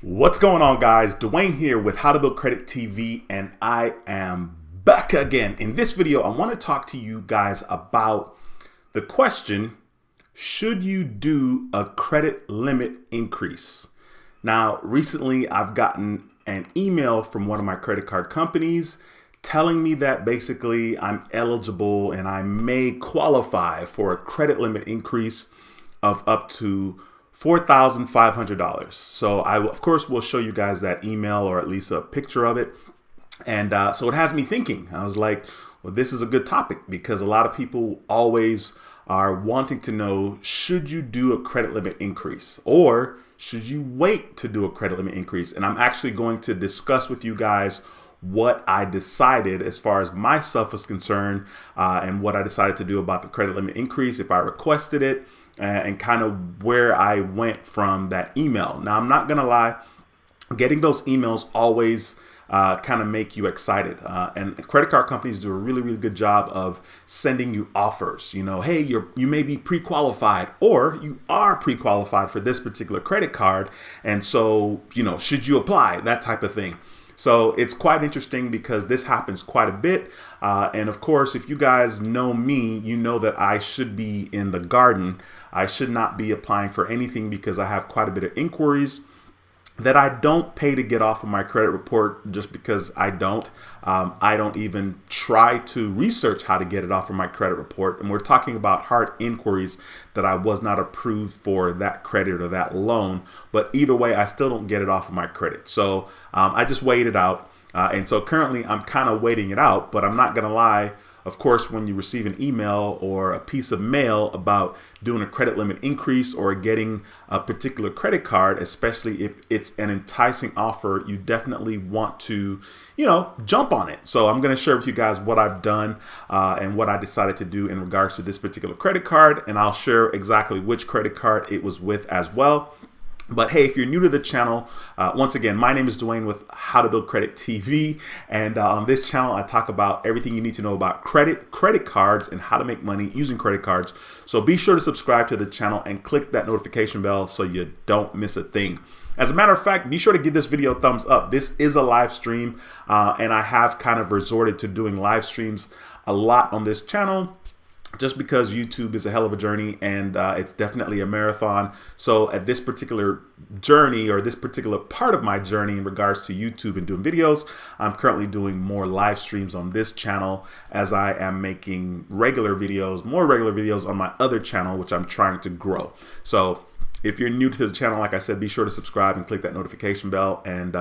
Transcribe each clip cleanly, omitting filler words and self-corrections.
What's going on, guys? Dwayne here with How to Build Credit TV, and I am back again. In this video, I want to talk to you guys about the question, should you do a credit limit increase? Now, recently I've gotten an email from one of my credit card companies telling me that basically I'm eligible and I may qualify for a credit limit increase of up to $4,500. So I, of course, will show you guys that email or at least a picture of it. And so it has me thinking. I was like, well, this is a good topic because a lot of people always are wanting to know, should you do a credit limit increase or should you wait to do a credit limit increase? And I'm actually going to discuss with you guys what I decided as far as myself is concerned and what I decided to do about the credit limit increase, if I requested it, and kind of where I went from that email. Now, I'm not going to lie, getting those emails always kind of make you excited. And credit card companies do a really, really good job of sending you offers. You know, hey, you may be pre-qualified or you are pre-qualified for this particular credit card. And so, you know, should you apply? That type of thing. So it's quite interesting because this happens quite a bit. And of course, if you guys know me, you know that I should be in the garden. I should not be applying for anything because I have quite a bit of inquiries that I don't pay to get off of my credit report just because I don't. I don't even try to research how to get it off of my credit report. And we're talking about hard inquiries that I was not approved for that credit or that loan. But either way, I still don't get it off of my credit. So I just wait it out. And so currently I'm kind of waiting it out, but I'm not going to lie. Of course, when you receive an email or a piece of mail about doing a credit limit increase or getting a particular credit card, especially if it's an enticing offer, you definitely want to, you know, jump on it. So I'm going to share with you guys what I've done and what I decided to do in regards to this particular credit card. And I'll share exactly which credit card it was with as well. But hey, if you're new to the channel, once again, my name is Dwayne with How to Build Credit TV. And on this channel, I talk about everything you need to know about credit cards, and how to make money using credit cards. So be sure to subscribe to the channel and click that notification bell so you don't miss a thing. As a matter of fact, be sure to give this video a thumbs up. This is a live stream, and I have kind of resorted to doing live streams a lot on this channel, just because YouTube is a hell of a journey and it's definitely a marathon. So at this particular journey, or this particular part of my journey in regards to YouTube and doing videos, I'm currently doing more live streams on this channel as I am making regular videos, more regular videos on my other channel, which I'm trying to grow. So if you're new to the channel, like I said, be sure to subscribe and click that notification bell. And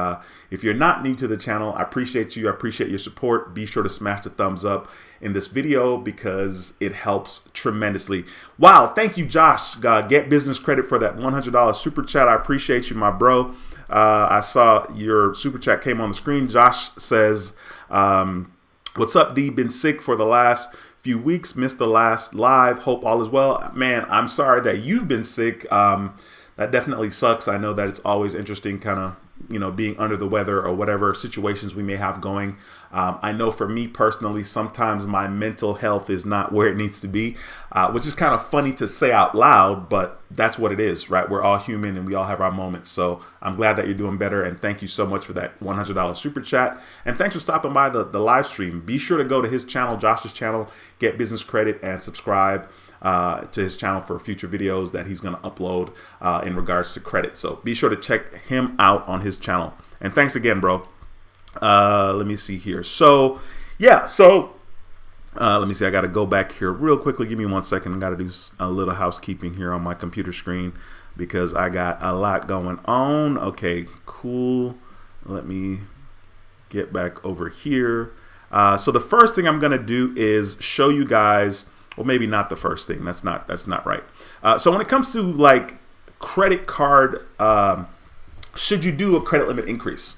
if you're not new to the channel, I appreciate you. I appreciate your support. Be sure to smash the thumbs up in this video because it helps tremendously. Wow. Thank you, Josh. Get Business Credit, for that $100 super chat. I appreciate you, my bro. I saw your super chat came on the screen. Josh says, what's up, D? Been sick for the last few weeks, missed the last live, hope all is well. Man, I'm sorry that you've been sick. That definitely sucks. I know that it's always interesting kind of, you know, being under the weather or whatever situations we may have going. I know for me personally, sometimes my mental health is not where it needs to be, which is kind of funny to say out loud, but that's what it is, right? We're all human and we all have our moments. So I'm glad that you're doing better. And thank you so much for that $100 super chat. And thanks for stopping by the live stream. Be sure to go to his channel, Josh's channel, Get Business Credit, and subscribe to his channel for future videos that he's going to upload in regards to credit. So be sure to check him out on his channel. And thanks again, bro. Let me see here. So yeah, let me see. I got to go back here real quickly. Give me 1 second. I got to do a little housekeeping here on my computer screen because I got a lot going on. Okay, cool. Let me get back over here. So the first thing I'm going to do is show you guys, well, maybe not the first thing. That's not right. So when it comes to like credit card, should you do a credit limit increase?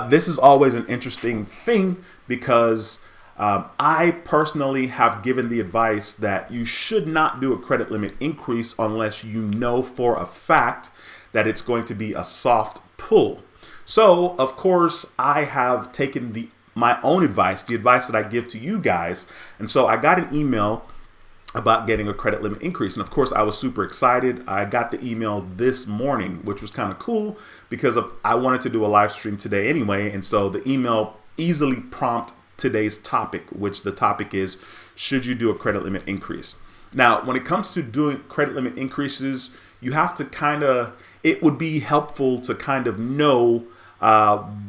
This is always an interesting thing because I personally have given the advice that you should not do a credit limit increase unless you know for a fact that it's going to be a soft pull. So, of course, I have taken my own advice, the advice that I give to you guys. And so I got an email about getting a credit limit increase. And of course, I was super excited. I got the email this morning, which was kind of cool because I wanted to do a live stream today anyway. And so the email easily prompted today's topic, which the topic is, should you do a credit limit increase? Now, when it comes to doing credit limit increases, you have to it would be helpful to kind of know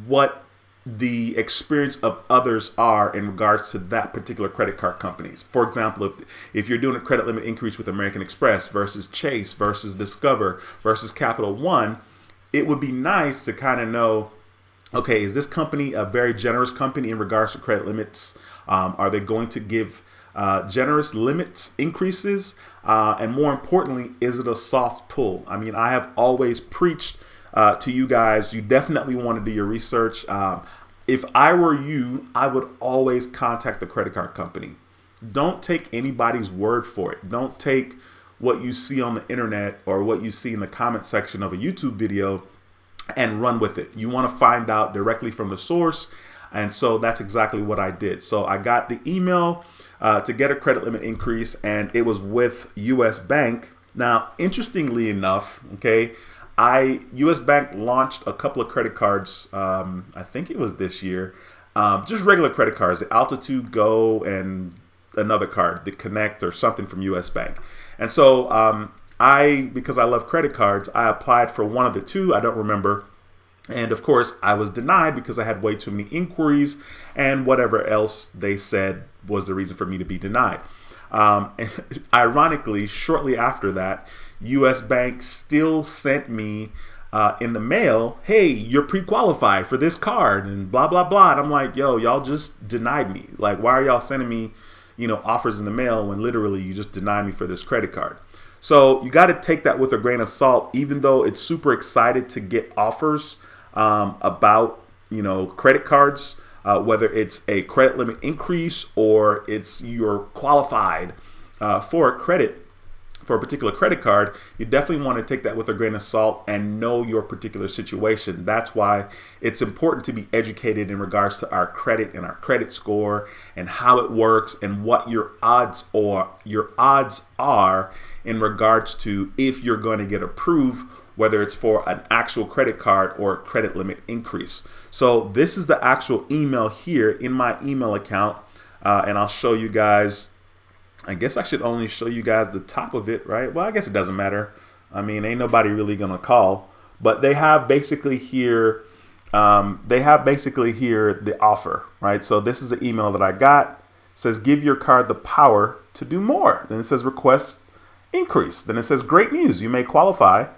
what the experience of others are in regards to that particular credit card companies. For example, if you're doing a credit limit increase with American Express versus Chase versus Discover versus Capital One, it would be nice to kind of know, okay, is this company a very generous company in regards to credit limits? Are they going to give generous limits increases? And more importantly, is it a soft pull? I mean, I have always preached to you guys, you definitely want to do your research. If I were you, I would always contact the credit card company. Don't take anybody's word for it. Don't take what you see on the internet or what you see in the comment section of a YouTube video and run with it. You want to find out directly from the source. And so that's exactly what I did. So I got the email to get a credit limit increase, and it was with US Bank. Now, interestingly enough, okay, US Bank launched a couple of credit cards, I think it was this year, just regular credit cards, the Altitude Go and another card, the Connect or something from US Bank. And so because I love credit cards, I applied for one of the two, I don't remember. And of course, I was denied because I had way too many inquiries and whatever else they said was the reason for me to be denied. And ironically, shortly after that, US Bank still sent me in the mail, hey, you're pre-qualified for this card and blah, blah, blah. And I'm like, yo, y'all just denied me. Like, why are y'all sending me, offers in the mail when literally you just denied me for this credit card? So you got to take that with a grain of salt, even though it's super excited to get offers about, credit cards, whether it's a credit limit increase or it's you're qualified for a particular credit card. You definitely want to take that with a grain of salt and know your particular situation. That's why it's important to be educated in regards to our credit and our credit score and how it works and what your odds are in regards to if you're going to get approved, whether it's for an actual credit card or a credit limit increase. So this is the actual email here in my email account, and I'll show you guys. I guess I should only show you guys the top of it, right? Well, I guess it doesn't matter. I mean, ain't nobody really gonna call, but they have basically here, the offer, right? So this is the email that I got. It says, give your card the power to do more. Then it says request increase. Then it says great news. You may qualify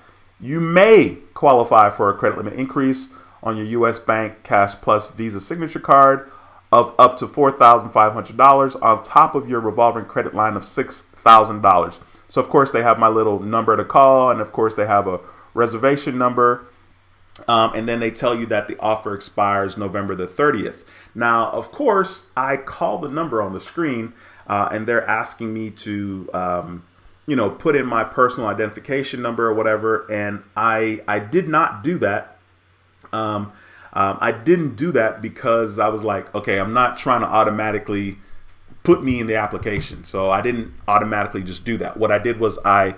for a credit limit increase on your US Bank Cash Plus Visa signature card of up to $4,500 on top of your revolving credit line of $6,000. So of course they have my little number to call, and of course they have a reservation number, and then they tell you that the offer expires November the 30th. Now, of course, I call the number on the screen, and they're asking me to put in my personal identification number or whatever, and I did not do that. I didn't do that because I was like, okay, I'm not trying to automatically put me in the application. So I didn't automatically just do that. What I did was I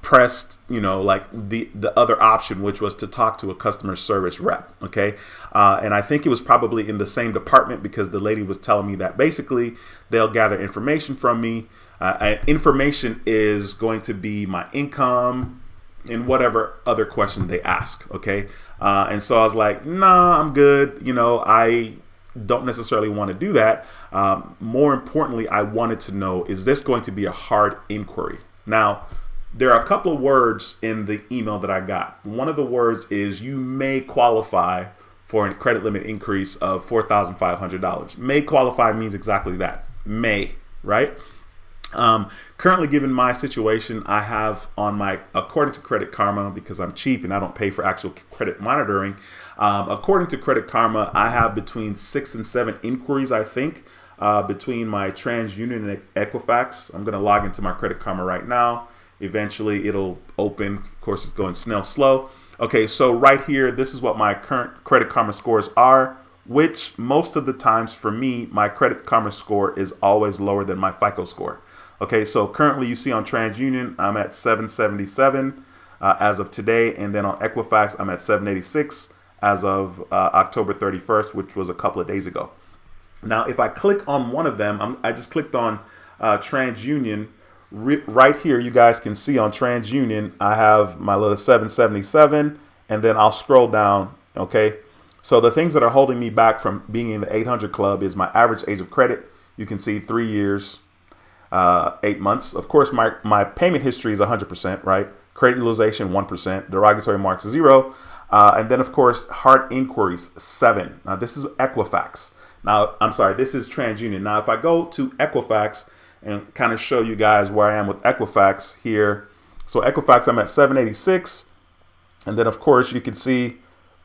pressed, like the other option, which was to talk to a customer service rep. Okay. And I think it was probably in the same department because the lady was telling me that basically they'll gather information from me. And information is going to be my income and whatever other question they ask. Okay. And so I was like, nah, I'm good. I don't necessarily want to do that. More importantly, I wanted to know, is this going to be a hard inquiry? Now, there are a couple of words in the email that I got. One of the words is you may qualify for a credit limit increase of $4,500. May qualify means exactly that. May, right? Currently, given my situation, I have on according to Credit Karma, because I'm cheap and I don't pay for actual credit monitoring, according to Credit Karma, I have between 6 and 7 inquiries, I think, between my TransUnion and Equifax. I'm going to log into my Credit Karma right now. Eventually, it'll open. Of course, it's going snail slow. Okay, so right here, this is what my current Credit Karma scores are, which most of the times for me, my Credit Karma score is always lower than my FICO score. Okay, so currently you see on TransUnion, I'm at 777 as of today. And then on Equifax, I'm at 786 as of October 31st, which was a couple of days ago. Now, if I click on one of them, I just clicked on TransUnion. Right here, you guys can see on TransUnion, I have my little 777, and then I'll scroll down, okay? So the things that are holding me back from being in the 800 club is my average age of credit. You can see 3 years, 8 months. Of course, my payment history is 100%, right? Credit utilization, 1%. Derogatory marks, 0. And then, of course, hard inquiries, 7. Now, this is Equifax. Now, I'm sorry, this is TransUnion. Now, if I go to Equifax and kind of show you guys where I am with Equifax here. So Equifax, I'm at 786. And then, of course, you can see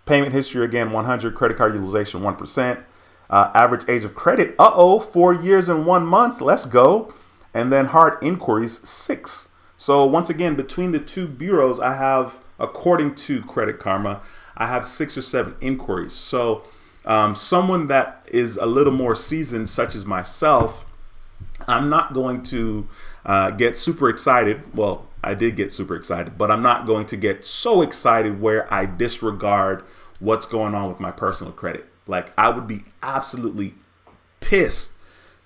payment history, again, 100. Credit card utilization, 1%. Average age of credit, 4 years and 1 month. Let's go. And then hard inquiries, 6. So once again, between the two bureaus, I have, according to Credit Karma, I have 6 or 7 inquiries. So someone that is a little more seasoned, such as myself, I'm not going to get super excited. Well, I did get super excited, but I'm not going to get so excited where I disregard what's going on with my personal credit. Like, I would be absolutely pissed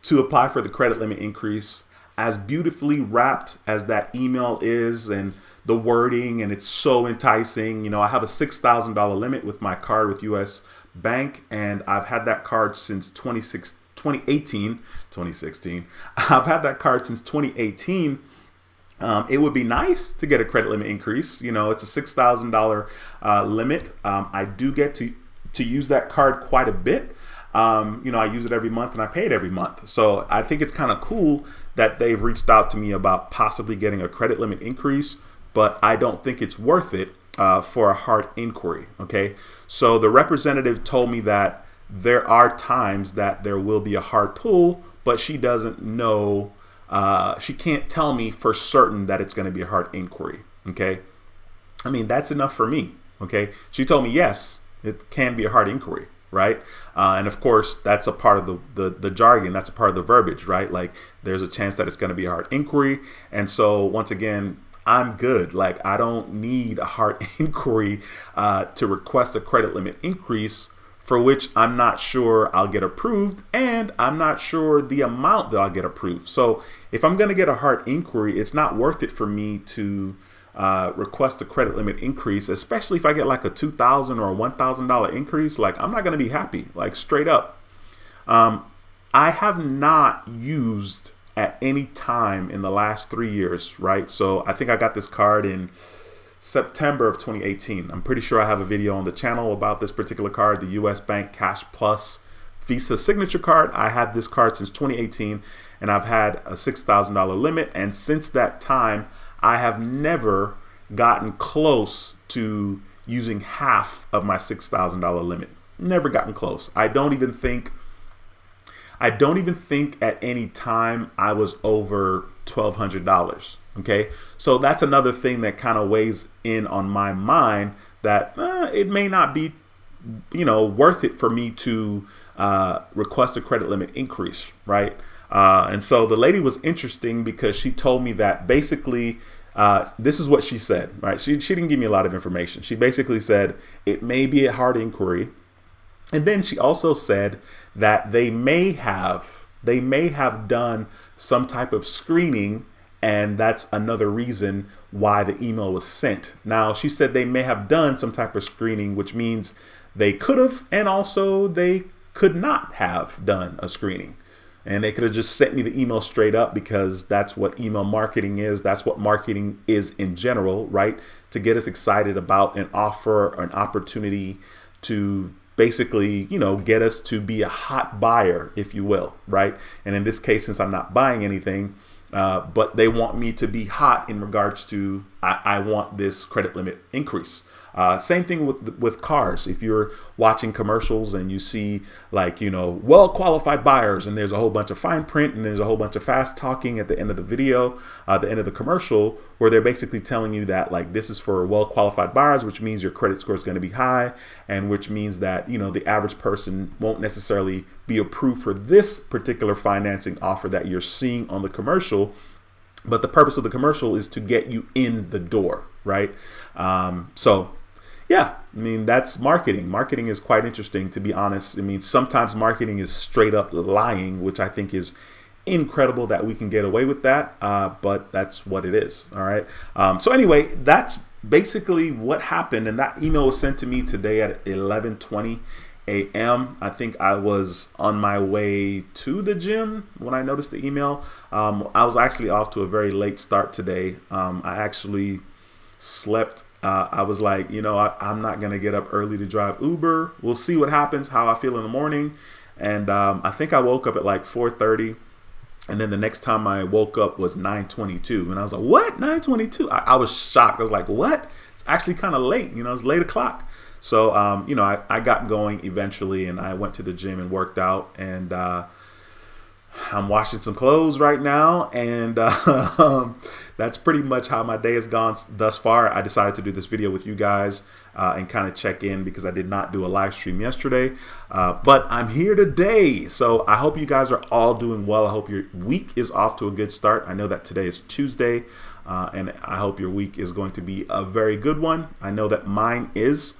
to apply for the credit limit increase. As beautifully wrapped as that email is and the wording, and it's so enticing. You know, I have a $6,000 limit with my card with US Bank, and I've had that card since 2016. I've had that card since 2018. It would be nice to get a credit limit increase. You know, it's a $6,000 limit. I do get to use that card quite a bit. You know, I use it every month and I pay it every month. So I think it's kind of cool that they've reached out to me about possibly getting a credit limit increase, but I don't think it's worth it for a hard inquiry. Okay. So the representative told me that there are times that there will be a hard pull, but she doesn't know. She can't tell me for certain that it's going to be a hard inquiry. Okay. I mean, that's enough for me. Okay. She told me, yes, it can be a hard inquiry. Right. And of course, that's a part of the jargon. That's a part of the verbiage. Right. Like, there's a chance that it's going to be a hard inquiry. And so once again, I'm good. Like, I don't need a hard inquiry to request a credit limit increase, for which I'm not sure I'll get approved, and I'm not sure the amount that I'll get approved. So if I'm going to get a hard inquiry, it's not worth it for me to request a credit limit increase, especially if I get like a $2,000 or a $1,000 increase. Like, I'm not going to be happy, like, straight up. I have not used at any time in the last 3 years, right? So I think I got this card in September of 2018. I'm pretty sure I have a video on the channel about this particular card, the US Bank Cash Plus Visa Signature Card. I had this card since 2018, and I've had a $6,000 limit. And since that time, I have never gotten close to using half of my $6,000 limit. Never gotten close. I don't even think at any time I was over $1,200. Okay, so that's another thing that kind of weighs in on my mind, that it may not be, you know, worth it for me to request a credit limit increase, right? And so the lady was interesting because she told me that basically, this is what she said, right? She didn't give me a lot of information. She basically said it may be a hard inquiry. And then she also said that they may have done some type of screening, and that's another reason why the email was sent. Now, she said they may have done some type of screening, which means they could have, and also they could not have done a screening. And they could have just sent me the email straight up, because that's what email marketing is. That's what marketing is in general, right? To get us excited about an offer or an opportunity to basically, you know, get us to be a hot buyer, if you will, right? And in this case, since I'm not buying anything, but they want me to be hot in regards to, I want this credit limit increase. Same thing with cars. If you're watching commercials and you see, like, you know, well-qualified buyers, and there's a whole bunch of fine print and there's a whole bunch of fast talking at the end of the video, the end of the commercial, where they're basically telling you that, like, this is for well-qualified buyers, which means your credit score is going to be high, and which means that, you know, the average person won't necessarily be approved for this particular financing offer that you're seeing on the commercial. but the purpose of the commercial is to get you in the door, right? So yeah, I mean, that's marketing. Marketing is quite interesting, to be honest. I mean, sometimes marketing is straight up lying, which I think is incredible that we can get away with that, but that's what it is. All right. So anyway, that's basically what happened, and that email was sent to me today at 11:20 a.m. I think I was on my way to the gym when I noticed the email. I was actually off to a very late start today. I actually slept. I was like, I'm not going to get up early to drive Uber. We'll see what happens, how I feel in the morning. And I think I woke up at like 4:30. And then the next time I woke up was 9:22. And I was like, what? 9:22? I was shocked. I was like, what? It's actually kind of late. It's late o'clock. So, I got going eventually, and I went to the gym and worked out. And I'm washing some clothes right now, and that's pretty much how my day has gone thus far. I decided to do this video with you guys and kind of check in because I did not do a live stream yesterday, but I'm here today. So I hope you guys are all doing well. I hope your week is off to a good start. I know that today is Tuesday, and I hope your week is going to be a very good one. I know that mine is.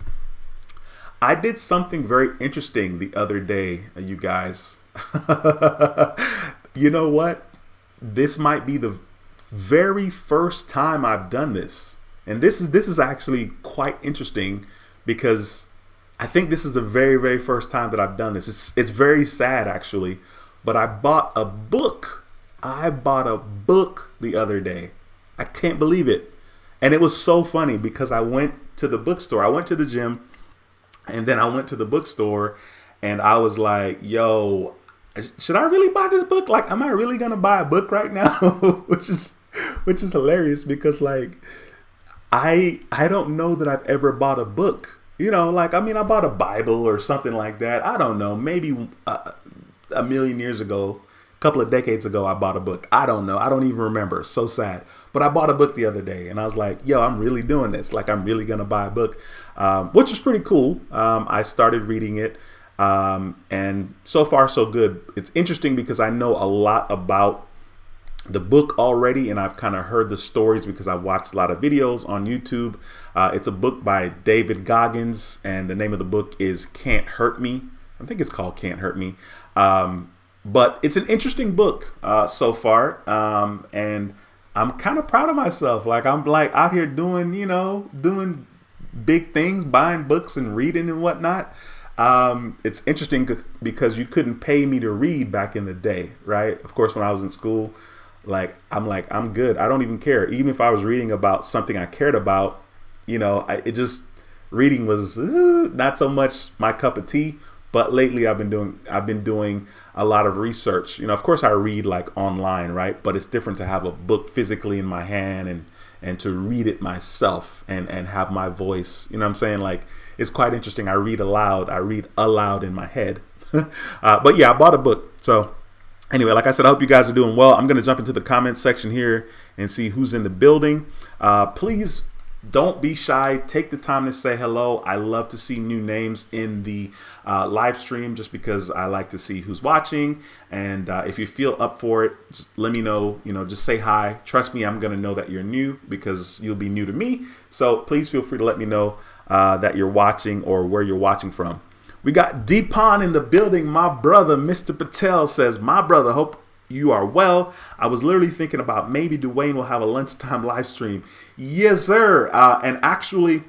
I did something very interesting the other day, you guys. You know what? This might be the very first time I've done this. And this is actually quite interesting because I think this is the very, very first time that I've done this. It's very sad actually, but I bought a book. I bought a book the other day. I can't believe it. And it was so funny because I went to the bookstore. I went to the gym and then I went to the bookstore and I was like, yo, should I really buy this book? Like, am I really going to buy a book right now? which is hilarious because like, I don't know that I've ever bought a book, I bought a Bible or something like that. I don't know. Maybe a million years ago, a couple of decades ago, I bought a book. I don't know. I don't even remember. So sad. But I bought a book the other day and I was like, yo, I'm really doing this. Like, I'm really going to buy a book, which was pretty cool. I started reading it. And so far, so good. It's interesting because I know a lot about the book already, and I've kind of heard the stories because I've watched a lot of videos on YouTube. It's a book by David Goggins, and the name of the book is Can't Hurt Me. I think it's called Can't Hurt Me. But it's an interesting book so far, and I'm kind of proud of myself. Like, I'm like out here doing big things, buying books and reading and whatnot. It's interesting because you couldn't pay me to read back in the day, right? Of course, when I was in school, I'm good. I don't even care. Even if I was reading about something I cared about, reading was not so much my cup of tea. But lately I've been doing a lot of research. Of course I read like online, right? But it's different to have a book physically in my hand and to read it myself and have my voice. You know what I'm saying? Like, it's quite interesting. I read aloud. I read aloud in my head. But yeah, I bought a book. So anyway, like I said, I hope you guys are doing well. I'm going to jump into the comments section here and see who's in the building. Please don't be shy. Take the time to say hello. I love to see new names in the live stream just because I like to see who's watching. And if you feel up for it, just let me know, just say hi. Trust me, I'm going to know that you're new because you'll be new to me. So please feel free to let me know that you're watching or where you're watching from. We got Deepan in the building. My brother, Mr. Patel, says, my brother, hope you are well. I was literally thinking about maybe Dwayne will have a lunchtime live stream. Yes, sir. And actually,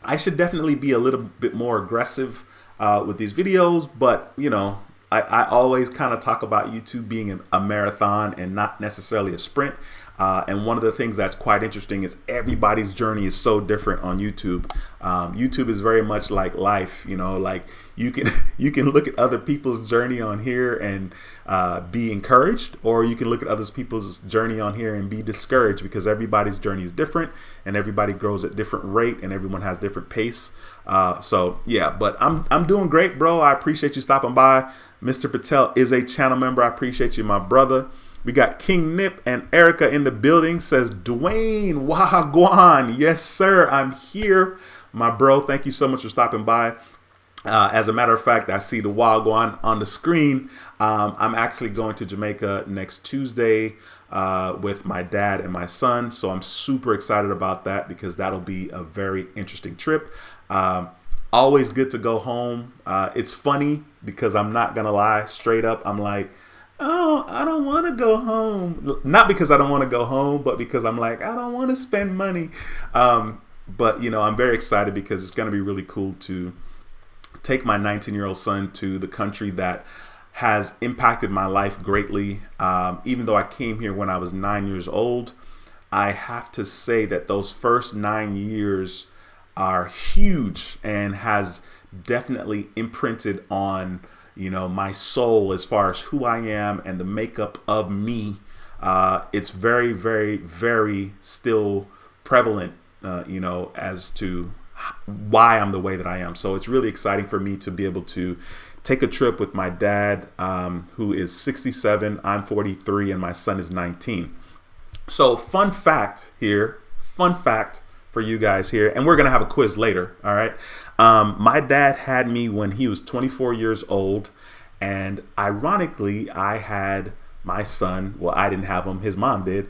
I should definitely be a little bit more aggressive with these videos. But, I always kind of talk about YouTube being a marathon and not necessarily a sprint. And one of the things that's quite interesting is everybody's journey is so different on YouTube. YouTube is very much like life, like you can look at other people's journey on here and be encouraged, or you can look at other people's journey on here and be discouraged because everybody's journey is different and everybody grows at different rate and everyone has different pace. So yeah, but I'm doing great, bro. I appreciate you stopping by. Mr. Patel is a channel member. I appreciate you, my brother. We got King Nip and Erica in the building. Says, Dwayne, wagwan. Yes, sir. I'm here, my bro. Thank you so much for stopping by. As a matter of fact, I see the Wagwan on the screen. I'm actually going to Jamaica next Tuesday with my dad and my son. So I'm super excited about that because that'll be a very interesting trip. Always good to go home. It's funny because I'm not going to lie, straight up. I'm like, oh, I don't want to go home. Not because I don't want to go home, but because I'm like, I don't want to spend money. But, you know, I'm very excited because it's going to be really cool to take my 19-year-old son to the country that has impacted my life greatly. Even though I came here when I was 9 years old, I have to say that those first 9 years are huge and has definitely imprinted on, you know, my soul as far as who I am and the makeup of me. It's very, very, very still prevalent, you know, as to why I'm the way that I am. So it's really exciting for me to be able to take a trip with my dad, who is 67, I'm 43, and my son is 19. So fun fact for you guys here, and we're gonna have a quiz later. All right. My dad had me when he was 24 years old, and ironically, I had my son. Well, I didn't have him. His mom did.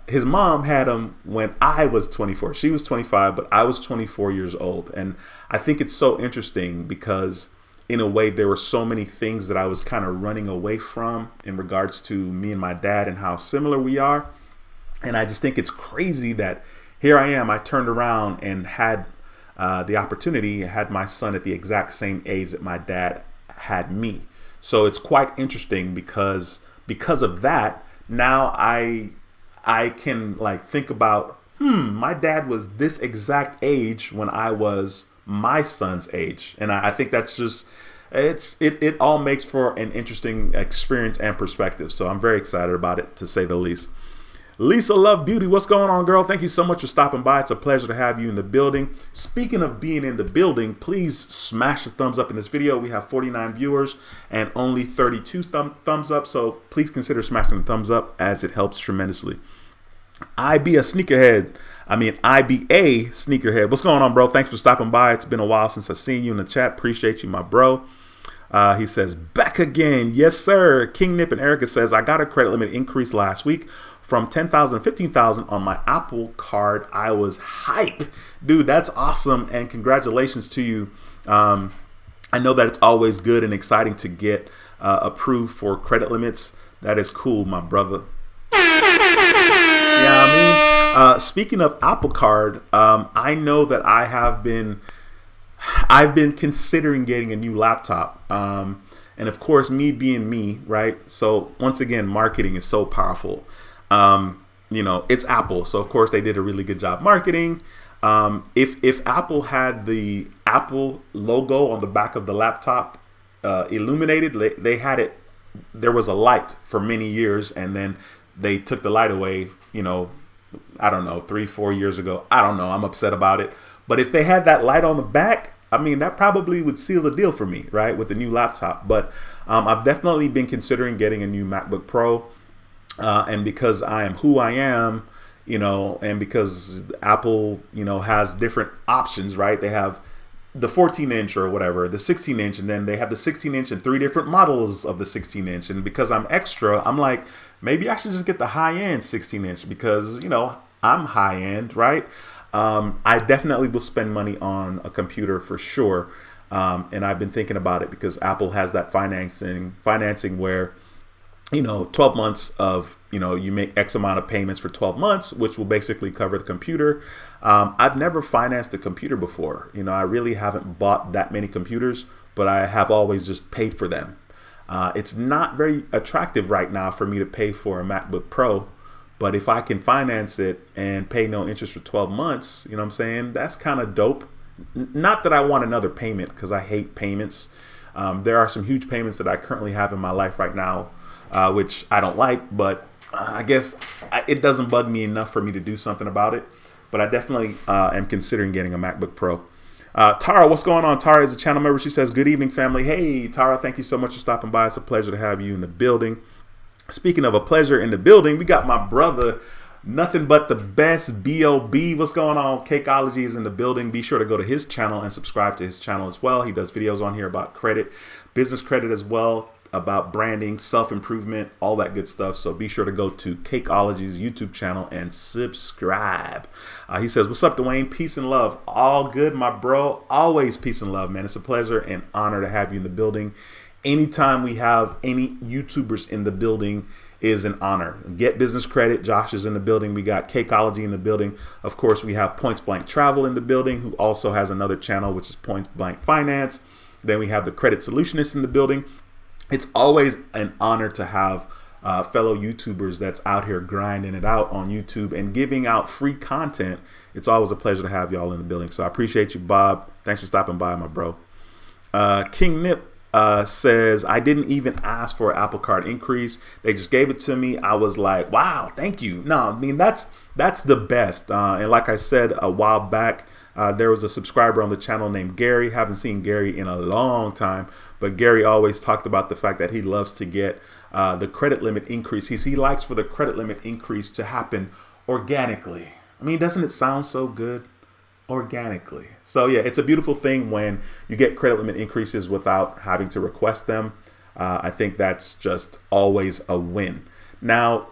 His mom had him when I was 24. She was 25, but I was 24 years old. And I think it's so interesting because in a way, there were so many things that I was kind of running away from in regards to me and my dad and how similar we are. And I just think it's crazy that here I am. I turned around and had the opportunity, had my son at the exact same age that my dad had me. So it's quite interesting because of that, now I can like think about, my dad was this exact age when I was my son's age. And I think that's just, it all makes for an interesting experience and perspective. So I'm very excited about it, to say the least. Lisa Love Beauty, what's going on, girl? Thank you so much for stopping by. It's a pleasure to have you in the building. Speaking of being in the building, please smash the thumbs up in this video. We have 49 viewers and only 32 thumbs up, so please consider smashing the thumbs up as it helps tremendously. I be a sneakerhead. What's going on, bro? Thanks for stopping by. It's been a while since I've seen you in the chat. Appreciate you, my bro. He says, back again. Yes, sir. King Nip and Erica says, I got a credit limit increase last week from 10,000 to 15,000 on my Apple card. I was hype. Dude, that's awesome. And congratulations to you. I know that it's always good and exciting to get approved for credit limits. That is cool, my brother. Yeah, I mean, speaking of Apple Card, I know that I've been considering getting a new laptop. And of course, me being me, right? So once again, marketing is so powerful. You know, it's Apple. So of course they did a really good job marketing. If Apple had the Apple logo on the back of the laptop illuminated, they had it. There was a light for many years, and then they took the light away, you know, I don't know, 3-4 years ago. I don't know. I'm upset about it. But if they had that light on the back, I mean, that probably would seal the deal for me, right, with the new laptop. But I've definitely been considering getting a new MacBook Pro. And because I am who I am, you know, and because Apple, you know, has different options, right? They have the 14-inch or whatever, the 16-inch, and then they have the 16-inch and 3 different models of the 16-inch. And because I'm extra, I'm like, maybe I should just get the high-end 16-inch because, you know, I'm high-end, right? I definitely will spend money on a computer for sure. And I've been thinking about it because Apple has that financing where, you know, 12 months of, you know, you make X amount of payments for 12 months, which will basically cover the computer. I've never financed a computer before. You know, I really haven't bought that many computers, but I have always just paid for them. It's not very attractive right now for me to pay for a MacBook Pro, but if I can finance it and pay no interest for 12 months, you know what I'm saying? That's kind of dope. Not that I want another payment because I hate payments. There are some huge payments that I currently have in my life right now, which I don't like, but I guess it doesn't bug me enough for me to do something about it. But I definitely am considering getting a MacBook Pro. Tara, what's going on? Tara is a channel member. She says, good evening, family. Hey, Tara, thank you so much for stopping by. It's a pleasure to have you in the building. Speaking of a pleasure in the building, we got my brother, Nothing but the best, B.O.B. What's going on? Cakeology is in the building. Be sure to go to his channel and subscribe to his channel as well. He does videos on here about credit, business credit as well, about branding, self-improvement, all that good stuff. So be sure to go to Cakeology's YouTube channel and subscribe. He says, what's up, Dwayne? Peace and love. All good, my bro. Always peace and love, man. It's a pleasure and honor to have you in the building. Anytime we have any YouTubers in the building is an honor. Get Business Credit, Josh is in the building. We got Cakeology in the building. Of course, we have Points Blank Travel in the building, who also has another channel, which is Points Blank Finance. Then we have the Credit Solutionist in the building. It's always an honor to have fellow YouTubers that's out here grinding it out on YouTube and giving out free content. It's always a pleasure to have y'all in the building. So I appreciate you, Bob. Thanks for stopping by, my bro. King Nip says, I didn't even ask for an Apple Card increase. They just gave it to me. I was like, wow, thank you. No, I mean, that's the best. And like I said a while back, there was a subscriber on the channel named Gary. Haven't seen Gary in a long time, but Gary always talked about the fact that he loves to get the credit limit increase. He likes for the credit limit increase to happen organically. I mean, doesn't it sound so good? Organically. So yeah, it's a beautiful thing when you get credit limit increases without having to request them. I think that's just always a win. Now,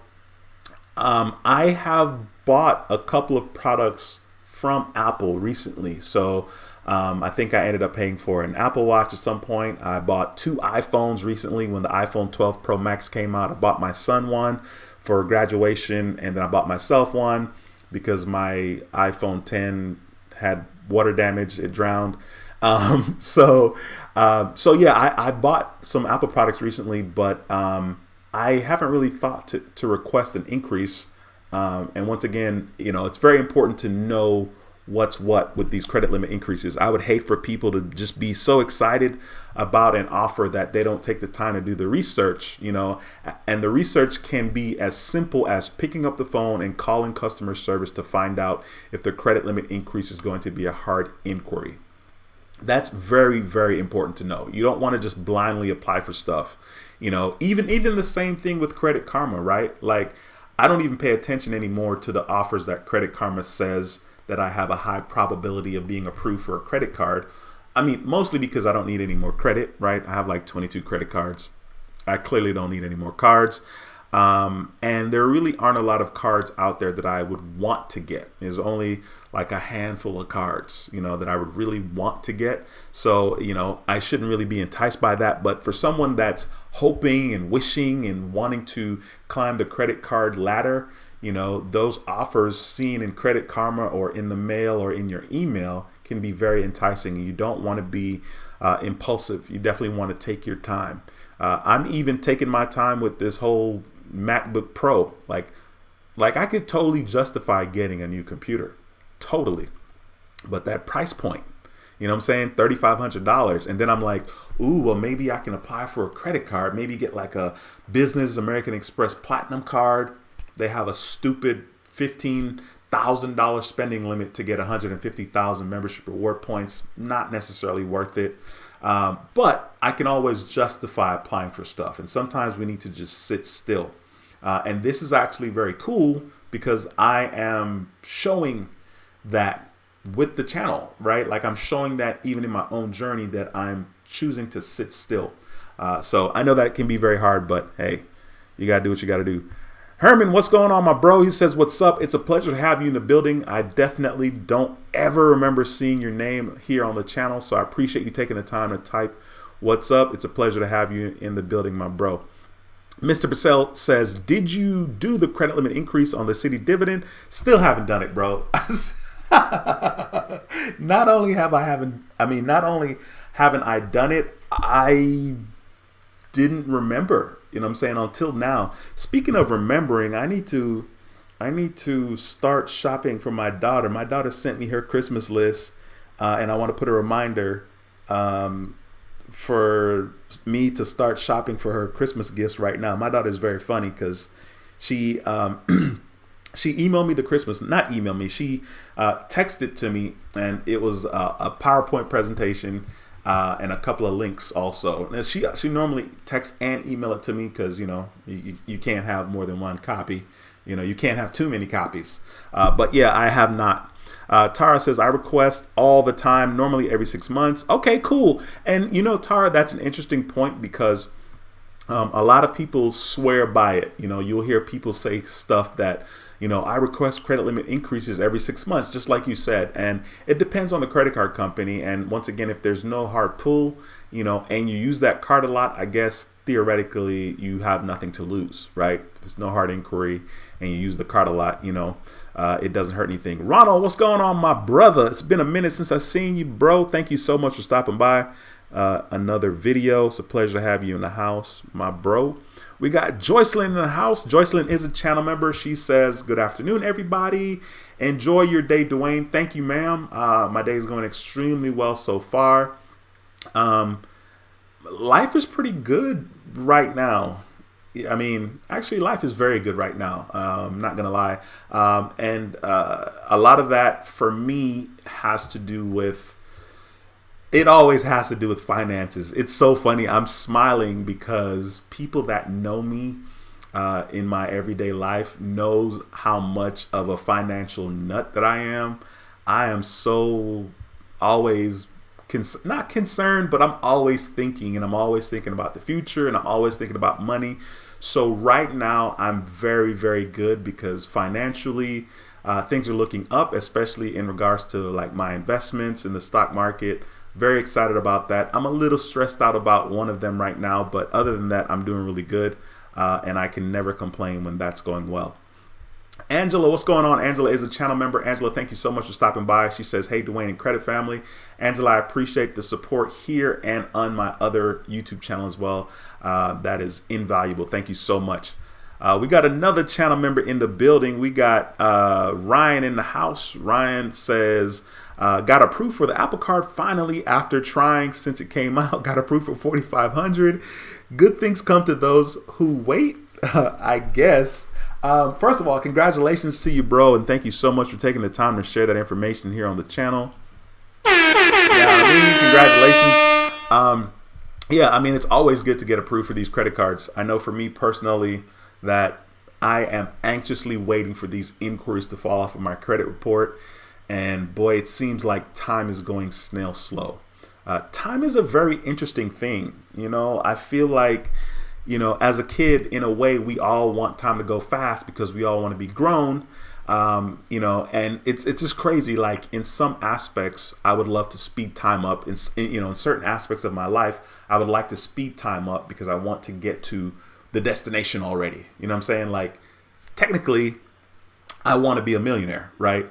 I have bought a couple of products from Apple recently. So I think I ended up paying for an Apple Watch at some point. I bought 2 iPhones recently when the iPhone 12 Pro Max came out. I bought my son one for graduation, and then I bought myself one because my iPhone 10 had water damage. It drowned. So yeah, I bought some Apple products recently, but I haven't really thought to request an increase. And once again, you know, it's very important to know what's what with these credit limit increases. I would hate for people to just be so excited about an offer that they don't take the time to do the research, you know, and the research can be as simple as picking up the phone and calling customer service to find out if the credit limit increase is going to be a hard inquiry. That's very, very important to know. You don't want to just blindly apply for stuff. You know, even the same thing with Credit Karma, right? Like, I don't even pay attention anymore to the offers that Credit Karma says that I have a high probability of being approved for a credit card. I mean, mostly because I don't need any more credit, right? I have like 22 credit cards. I clearly don't need any more cards. And there really aren't a lot of cards out there that I would want to get. There's only like a handful of cards, you know, that I would really want to get. So, you know, I shouldn't really be enticed by that. But for someone that's hoping and wishing and wanting to climb the credit card ladder, you know, those offers seen in Credit Karma or in the mail or in your email can be very enticing. You don't want to be impulsive. You definitely want to take your time. I'm even taking my time with this whole MacBook Pro. Like I could totally justify getting a new computer, totally. But that price point, you know what I'm saying? $3,500. And then I'm like, ooh, well, maybe I can apply for a credit card, maybe get like a Business American Express Platinum card. They have a stupid $15,000 spending limit to get 150,000 membership reward points. Not necessarily worth it. But I can always justify applying for stuff. And sometimes we need to just sit still. And this is actually very cool because I am showing that with the channel, right? Like I'm showing that even in my own journey that I'm choosing to sit still. So I know that can be very hard, but hey, you got to do what you got to do. Herman, what's going on, my bro? He says, what's up? It's a pleasure to have you in the building. I definitely don't ever remember seeing your name here on the channel, so I appreciate you taking the time to type what's up. It's a pleasure to have you in the building, my bro. Mr. Purcell says, did you do the credit limit increase on the city dividend? Still haven't done it, bro. Not only haven't I done it, I didn't remember. You know what I'm saying? Until now. Speaking of remembering, I need to start shopping for my daughter. My daughter sent me her Christmas list, and I want to put a reminder for me to start shopping for her Christmas gifts right now. My daughter is very funny because she she emailed me the Christmas, not emailed me, she texted to me, and it was a PowerPoint presentation and a couple of links also. And she normally texts and email it to me because, you know, you can't have more than one copy. You know, you can't have too many copies. But yeah, I have not. Tara says, I request all the time, normally every 6 months. Okay, cool. And you know, Tara, that's an interesting point because a lot of people swear by it. You know, you'll hear people say stuff that, you know, I request credit limit increases every 6 months, just like you said. And it depends on the credit card company. And once again, if there's no hard pull, you know, and you use that card a lot, I guess theoretically you have nothing to lose, right? If there's no hard inquiry and you use the card a lot, you know, it doesn't hurt anything. Ronald, what's going on, my brother? It's been a minute since I've seen you, bro. Thank you so much for stopping by. Another video. It's a pleasure to have you in the house, my bro. We got Joycelyn in the house. Joycelyn is a channel member. She says, good afternoon, everybody. Enjoy your day, Dwayne. Thank you, ma'am. My day is going extremely well so far. Life is pretty good right now. I mean, actually, life is very good right now. I'm not going to lie. And a lot of that for me has to do with, it always has to do with finances. It's so funny. I'm smiling because people that know me in my everyday life knows how much of a financial nut that I am. I am so always not concerned, but I'm always thinking, and I'm always thinking about the future, and I'm always thinking about money. So right now I'm very, very good because financially things are looking up, especially in regards to like my investments in the stock market. Very excited about that. I'm a little stressed out about one of them right now, but other than that, I'm doing really good. And I can never complain when that's going well. Angela, what's going on? Angela is a channel member. Angela, thank you so much for stopping by. She says, hey, Dwayne and Credit Family. Angela, I appreciate the support here and on my other YouTube channel as well. That is invaluable. Thank you so much. We got another channel member in the building. We got Ryan in the house. Ryan says, got approved for the Apple Card finally after trying since it came out. Got approved for $4,500. Good things come to those who wait, I guess. First of all, congratulations to you, bro, and thank you so much for taking the time to share that information here on the channel. Congratulations. Yeah, I mean, it's always good to get approved for these credit cards. I know for me personally that I am anxiously waiting for these inquiries to fall off of my credit report. And boy, it seems like time is going snail slow. Time is a very interesting thing. You know, I feel like, you know, as a kid, in a way, we all want time to go fast because we all want to be grown. You know, and it's just crazy. Like in some aspects, I would love to speed time up. In certain aspects of my life, I would like to speed time up because I want to get to the destination already. You know what I'm saying? Like technically, I want to be a millionaire, right?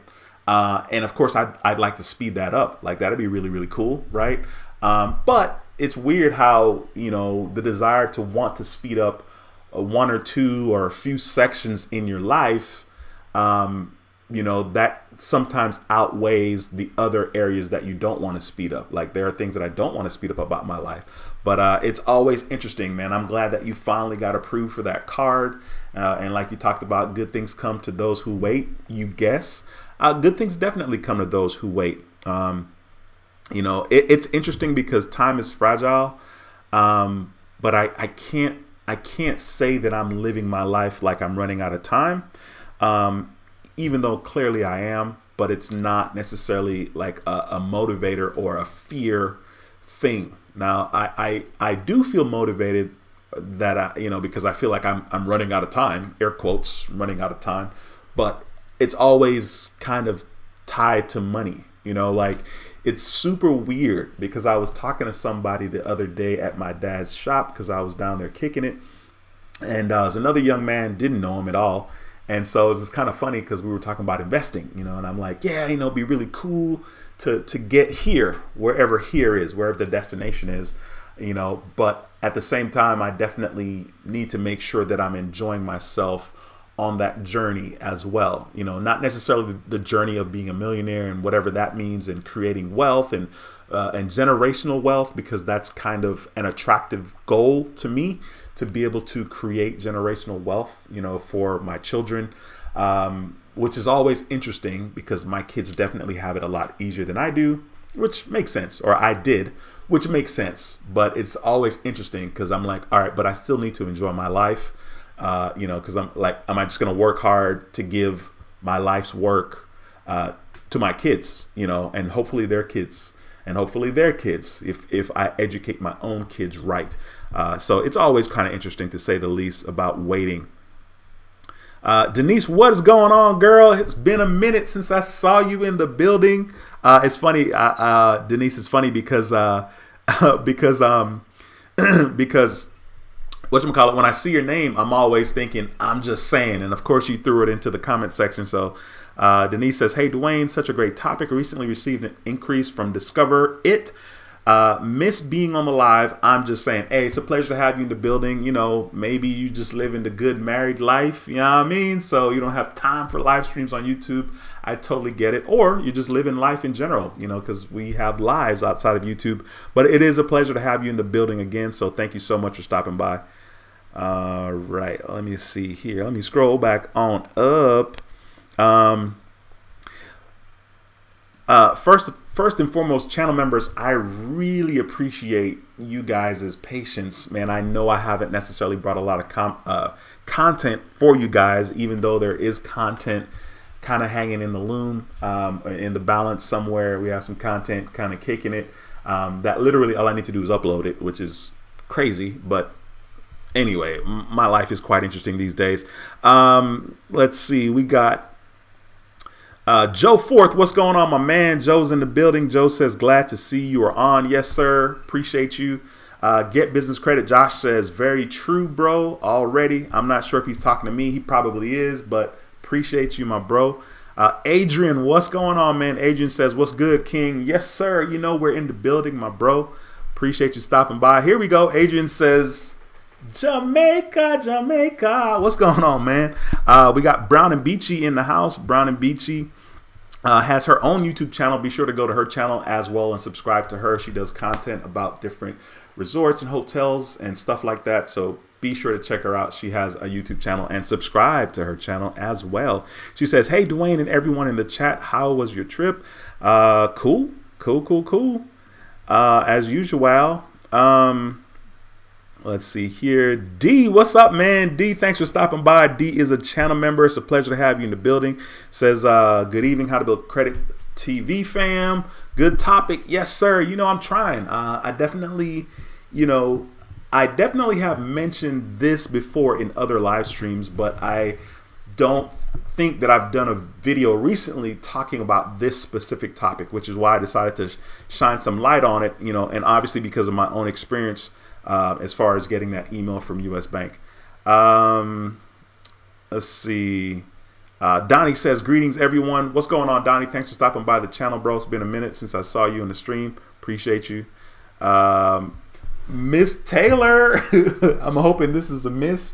And of course, I'd like to speed that up. Like that'd be really, really cool, right? But it's weird how, you know, the desire to want to speed up one or two or a few sections in your life, you know, that sometimes outweighs the other areas that you don't want to speed up. Like there are things that I don't want to speed up about my life, but it's always interesting, man. I'm glad that you finally got approved for that card. And like you talked about, good things come to those who wait, you guess. Good things definitely come to those who wait. You know, it's interesting because time is fragile, but I can't say that I'm living my life like I'm running out of time, even though clearly I am, but it's not necessarily like a motivator or a fear thing. Now, I do feel motivated that, you know, because I feel like I'm running out of time, air quotes, running out of time, but it's always kind of tied to money, you know, like it's super weird because I was talking to somebody the other day at my dad's shop because I was down there kicking it. And there's another young man, didn't know him at all. And so it was just kind of funny because we were talking about investing, you know, and I'm like, yeah, you know, it'd be really cool to get here, wherever here is, wherever the destination is, you know, but at the same time, I definitely need to make sure that I'm enjoying myself on that journey as well. You know, not necessarily the journey of being a millionaire and whatever that means and creating wealth and generational wealth, because that's kind of an attractive goal to me, to be able to create generational wealth, you know, for my children, which is always interesting because my kids definitely have it a lot easier than I do, which makes sense, or I did, which makes sense. But it's always interesting because I'm like, all right, but I still need to enjoy my life. You know, because I'm like, am I just going to work hard to give my life's work to my kids, you know, and hopefully their kids, and hopefully their kids, if I educate my own kids right. So it's always kind of interesting, to say the least, about waiting. Denise, what is going on, girl? It's been a minute since I saw you in the building. It's funny, Denise. It's funny because because whatchamacallit, when I see your name, I'm always thinking, I'm just saying. And of course, you threw it into the comment section. So Denise says, hey, Dwayne, such a great topic. Recently received an increase from Discover It. Miss being on the live. I'm just saying, hey, it's a pleasure to have you in the building. You know, maybe you just live in the good married life, you know what I mean? So you don't have time for live streams on YouTube. I totally get it. Or you just live in life in general, you know, because we have lives outside of YouTube. But it is a pleasure to have you in the building again. So thank you so much for stopping by. All right, let me see here. Let me scroll back on up. First and foremost, channel members, I really appreciate you guys' patience, man. I know I haven't necessarily brought a lot of content for you guys, even though there is content kind of hanging in the loom, in the balance somewhere. We have some content kind of kicking it. That literally all I need to do is upload it, which is crazy, but anyway, my life is quite interesting these days. Let's see, we got Joe Forth. What's going on, my man? Joe's in the building. Joe says, glad to see you are on. Yes, sir. Appreciate you. Get business credit. Josh says, very true, bro. Already. I'm not sure if he's talking to me. He probably is, but appreciate you, my bro. Adrian, what's going on, man? Adrian says, what's good, King? Yes, sir. You know, we're in the building, my bro. Appreciate you stopping by. Here we go. Adrian says, Jamaica, Jamaica. What's going on, man? We got Brown and Beachy in the house. Brown and Beachy has her own YouTube channel. Be sure to go to her channel as well and subscribe to her. She does content about different resorts and hotels and stuff like that. So be sure to check her out. She has a YouTube channel, and subscribe to her channel as well. She says, hey, Dwayne and everyone in the chat, how was your trip? Cool. As usual. Let's see here. D, what's up, man? D, thanks for stopping by. D is a channel member. It's a pleasure to have you in the building. Says, good evening, How to Build Credit TV fam. Good topic. Yes, sir. You know, I'm trying. I definitely have mentioned this before in other live streams, but I don't think that I've done a video recently talking about this specific topic, which is why I decided to shine some light on it, you know, and obviously because of my own experience as far as getting that email from US Bank. Let's see. Donnie says, greetings, everyone. What's going on, Donnie? Thanks for stopping by the channel, bro. It's been a minute since I saw you in the stream. Appreciate you. Miss Taylor, I'm hoping this is a miss.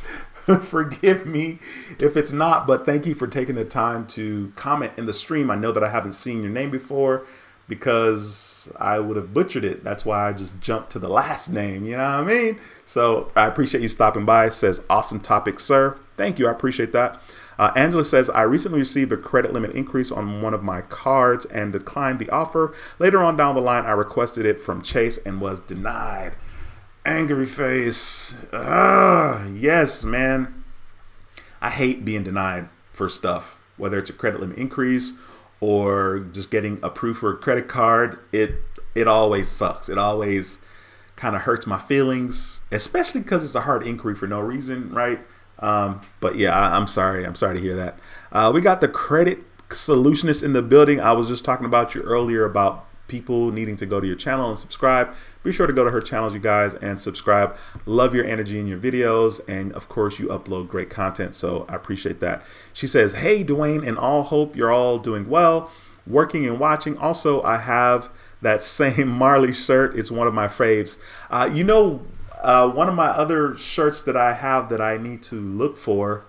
Forgive me if it's not, but thank you for taking the time to comment in the stream. I know that I haven't seen your name before, because I would have butchered it. That's why I just jumped to the last name, you know what I mean? So I appreciate you stopping by. It says, awesome topic, sir. Thank you, I appreciate that. Angela says, I recently received a credit limit increase on one of my cards and declined the offer. Later on down the line, I requested it from Chase and was denied. Angry face. Yes, man. I hate being denied for stuff, whether it's a credit limit increase or just getting approved for a credit card. It always sucks. It always kind of hurts my feelings, especially because it's a hard inquiry for no reason, right? But yeah, I'm sorry to hear that. We got the credit solutionist in the building. I was just talking about you earlier about people needing to go to your channel and subscribe. Be sure to go to her channels, you guys, and subscribe. Love your energy in your videos, and of course you upload great content, so I appreciate that. She says, hey, Dwayne, and all hope you're all doing well, working and watching. Also, I have that same Marley shirt. It's one of my faves. One of my other shirts that I have that I need to look for,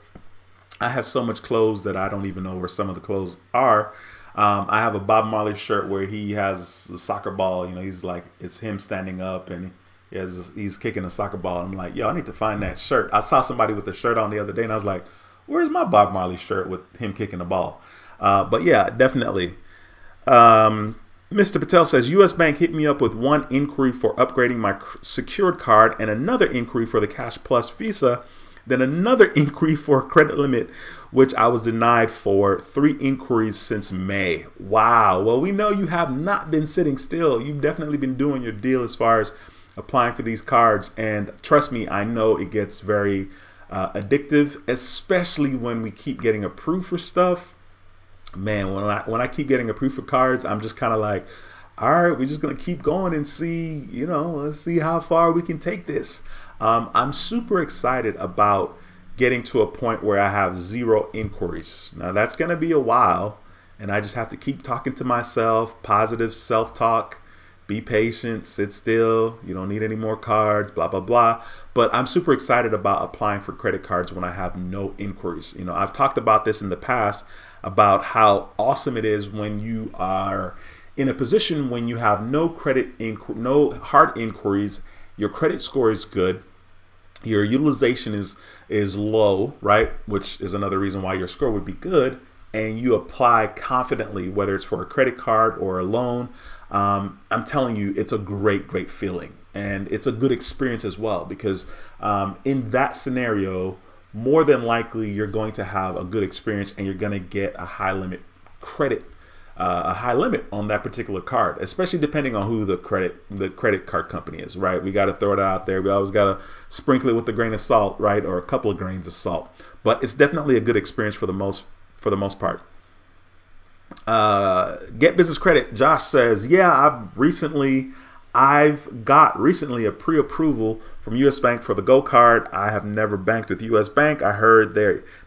I have so much clothes that I don't even know where some of the clothes are. I have a Bob Marley shirt where he has a soccer ball. You know, he's like, it's him standing up and he's kicking a soccer ball. I'm like, yo, I need to find that shirt. I saw somebody with the shirt on the other day and I was like, where's my Bob Marley shirt with him kicking the ball? But yeah, definitely. Mr. Patel says, US Bank hit me up with one inquiry for upgrading my secured card and another inquiry for the Cash Plus Visa. then another inquiry for a credit limit, which I was denied for 3 inquiries since May. Wow. Well, we know you have not been sitting still. You've definitely been doing your deal as far as applying for these cards. And trust me, I know it gets very addictive, especially when we keep getting approved for stuff. Man, when I keep getting approved for cards, I'm just kind of like, all right, we're just going to keep going and see, let's see how far we can take this. I'm super excited about getting to a point where I have 0 inquiries. Now, that's going to be a while, and I just have to keep talking to myself, positive self-talk, be patient, sit still, you don't need any more cards, blah, blah, blah. But I'm super excited about applying for credit cards when I have no inquiries. I've talked about this in the past about how awesome it is when you are in a position when you have no hard inquiries, your credit score is good, your utilization is low, right? Which is another reason why your score would be good, and you apply confidently, whether it's for a credit card or a loan. I'm telling you, it's a great feeling, and it's a good experience as well, because in that scenario, more than likely you're going to have a good experience, and you're going to get a high limit credit, a high limit on that particular card, especially depending on who the credit card company is, right? We got to throw it out there. We always got to sprinkle it with a grain of salt, right, or a couple of grains of salt. But it's definitely a good experience for the most part. Get Business Credit. Josh says, yeah, I've got recently a pre-approval from US Bank for the Go card. I have never banked with US Bank. I heard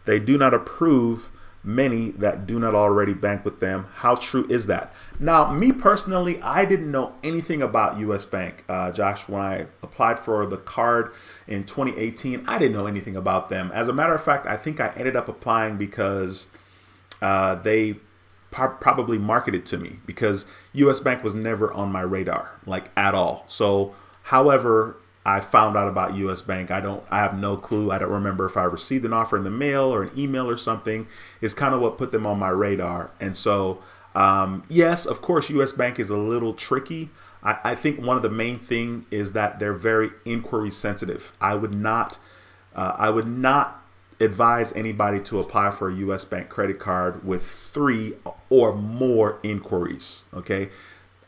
they do not approve many that do not already bank with them. How true is that? Now, me personally, I didn't know anything about US Bank, Josh. When I applied for the card in 2018, I didn't know anything about them. As a matter of fact, I think I ended up applying because they probably marketed to me, because US Bank was never on my radar, like, at all. So, however I found out about US Bank, I have no clue. I don't remember if I received an offer in the mail or an email or something. It's kind of what put them on my radar. And so, yes, of course, US Bank is a little tricky. I think one of the main thing is that they're very inquiry sensitive. I would not advise anybody to apply for a US Bank credit card with 3 or more inquiries. Okay.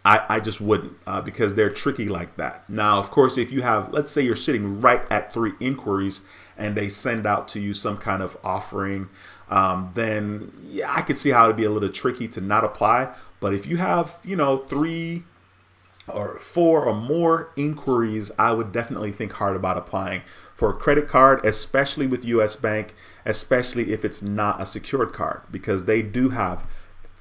I just wouldn't, because they're tricky like that. Now, of course, if you have, let's say you're sitting right at 3 inquiries and they send out to you some kind of offering, then yeah, I could see how it'd be a little tricky to not apply. But if you have, 3 or 4 or more inquiries, I would definitely think hard about applying for a credit card, especially with US Bank, especially if it's not a secured card, because they do have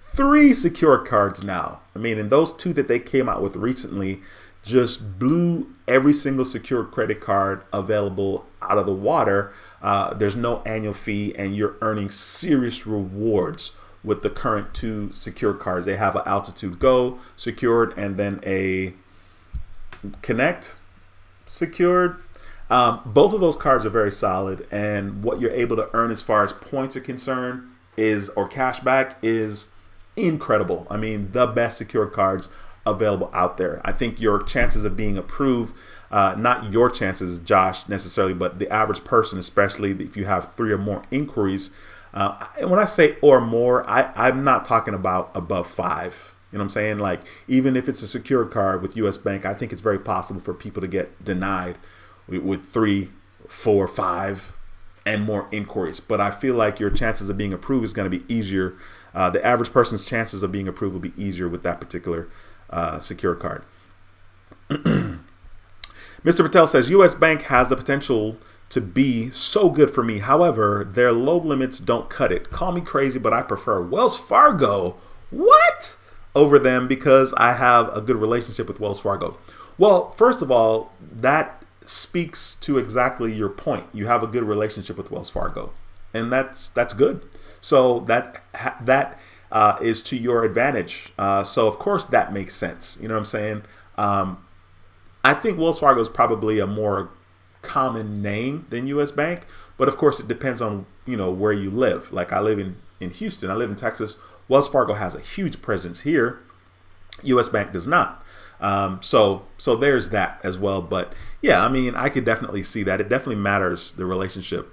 3 secured cards now. I mean, and those 2 that they came out with recently just blew every single secured credit card available out of the water. There's no annual fee, and you're earning serious rewards with the current 2 secured cards. They have an Altitude Go secured and then a Connect secured. Both of those cards are very solid, and what you're able to earn as far as points are concerned or cash back is incredible. I mean, the best secured cards available out there. I think your chances of being approved, not your chances, Josh, necessarily, but the average person, especially if you have 3 or more inquiries. And when I say or more, I'm not talking about above 5. You know what I'm saying? Like, even if it's a secured card with US Bank, I think it's very possible for people to get denied with 3, 4, 5 and more inquiries. But I feel like your chances of being approved is going to be easier. The average person's chances of being approved will be easier with that particular secured card. Mr. Patel says, US Bank has the potential to be so good for me. However, their low limits don't cut it. Call me crazy, but I prefer Wells Fargo. What? Over them, because I have a good relationship with Wells Fargo. Well, first of all, that speaks to exactly your point. You have a good relationship with Wells Fargo, and that's good. So that is to your advantage. So of course that makes sense. You know what I'm saying? I think Wells Fargo is probably a more common name than US Bank, but of course it depends on where you live. Like, I live in Houston. I live in Texas. Wells Fargo has a huge presence here. US Bank does not. So there's that as well. But yeah, I mean, I could definitely see that. It definitely matters, the relationship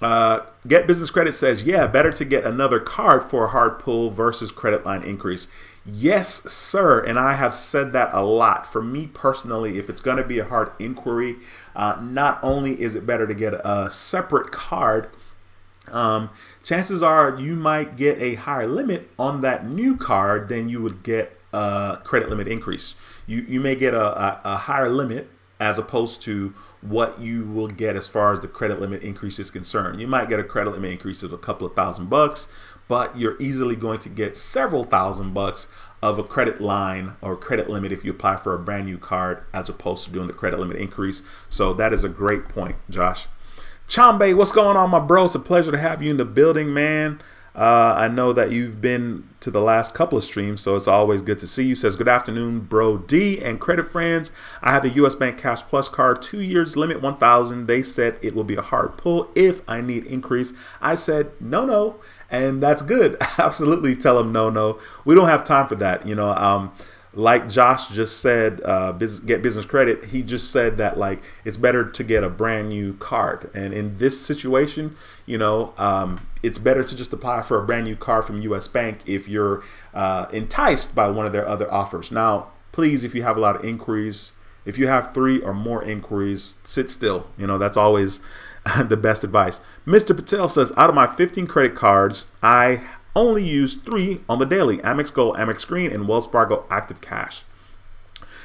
Get Business Credit says, yeah, better to get another card for a hard pull versus credit line increase. Yes, sir. And I have said that a lot. For me personally, if it's going to be a hard inquiry, not only is it better to get a separate card, chances are you might get a higher limit on that new card than you would get a credit limit increase. You may get a higher limit as opposed to what you will get as far as the credit limit increase is concerned. You might get a credit limit increase of a couple of $1,000, but you're easily going to get several $1,000 of a credit line or credit limit if you apply for a brand new card as opposed to doing the credit limit increase. So that is a great point, Josh. Chambe, what's going on, my bro? It's a pleasure to have you in the building, man. I know that you've been to the last couple of streams, so it's always good to see you. Says, good afternoon, bro D and credit friends. I have a US Bank Cash Plus card, 2 years, limit 1,000. They said it will be a hard pull if I need increase. I said, no. And that's good. Absolutely tell them no. We don't have time for that. Like Josh just said, get business credit. He just said that like it's better to get a brand new card. And in this situation, it's better to just apply for a brand new card from US Bank if you're enticed by one of their other offers. Now, please, if you have a lot of inquiries, if you have 3 or more inquiries, sit still. That's always the best advice. Mr. Patel says, out of my 15 credit cards, I only use 3 on the daily: Amex Gold, Amex Green, and Wells Fargo Active Cash.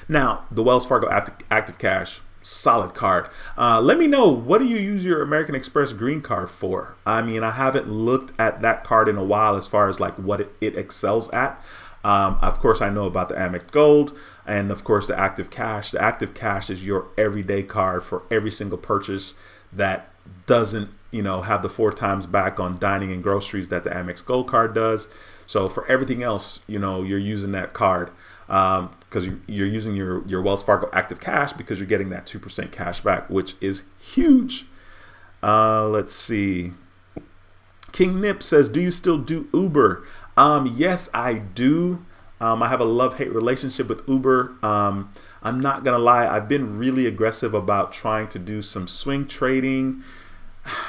Now, the Wells Fargo Active Cash, solid card. Let me know, what do you use your American Express Green Card for? I mean, I haven't looked at that card in a while as far as like what it excels at. Of course, I know about the Amex Gold and of course the Active Cash. The Active Cash is your everyday card for every single purchase that doesn't have the 4 times back on dining and groceries that the Amex Gold card does. So for everything else, you're using that card because you're using your Wells Fargo Active Cash because you're getting that 2% cash back, which is huge. Let's see. King Nip says, do you still do Uber? Yes, I do. I have a love-hate relationship with Uber. I'm not gonna lie, I've been really aggressive about trying to do some swing trading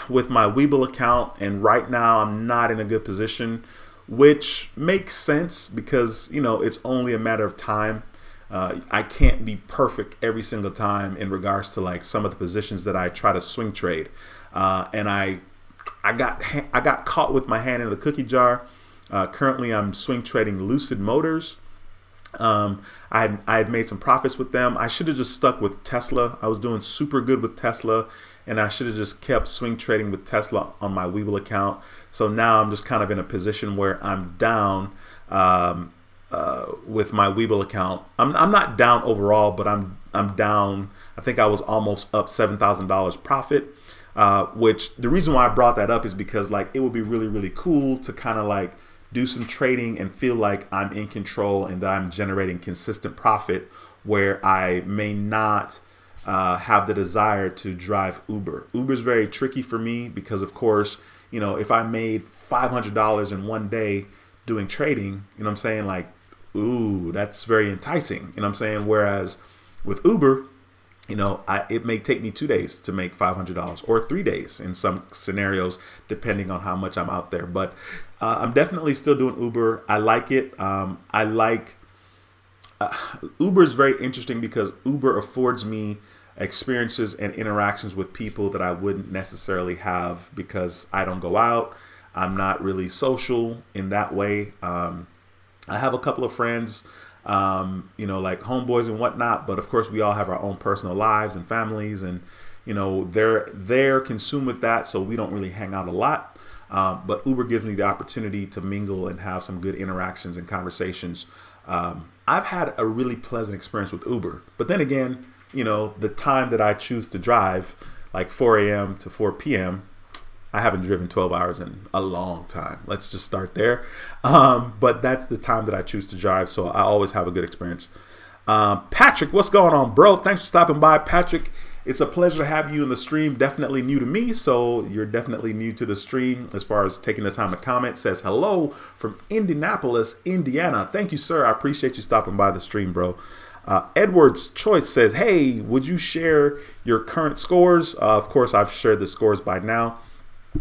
with my Webull account, and right now I'm not in a good position, which makes sense because it's only a matter of time. I can't be perfect every single time in regards to like some of the positions that I try to swing trade, and I got caught with my hand in the cookie jar. Currently I'm swing trading Lucid Motors. I had made some profits with them. I should have just stuck with Tesla. I was doing super good with Tesla, and I should have just kept swing trading with Tesla on my Webull account. So now I'm just kind of in a position where I'm down with my Webull account. I'm not down overall, but I'm down. I think I was almost up $7,000 profit. Which the reason why I brought that up is because like it would be really, really cool to kind of like do some trading and feel like I'm in control and that I'm generating consistent profit, where I may not have the desire to drive Uber. Uber is very tricky for me because, of course, if I made $500 in one day doing trading, what I'm saying, like, ooh, that's very enticing. I'm saying, whereas with Uber, it may take me 2 days to make $500 or 3 days in some scenarios, depending on how much I'm out there. But I'm definitely still doing Uber. I like it. Uber is very interesting because Uber affords me experiences and interactions with people that I wouldn't necessarily have because I don't go out. I'm not really social in that way. I have a couple of friends, like homeboys and whatnot, but of course we all have our own personal lives and families, and they're consumed with that, so we don't really hang out a lot. But Uber gives me the opportunity to mingle and have some good interactions and conversations. I've had a really pleasant experience with Uber, but then again, the time that I choose to drive, like 4 a.m. to 4 p.m., I haven't driven 12 hours in a long time. Let's just start there. But that's the time that I choose to drive, so I always have a good experience. Patrick, what's going on, bro? Thanks for stopping by, Patrick. It's a pleasure to have you in the stream. Definitely new to me, so you're definitely new to the stream as far as taking the time to comment. Says hello from Indianapolis, Indiana. Thank you, sir. I appreciate you stopping by the stream, bro. Edward's Choice says, hey, would you share your current scores? Of course, I've shared the scores by now.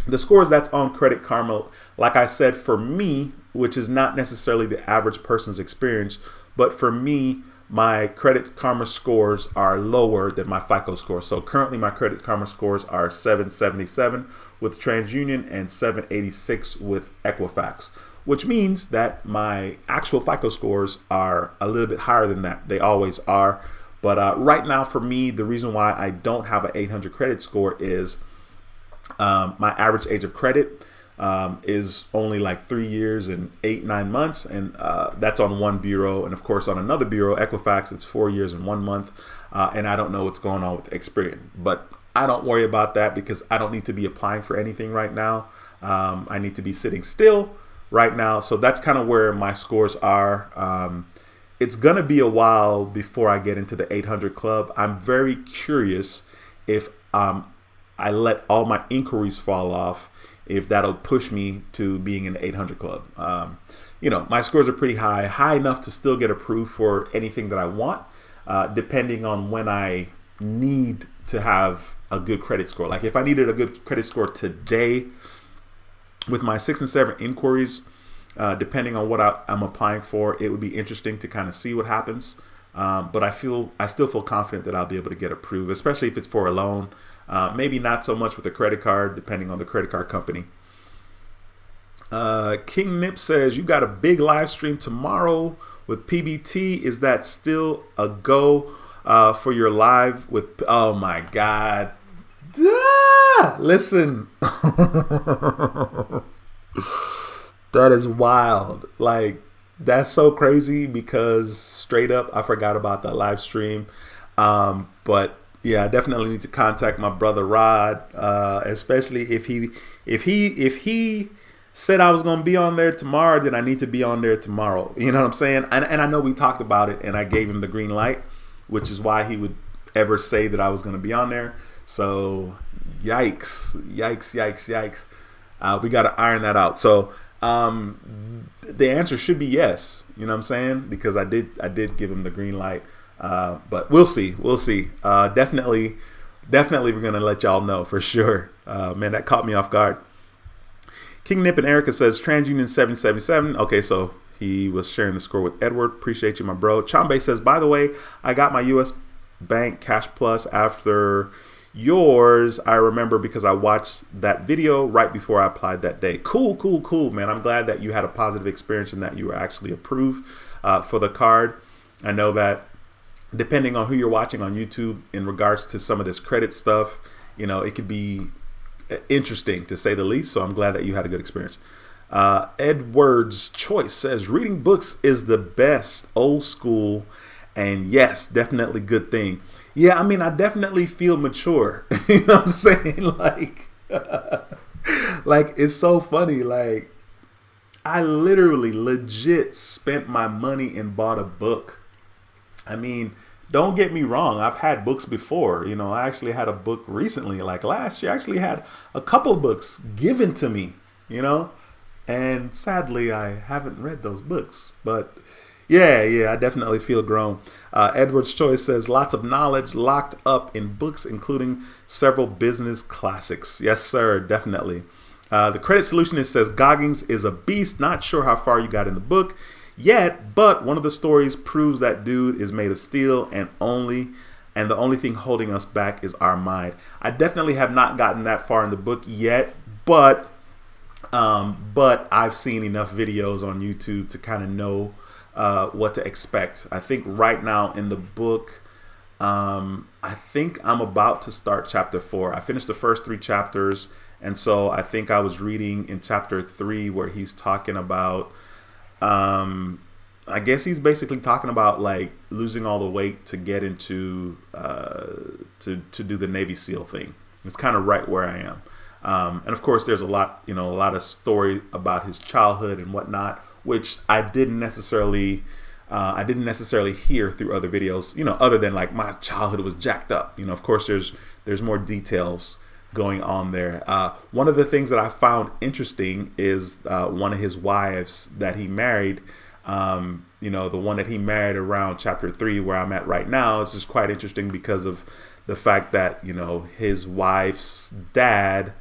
the scores that's on Credit Karma, like I said, for me, which is not necessarily the average person's experience, but for me, my Credit Karma scores are lower than my FICO score. So currently my Credit Karma scores are 777 with TransUnion and 786 with Equifax, which means that my actual FICO scores are a little bit higher than that. They always are. But right now for me, the reason why I don't have an 800 credit score is my average age of credit is only like 3 years and 8-9 months, and that's on one bureau. And of course, on another bureau, Equifax, it's 4 years and 1 month. And I don't know what's going on with Experian, but I don't worry about that because I don't need to be applying for anything right now. I need to be sitting still right now. So that's kind of where my scores are. It's going to be a while before I get into the 800 club. I'm very curious if I let all my inquiries fall off, if that'll push me to being in the 800 club. You know, my scores are pretty high enough to still get approved for anything that I want, depending on when I need to have a good credit score. Like if I needed a good credit score today with my 6 and 7 inquiries, depending on what I'm applying for, it would be interesting to kind of see what happens. But I still feel confident that I'll be able to get approved, especially if it's for a loan. Maybe not so much with a credit card, depending on the credit card company. King Nip says, you got a big live stream tomorrow with PBT. Is that still a go for your live with? Oh my God. Listen. That is wild. Like, that's so crazy because straight up, I forgot about that live stream. But yeah, I definitely need to contact my brother Rod, especially if he said I was going to be on there tomorrow, then I need to be on there tomorrow. You know what I'm saying? And I know we talked about it and I gave him the green light, which is why he would ever say that I was going to be on there. So yikes. We got to iron that out. So the answer should be yes. You know what I'm saying? Because I did give him the green light. But we'll see. Definitely we're going to let y'all know for sure. Man, that caught me off guard. King Nip and Erica says TransUnion 777. Okay, so he was sharing the score with Edward. Appreciate you, my bro. Chambe says, by the way, I got my U.S. Bank Cash Plus after yours. I remember because I watched that video right before I applied that day. Cool, man. I'm glad that you had a positive experience and that you were actually approved for the card. I know that depending on who you're watching on YouTube in regards to some of this credit stuff, you know, it could be interesting to say the least. So I'm glad that you had a good experience. Edward's Choice says reading books is the best, old school, and yes, definitely good thing. Yeah, I mean, I definitely feel mature. You know what I'm saying? Like it's so funny. Like I literally legit spent my money and bought a book. I mean, don't get me wrong. I've had books before. You know, I actually had a book recently, like last year. I actually had a couple of books given to me, you know, and sadly, I haven't read those books. But yeah, I definitely feel grown. Edward's Choice says lots of knowledge locked up in books, including several business classics. Yes, sir, definitely. The Credit Solutionist says Goggins is a beast. Not sure how far you got in the book yet, but one of the stories proves that dude is made of steel and the only thing holding us back is our mind. I definitely have not gotten that far in the book yet, but I've seen enough videos on YouTube to kind of know what to expect. I think right now in the book, I think I'm about to start chapter 4. I finished the first 3 chapters, and so I think I was reading in chapter 3 where he's talking about I guess he's basically talking about like losing all the weight to get into to do the Navy SEAL thing. It's kind of right where I am. And of course there's a lot of story about his childhood and whatnot, which I didn't necessarily hear through other videos, you know, other than like my childhood was jacked up. You know, of course there's more details going on there. One of the things that I found interesting is one of his wives that he married, you know, the one that he married around chapter 3 where I'm at right now. This is quite interesting because of the fact that, you know, his wife's dad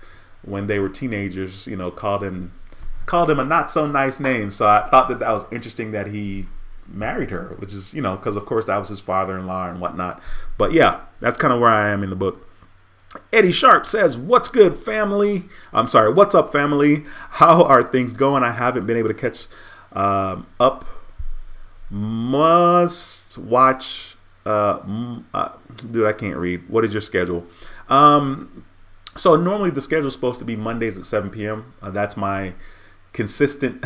when they were teenagers, called him a not so nice name. So I thought that was interesting that he married her, which is, because of course that was his father-in-law and whatnot. But yeah, that's kind of where I am in the book. Eddie Sharp says, what's good, family? What's up, family? How are things going? I haven't been able to catch up. Must watch. Dude, I can't read. What is your schedule? So normally the schedule is supposed to be Mondays at 7 p.m. That's my consistent.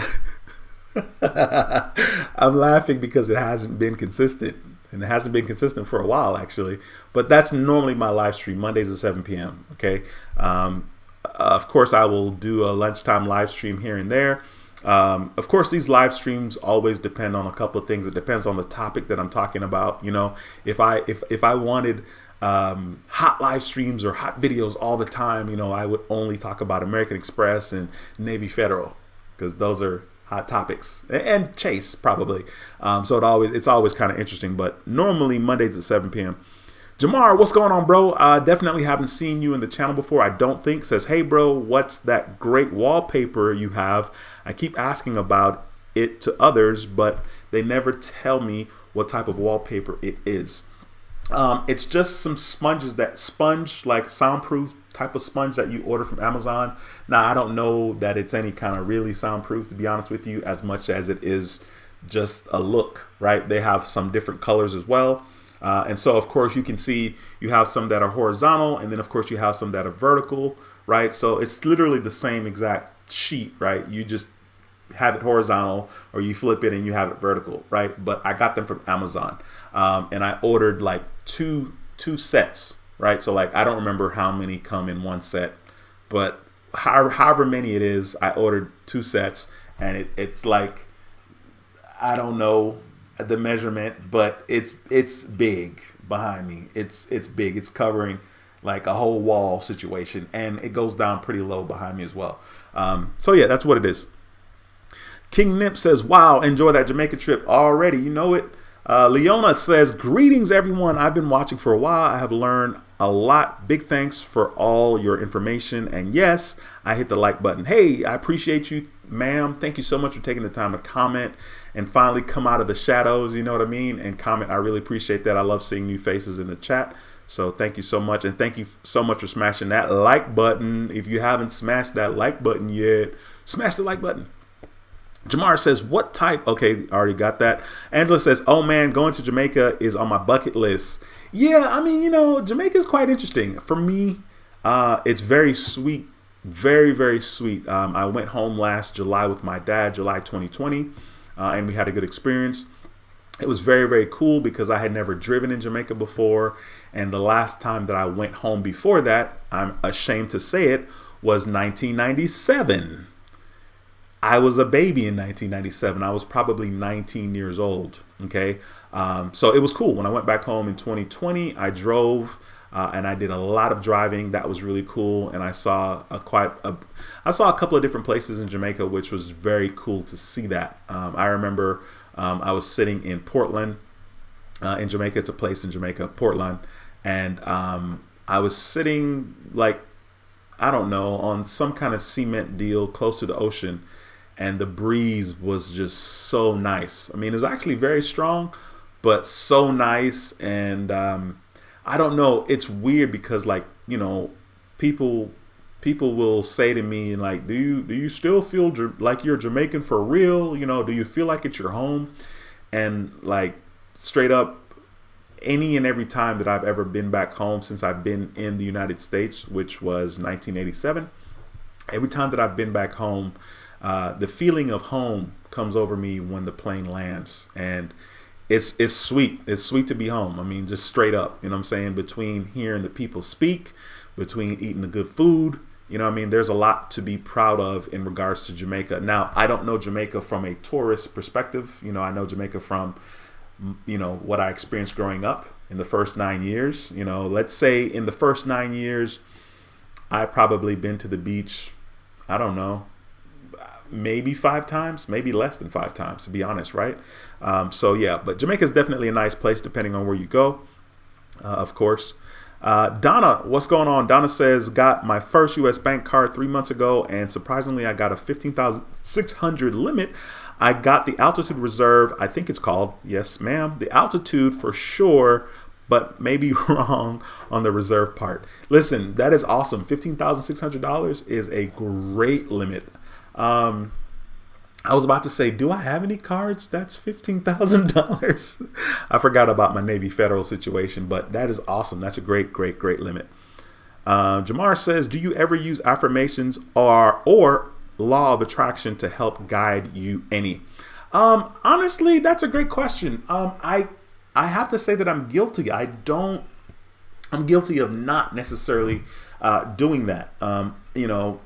I'm laughing because it hasn't been consistent. And it hasn't been consistent for a while, actually. But that's normally my live stream, Mondays at 7 p.m. Okay. Of course, I will do a lunchtime live stream here and there. Of course, these live streams always depend on a couple of things. It depends on the topic that I'm talking about. If I wanted hot live streams or hot videos all the time, I would only talk about American Express and Navy Federal, because those are hot topics, and Chase probably. So it's always kind of interesting, but normally Mondays at 7 p.m. Jamar, what's going on, bro? Definitely haven't seen you in the channel before, I don't think. Says, hey, bro, what's that great wallpaper you have? I keep asking about it to others, but they never tell me what type of wallpaper it is. It's just some sponges, like soundproof type of sponge that you order from Amazon. Now, I don't know that it's any kind of really soundproof, to be honest with you, as much as it is just a look, right? They have some different colors as well. And so, of course, you can see you have some that are horizontal, and then, of course, you have some that are vertical, right? So it's literally the same exact sheet, right? You just have it horizontal, or you flip it and you have it vertical, right? But I got them from Amazon, and I ordered like two sets, right? So like, I don't remember how many come in one set, but however many it is, I ordered 2 sets, and it's like, I don't know the measurement, but it's big behind me. It's big. It's covering like a whole wall situation, and it goes down pretty low behind me as well. So yeah, that's what it is. King Nip says, wow, enjoy that Jamaica trip already. You know it. Leona says, greetings, everyone. I've been watching for a while. I have learned a lot. Big thanks for all your information. And yes, I hit the like button. Hey, I appreciate you, ma'am. Thank you so much for taking the time to comment and finally come out of the shadows, you know what I mean, and comment. I really appreciate that. I love seeing new faces in the chat. So thank you so much. And thank you so much for smashing that like button. If you haven't smashed that like button yet, smash the like button. Jamar says, what type? Okay, already got that. Angela says, oh man, going to Jamaica is on my bucket list. Yeah, I mean, Jamaica is quite interesting. For me, it's very sweet, very, very sweet. I went home last July with my dad, July 2020, and we had a good experience. It was very, very cool because I had never driven in Jamaica before. And the last time that I went home before that, I'm ashamed to say it, was 1997. I was a baby in 1997. I was probably 19 years old. Okay. So it was cool. When I went back home in 2020, I drove and I did a lot of driving. That was really cool. And I saw a couple of different places in Jamaica, which was very cool to see that. I remember I was sitting in Portland, in Jamaica. It's a place in Jamaica, Portland. And I was sitting like, I don't know, on some kind of cement deal close to the ocean. And the breeze was just so nice. I mean, it was actually very strong, but so nice. And I don't know, it's weird because, like, people will say to me, like, do you still feel like you're Jamaican for real? Do you feel like it's your home? And like, straight up, any and every time that I've ever been back home since I've been in the United States, which was 1987, every time that I've been back home, the feeling of home comes over me when the plane lands, and it's sweet. It's sweet to be home. I mean, just straight up, you know what I'm saying? Between hearing the people speak, between eating the good food, you know what I mean? There's a lot to be proud of in regards to Jamaica. Now, I don't know Jamaica from a tourist perspective. I know Jamaica from, what I experienced growing up in the first 9 years. Let's say in the first 9 years, I probably been to the beach, I don't know, maybe 5 times, maybe less than 5 times, to be honest, right? So yeah, but Jamaica is definitely a nice place depending on where you go, of course. Donna, what's going on? Donna says, got my first US bank card 3 months ago, and surprisingly, I got a 15,600 limit. I got the altitude reserve, I think it's called. Yes, ma'am. The altitude for sure, but maybe wrong on the reserve part. Listen, that is awesome. $15,600 is a great limit. I was about to say, do I have any cards? That's $15,000. I forgot about my Navy Federal situation, but that is awesome. That's a great limit. Jamar says, do you ever use affirmations or law of attraction to help guide you any? Honestly, that's a great question. I have to say that I'm guilty. I'm guilty of not necessarily doing that.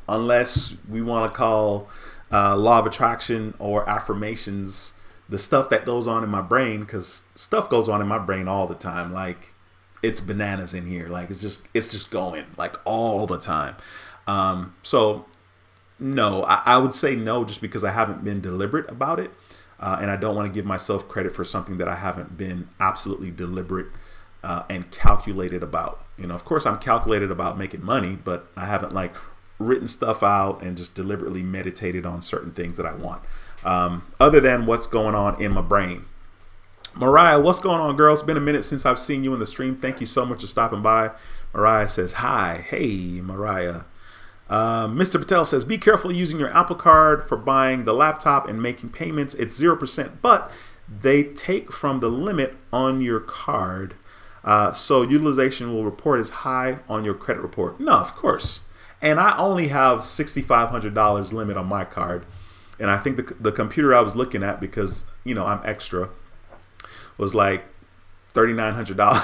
Unless we want to call law of attraction or affirmations the stuff that goes on in my brain, because stuff goes on in my brain all the time. Like, it's bananas in here. Like, it's just going like all the time. So no, I would say no, just because I haven't been deliberate about it. And I don't want to give myself credit for something that I haven't been absolutely deliberate and calculated about. Of course, I'm calculated about making money, but I haven't like written stuff out and just deliberately meditated on certain things that I want, other than what's going on in my brain. Mariah, what's going on, girl? It's been a minute since I've seen you in the stream. Thank you so much for stopping by. Mariah says, hi. Hey, Mariah. Mr. Patel says, be careful using your Apple Card for buying the laptop and making payments. It's 0%, but they take from the limit on your card. So utilization will report as high on your credit report. No, of course. And I only have $6,500 limit on my card. And I think the computer I was looking at, because, I'm extra, was like $3,900.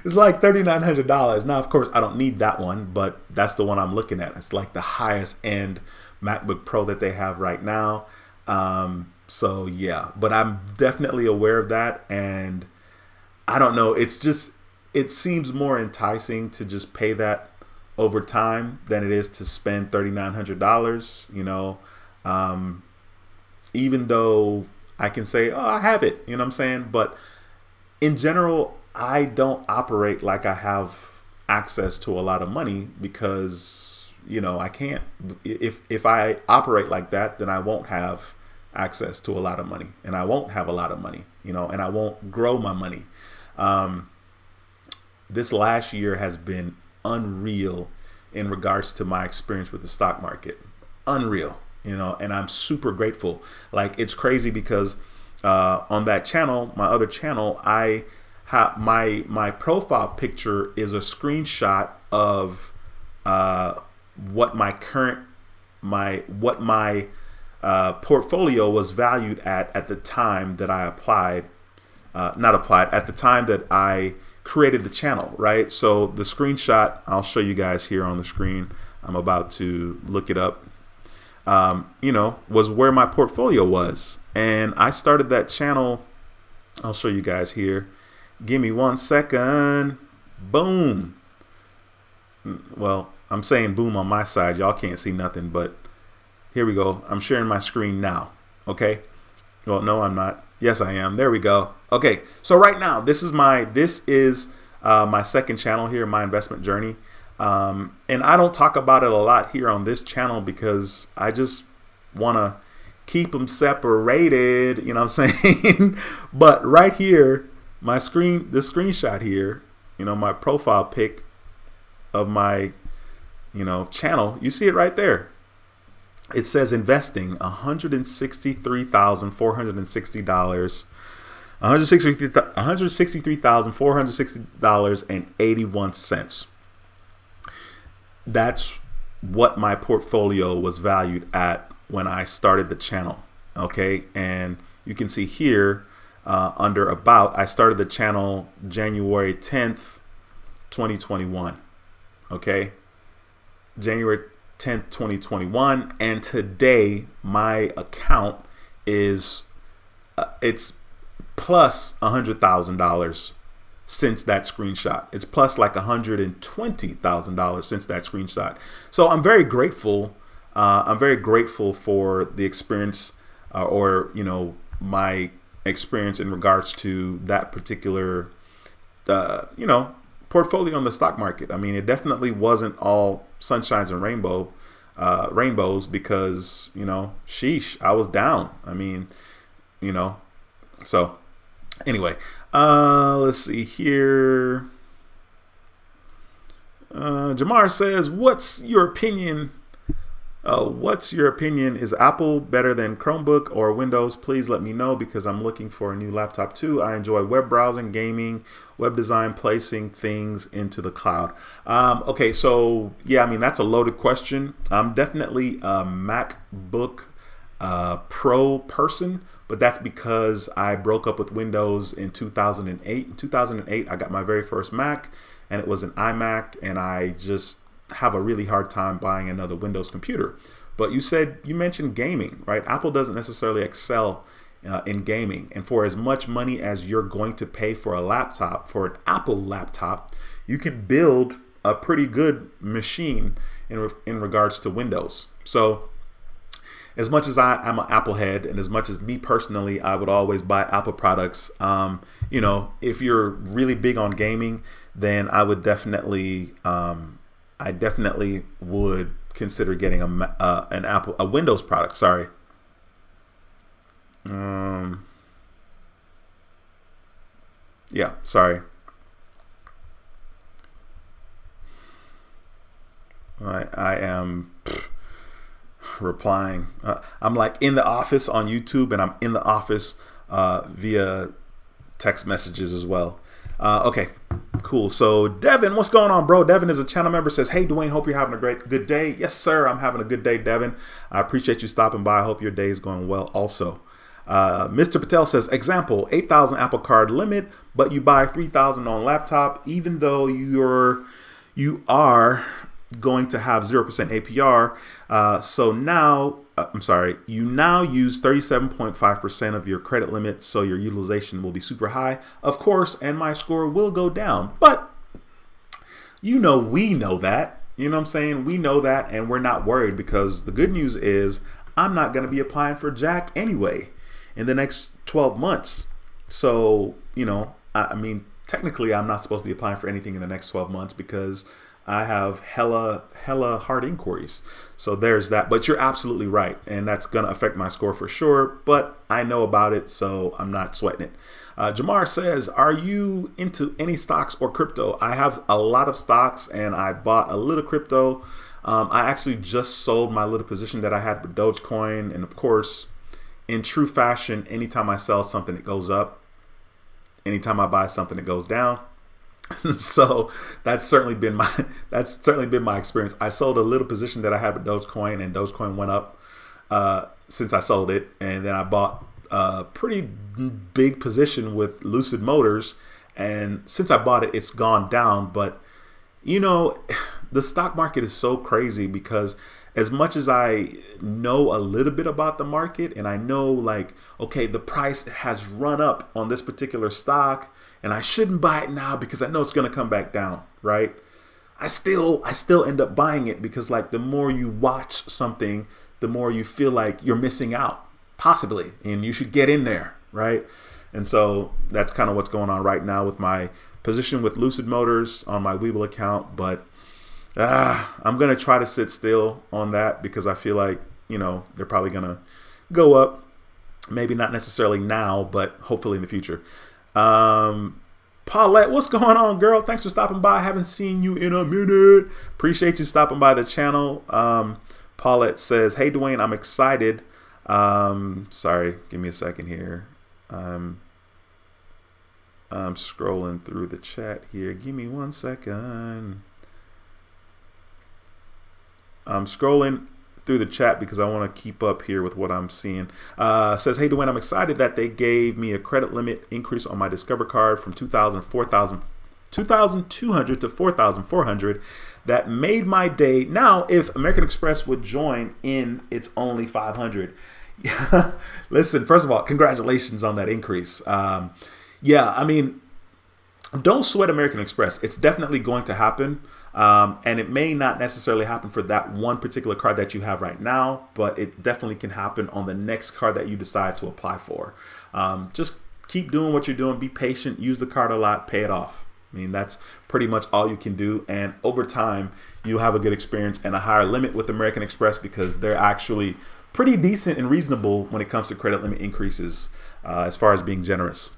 It's like $3,900. Now, of course, I don't need that one, but that's the one I'm looking at. It's like the highest end MacBook Pro that they have right now. So yeah, but I'm definitely aware of that. And I don't know. It seems more enticing to just pay that over time than it is to spend $3,900, even though I can say, oh, I have it, you know what I'm saying? But in general, I don't operate like I have access to a lot of money, because, I can't. If I operate like that, then I won't have access to a lot of money, and I won't have a lot of money, and I won't grow my money. This last year has been unreal in regards to my experience with the stock market. Unreal, and I'm super grateful. Like, it's crazy because on that channel, my other channel, I have my profile picture is a screenshot of what my portfolio was valued at the time that I at the time that I created the channel, right? So the screenshot, I'll show you guys here on the screen. I'm about to look it up. Was where my portfolio was. And I started that channel. I'll show you guys here. Give me 1 second. Boom. Well, I'm saying boom on my side. Y'all can't see nothing, but here we go. I'm sharing my screen now. Okay. Well, no, I'm not. Yes, I am. There we go. Okay. So right now, this is my second channel here, My Investment Journey. And I don't talk about it a lot here on this channel because I just want to keep them separated, you know what I'm saying? But right here, the screenshot here, my profile pic of my, channel, you see it right there. It says investing $163,460. $163,460.81. That's what my portfolio was valued at when I started the channel. Okay, and you can see here under about, I started the channel January 10th, 2021. Okay, January 10th, 2021, and today my account is it's plus $100,000 since that screenshot. It's plus like $120,000 since that screenshot. So I'm very grateful. I'm very grateful for the experience, or my experience in regards to that particular you know, portfolio on the stock market. I mean, it definitely wasn't all sunshines and rainbows because, you know, sheesh, I was down. I mean, you know, so anyway, let's see here. Jamar says, what's your opinion? Is Apple better than Chromebook or Windows? Please let me know because I'm looking for a new laptop too. I enjoy web browsing, gaming, web design, placing things into the cloud. Okay, so yeah, I mean, that's a loaded question. I'm definitely a MacBook Pro person, but that's because I broke up with Windows in 2008. In 2008, I got my very first Mac, and it was an iMac, and I just have a really hard time buying another Windows computer. But you mentioned gaming, right? Apple doesn't necessarily excel in gaming, and for as much money as you're going to pay for a laptop, for an Apple laptop, you can build a pretty good machine in regards to Windows. So as much as I'm an Apple head, and as much as me personally, I would always buy Apple products. You know, if you're really big on gaming, then I would definitely would consider getting a Windows product. Sorry. Yeah, sorry. I am replying. I'm like in the office on YouTube, and I'm in the office via text messages as well. Okay, cool. So Devin, what's going on, bro? Devin is a channel member, says, hey, Dwayne, hope you're having a good day. Yes, sir. I'm having a good day, Devin. I appreciate you stopping by. I hope your day is going well also. Mr. Patel says, example, 8,000 Apple Card limit, but you buy 3,000 on laptop, even though you are going to have 0% APR. So now, you now use 37.5% of your credit limit, so your utilization will be super high, of course, and my score will go down. But we know that. You know what I'm saying? We know that, and we're not worried, because the good news is I'm not going to be applying for Jack anyway in the next 12 months. So, you know, I mean, technically I'm not supposed to be applying for anything in the next 12 months because I have hella hard inquiries. So there's that. But you're absolutely right, and that's going to affect my score for sure. But I know about it, so I'm not sweating it. Jamar says, are you into any stocks or crypto? I have a lot of stocks, and I bought a little crypto. I actually just sold my little position that I had with Dogecoin. And of course, in true fashion, anytime I sell something, it goes up. Anytime I buy something, it goes down. So that's certainly been my experience. I sold a little position that I had with Dogecoin, and Dogecoin went up since I sold it, and then I bought a pretty big position with Lucid Motors, and since I bought it, it's gone down. But you know, the stock market is so crazy, because as much as I know a little bit about the market, and I know, like, okay, the price has run up on this particular stock, and I shouldn't buy it now because I know it's going to come back down, right? I still end up buying it, because like the more you watch something, the more you feel like you're missing out, possibly, and you should get in there, right? And so that's kind of what's going on right now with my position with Lucid Motors on my Webull account. But I'm going to try to sit still on that, because I feel like, you know, they're probably going to go up. Maybe not necessarily now, but hopefully in the future. Paulette, what's going on, girl? Thanks for stopping by. I haven't seen you in a minute. Appreciate you stopping by the channel. Paulette says, hey, Dwayne, I'm excited. Sorry, give me a second here. I'm scrolling through the chat here. Give me 1 second. I'm scrolling through the chat because I want to keep up here with what I'm seeing. Says, hey, Dwayne, I'm excited that they gave me a credit limit increase on my Discover card from 2,200 to 4,400. That made my day. Now, if American Express would join in, it's only 500. Listen, first of all, congratulations on that increase. Yeah, I mean, don't sweat American Express. It's definitely going to happen. And it may not necessarily happen for that one particular card that you have right now, but it definitely can happen on the next card that you decide to apply for. Just keep doing what you're doing. Be patient. Use the card a lot. Pay it off. I mean, that's pretty much all you can do. And over time, you'll have a good experience and a higher limit with American Express because they're actually pretty decent and reasonable when it comes to credit limit increases as far as being generous.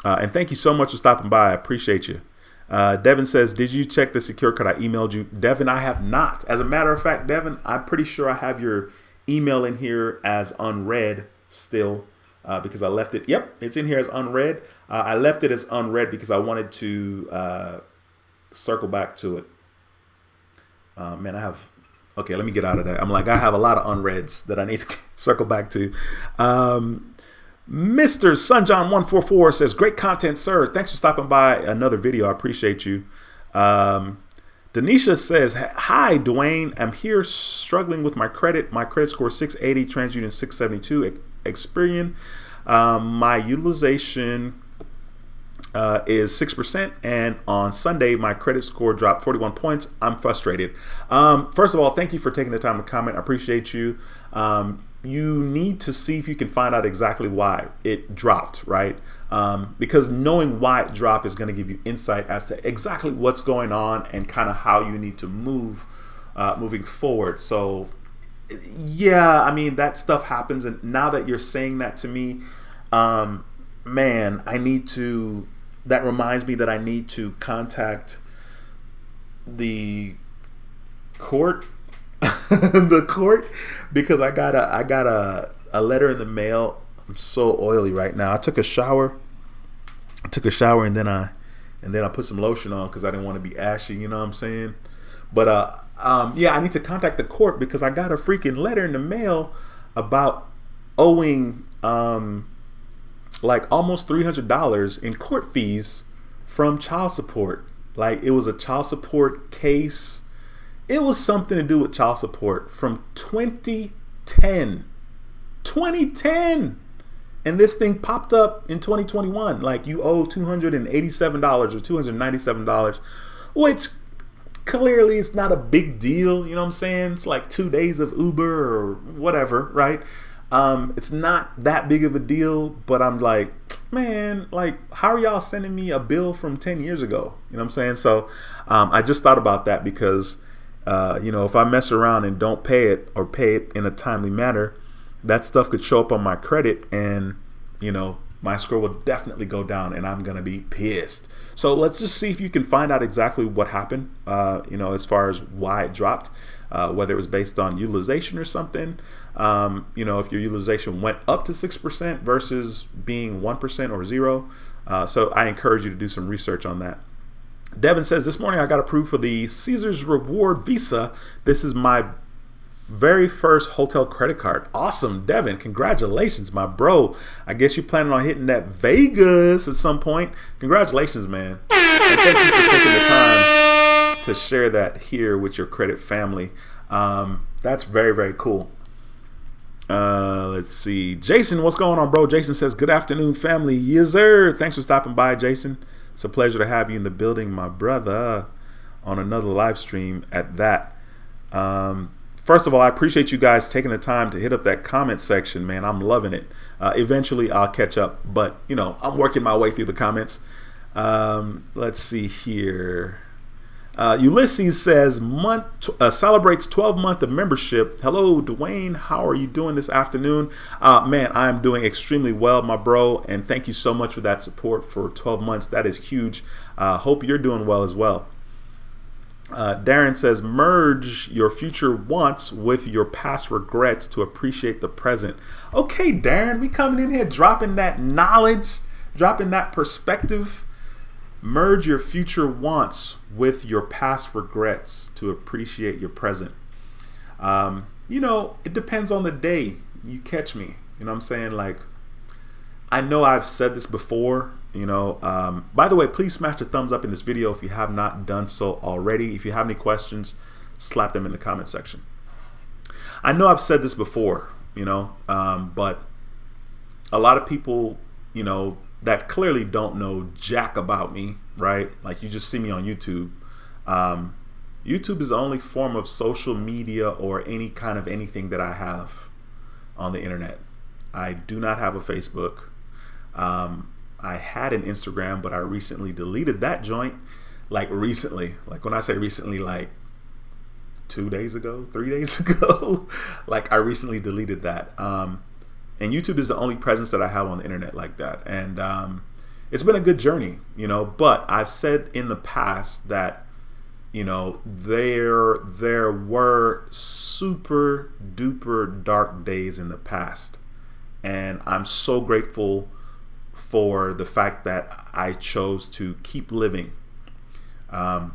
And thank you so much for stopping by. I appreciate you. Devin says, did you check the secure code I emailed you? Devin, I have not. As a matter of fact, Devin, I'm pretty sure I have your email in here as unread still because I left it. Yep, it's in here as unread. I left it as unread because I wanted to circle back to it. Man, I have... Okay, let me get out of that. I'm like, I have a lot of unreads that I need to circle back to. Mr. Sunjohn144 says, great content, sir. Thanks for stopping by another video. I appreciate you. Denisha says, hi, Dwayne. I'm here struggling with my credit. My credit score is 680, TransUnion 672, Experian. My utilization is 6%, and on Sunday my credit score dropped 41 points. I'm frustrated. First of all, thank you for taking the time to comment. I appreciate you. You need to see if you can find out exactly why it dropped, right? Because knowing why it dropped is going to give you insight as to exactly what's going on and kind of how you need to move moving forward. So yeah, I mean, that stuff happens, and now that you're saying that to me, man, that reminds me that I need to contact the court the court, because I got a letter in the mail. I'm so oily right now. I took a shower and then I put some lotion on because I didn't want to be ashy, you know what I'm saying? But yeah, I need to contact the court because I got a freaking letter in the mail about owing like almost $300 in court fees from child support. Like, it was a child support case. It was something to do with child support from 2010. And this thing popped up in 2021. Like, you owe $287 or $297, which clearly is not a big deal. You know what I'm saying? It's like 2 days of Uber or whatever, right? It's not that big of a deal, but I'm like, man, like, how are y'all sending me a bill from 10 years ago? You know what I'm saying? So I just thought about that because you know, if I mess around and don't pay it or pay it in a timely manner, that stuff could show up on my credit, and, you know, my score will definitely go down and I'm going to be pissed. So let's just see if you can find out exactly what happened, you know, as far as why it dropped, whether it was based on utilization or something. You know, if your utilization went up to 6% versus being 1% or 0. So I encourage you to do some research on that. Devin says, this morning I got approved for the Caesars Reward Visa. This is my very first hotel credit card. Awesome, Devin. Congratulations, my bro. I guess you're planning on hitting that Vegas at some point. Congratulations, man. And thank you for taking the time to share that here with your credit family. That's very, very cool. Let's see. Jason, what's going on, bro? Jason says, good afternoon, family. Yes, sir. Thanks for stopping by, Jason. It's a pleasure to have you in the building, my brother, on another live stream at that. First of all, I appreciate you guys taking the time to hit up that comment section, man. I'm loving it. Eventually, I'll catch up, but, you know, I'm working my way through the comments. Let's see here. Ulysses says, celebrates 12 month of membership. Hello, Dwayne. How are you doing this afternoon? Man, I'm doing extremely well, my bro. And thank you so much for that support for 12 months. That is huge. Hope you're doing well as well. Darren says, merge your future wants with your past regrets to appreciate the present. Okay, Darren, we coming in here dropping that knowledge, dropping that perspective. Merge your future wants with your past regrets to appreciate your present. You know, it depends on the day. You catch me. You know what I'm saying? Like, I know I've said this before, you know. By the way, please smash the thumbs up in this video if you have not done so already. If you have any questions, slap them in the comment section. I know I've said this before, you know, but a lot of people, you know, that clearly don't know jack about me, right? Like, you just see me on YouTube. YouTube is the only form of social media or any kind of anything that I have on the internet. I do not have a Facebook. I had an Instagram, but I recently deleted that joint. Like recently, like when I say recently, like 2 days ago, 3 days ago, like I recently deleted that. And YouTube is the only presence that I have on the internet like that. And it's been a good journey, you know, but I've said in the past that, you know, there were super duper dark days in the past. And I'm so grateful for the fact that I chose to keep living. My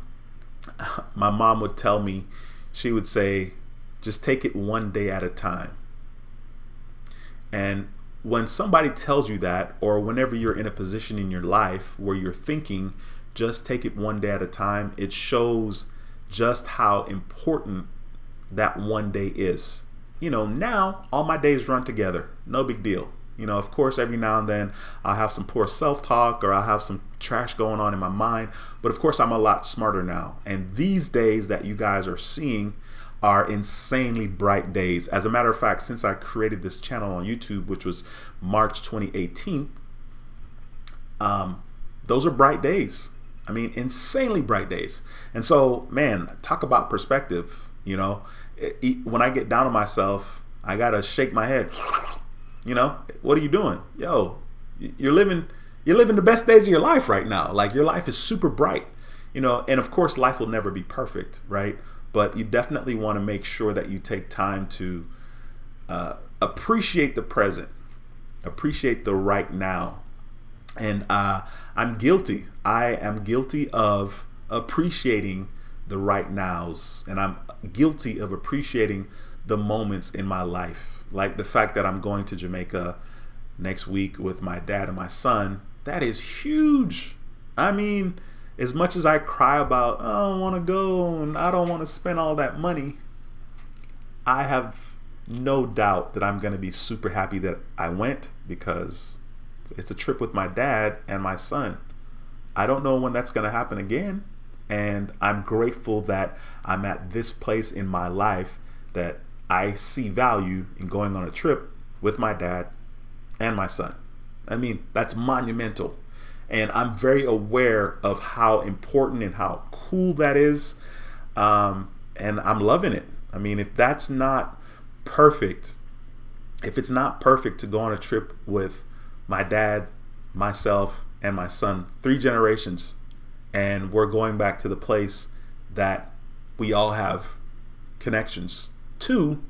mom would tell me, she would say, just take it one day at a time. And when somebody tells you that, or whenever you're in a position in your life where you're thinking, just take it one day at a time, it shows just how important that one day is. You know, now all my days run together. No big deal. You know, of course, every now and then I'll have some poor self-talk or I'll have some trash going on in my mind. But of course, I'm a lot smarter now. And these days that you guys are seeing are insanely bright days. As a matter of fact, since I created this channel on YouTube, which was March 2018, those are bright days. I mean, insanely bright days. And so, man, talk about perspective. You know, when I get down on myself, I gotta shake my head. You know, what are you doing? Yo, you're living the best days of your life right now. Like, your life is super bright, you know, and of course life will never be perfect, right? But you definitely want to make sure that you take time to appreciate the present, appreciate the right now. And I'm guilty. I am guilty of appreciating the right nows, and I'm guilty of appreciating the moments in my life. Like the fact that I'm going to Jamaica next week with my dad and my son. That is huge. I mean, as much as I cry about, I don't want to go and I don't want to spend all that money, I have no doubt that I'm going to be super happy that I went, because it's a trip with my dad and my son. I don't know when that's going to happen again. And I'm grateful that I'm at this place in my life that I see value in going on a trip with my dad and my son. I mean, that's monumental. And I'm very aware of how important and how cool that is. And I'm loving it. I mean, if that's not perfect, if it's not perfect to go on a trip with my dad, myself, and my son, 3 generations, and we're going back to the place that we all have connections to,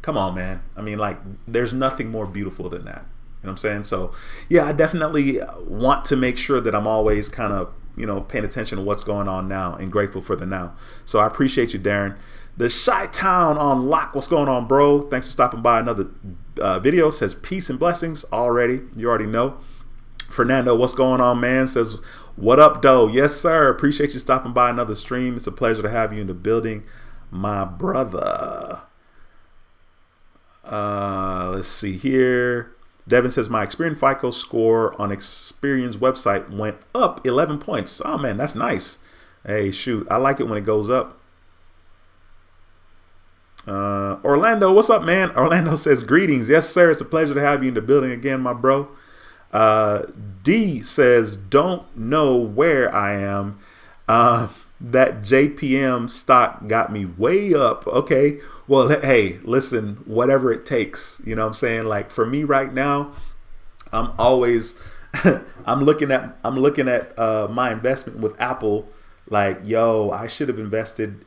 come on, man. I mean, like, there's nothing more beautiful than that. You know what I'm saying? So yeah, I definitely want to make sure that I'm always kind of, you know, paying attention to what's going on now and grateful for the now. So I appreciate you, Darren. The Chi-Town on lock. What's going on, bro? Thanks for stopping by another video. Says peace and blessings already. You already know. Fernando, what's going on, man? Says, what up, though? Yes, sir. Appreciate you stopping by another stream. It's a pleasure to have you in the building, my brother. Let's see here. Devin says, my Experian FICO score on Experian's website went up 11 points. Oh, man, that's nice. Hey, shoot. I like it when it goes up. Orlando, what's up, man? Orlando says, greetings. Yes, sir. It's a pleasure to have you in the building again, my bro. D says, don't know where I am. That JPM stock got me way up. Okay. Well, hey, listen, whatever it takes, you know what I'm saying? Like, for me right now, I'm always, I'm looking at my investment with Apple. Like, yo, I should have invested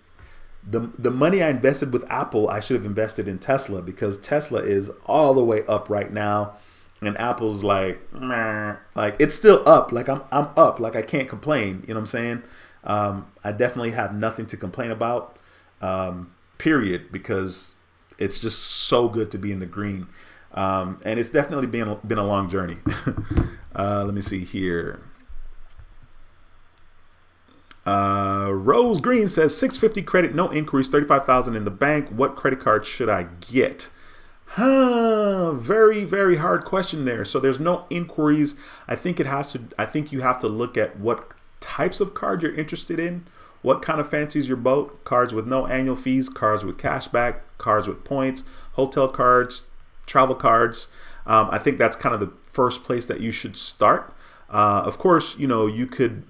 the money I invested with Apple. I should have invested in Tesla, because Tesla is all the way up right now. And Apple's like, meh. Like, it's still up. Like, I'm up. Like, I can't complain. You know what I'm saying? I definitely have nothing to complain about, period, because it's just so good to be in the green. And it's definitely been a long journey. Let me see here. Rose Green says 650 credit, no inquiries, 35,000 in the bank. What credit card should I get? Very, very hard question there. So there's no inquiries. I think you have to look at what types of cards you're interested in, what kind of fancies your boat. Cards with no annual fees, cards with cashback, cards with points, hotel cards, travel cards. I think that's kind of the first place that you should start. Of course, you could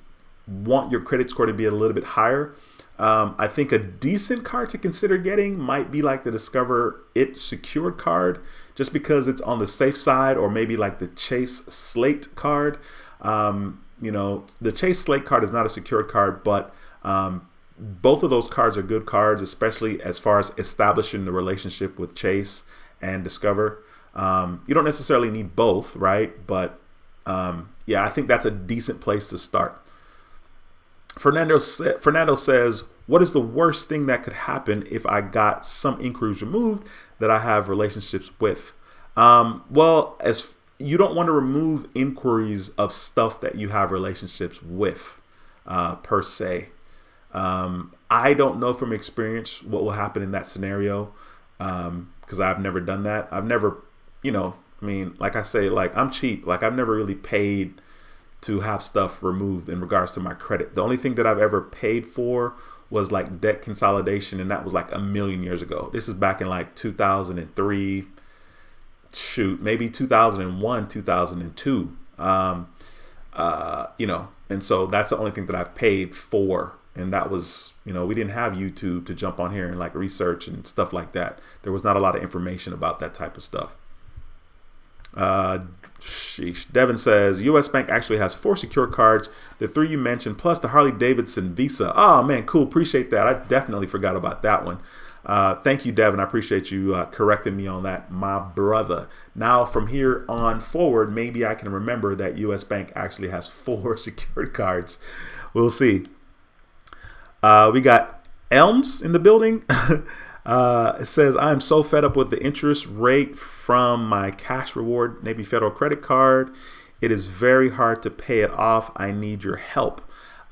want your credit score to be a little bit higher. I think a decent card to consider getting might be like the Discover It secured card, just because it's on the safe side, or maybe like the Chase Slate card. The Chase Slate card is not a secured card, but both of those cards are good cards, especially as far as establishing the relationship with Chase and Discover. You don't necessarily need both, right? But yeah, I think that's a decent place to start. Fernando says, what is the worst thing that could happen if I got some inquiries removed that I have relationships with? Well, as you don't want to remove inquiries of stuff that you have relationships with, per se. I don't know from experience what will happen in that scenario, because I've never done that. I've never, like I say, like I'm cheap. Like I've never really paid to have stuff removed in regards to my credit. The only thing that I've ever paid for was like debt consolidation, and that was like a million years ago. This is back in like 2003, maybe 2001, 2002. And so that's the only thing that I've paid for. And that was, we didn't have YouTube to jump on here and like research and stuff like that. There was not a lot of information about that type of stuff. Devin says, U.S. Bank actually has 4 secure cards, the 3 you mentioned, plus the Harley Davidson Visa. Oh, man, cool. Appreciate that. I definitely forgot about that one. Thank you, Devin. I appreciate you correcting me on that, my brother. Now, from here on forward, maybe I can remember that U.S. Bank actually has 4 secured cards. We'll see. We got Elms in the building. It says, I am so fed up with the interest rate from my cash reward Navy Federal credit card. It is very hard to pay it off. I need your help.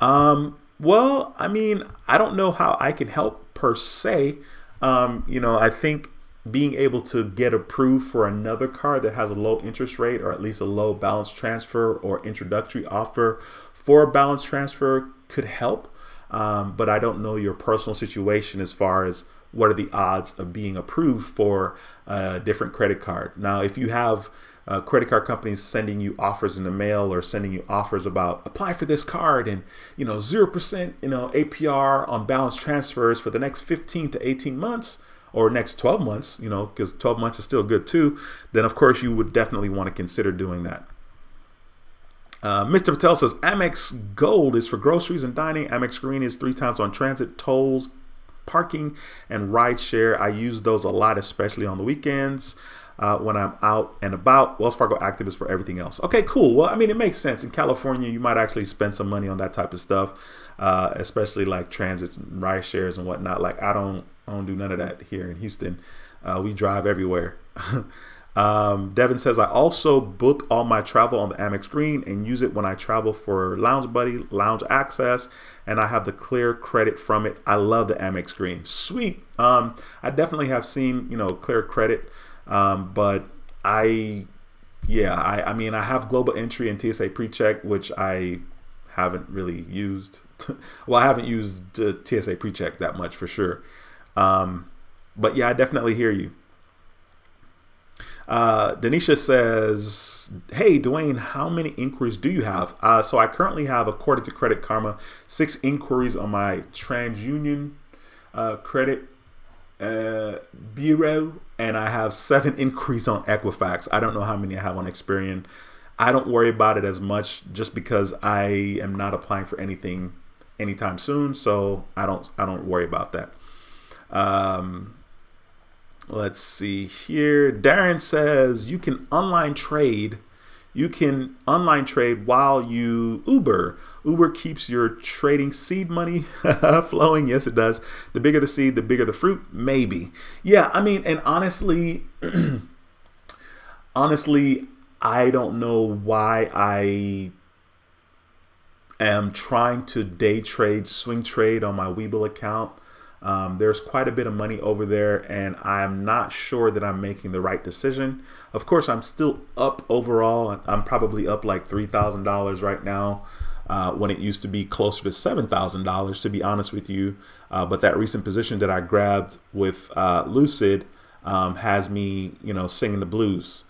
Well, I mean, I don't know how I can help per se. I think being able to get approved for another card that has a low interest rate, or at least a low balance transfer or introductory offer for a balance transfer, could help. But I don't know your personal situation as far as what are the odds of being approved for a different credit card. Now, if you have credit card companies sending you offers in the mail, or sending you offers about apply for this card and 0% APR on balance transfers for the next 15 to 18 months or next 12 months, because 12 months is still good too, then of course you would definitely want to consider doing that. Mr. Patel says, Amex Gold is for groceries and dining. Amex Green is 3 times on transit, tolls, parking, and ride share. I use those a lot, especially on the weekends when I'm out and about. Wells Fargo Active is for everything else. Okay, cool. Well, I mean, it makes sense. In California, you might actually spend some money on that type of stuff, especially like transits, and ride shares, and whatnot. Like I don't do none of that here in Houston. We drive everywhere. Devin says, I also book all my travel on the Amex Green and use it when I travel for Lounge Buddy, Lounge Access, and I have the clear credit from it. I love the Amex Green. Sweet. I definitely have seen, clear credit, but I mean, I have global entry and TSA PreCheck, which I haven't really used. Well, I haven't used TSA PreCheck that much for sure. But yeah, I definitely hear you. Denisha says, hey, Dwayne, how many inquiries do you have? So I currently have, according to Credit Karma, 6 inquiries on my TransUnion credit bureau, and I have 7 inquiries on Equifax. I don't know how many I have on Experian. I don't worry about it as much just because I am not applying for anything anytime soon, so I don't worry about that. Let's see here. Darren says you can online trade. You can online trade while you Uber. Uber keeps your trading seed money flowing. Yes, it does. The bigger the seed, the bigger the fruit. Maybe. Yeah, I mean, and honestly, I don't know why I am trying to day trade, swing trade on my Webull account. There's quite a bit of money over there, and I'm not sure that I'm making the right decision. Of course, I'm still up overall. I'm probably up like $3,000 right now, when it used to be closer to $7,000, to be honest with you. But that recent position that I grabbed with Lucid has me, singing the blues.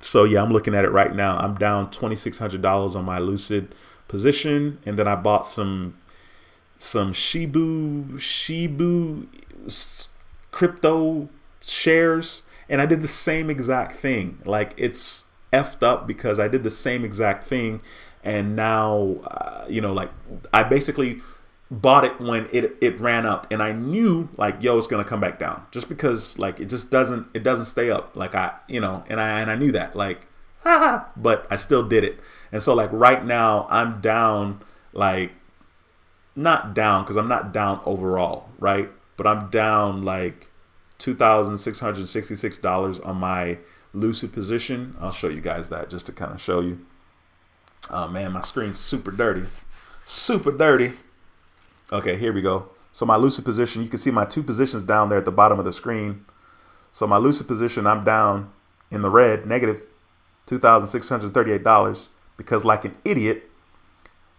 So yeah, I'm looking at it right now. I'm down $2,600 on my Lucid position, and then I bought some Shibu crypto shares, and I did the same exact thing. Like, it's effed up because I did the same exact thing, and now like, I basically bought it when it ran up, and I knew, like, yo, it's gonna come back down, just because, like, it doesn't stay up, like, and I knew that, like, but I still did it. And so, like, right now I'm down, like, not down because I'm not down overall, right, but I'm down like $2,666 on my Lucid position. I'll show you guys that just to kind of show you. Oh man, my screen's super dirty. Okay, here we go. So my Lucid position, you can see my two positions down there at the bottom of the screen. So my Lucid position, I'm down in the red, negative $2,638, because, like an idiot,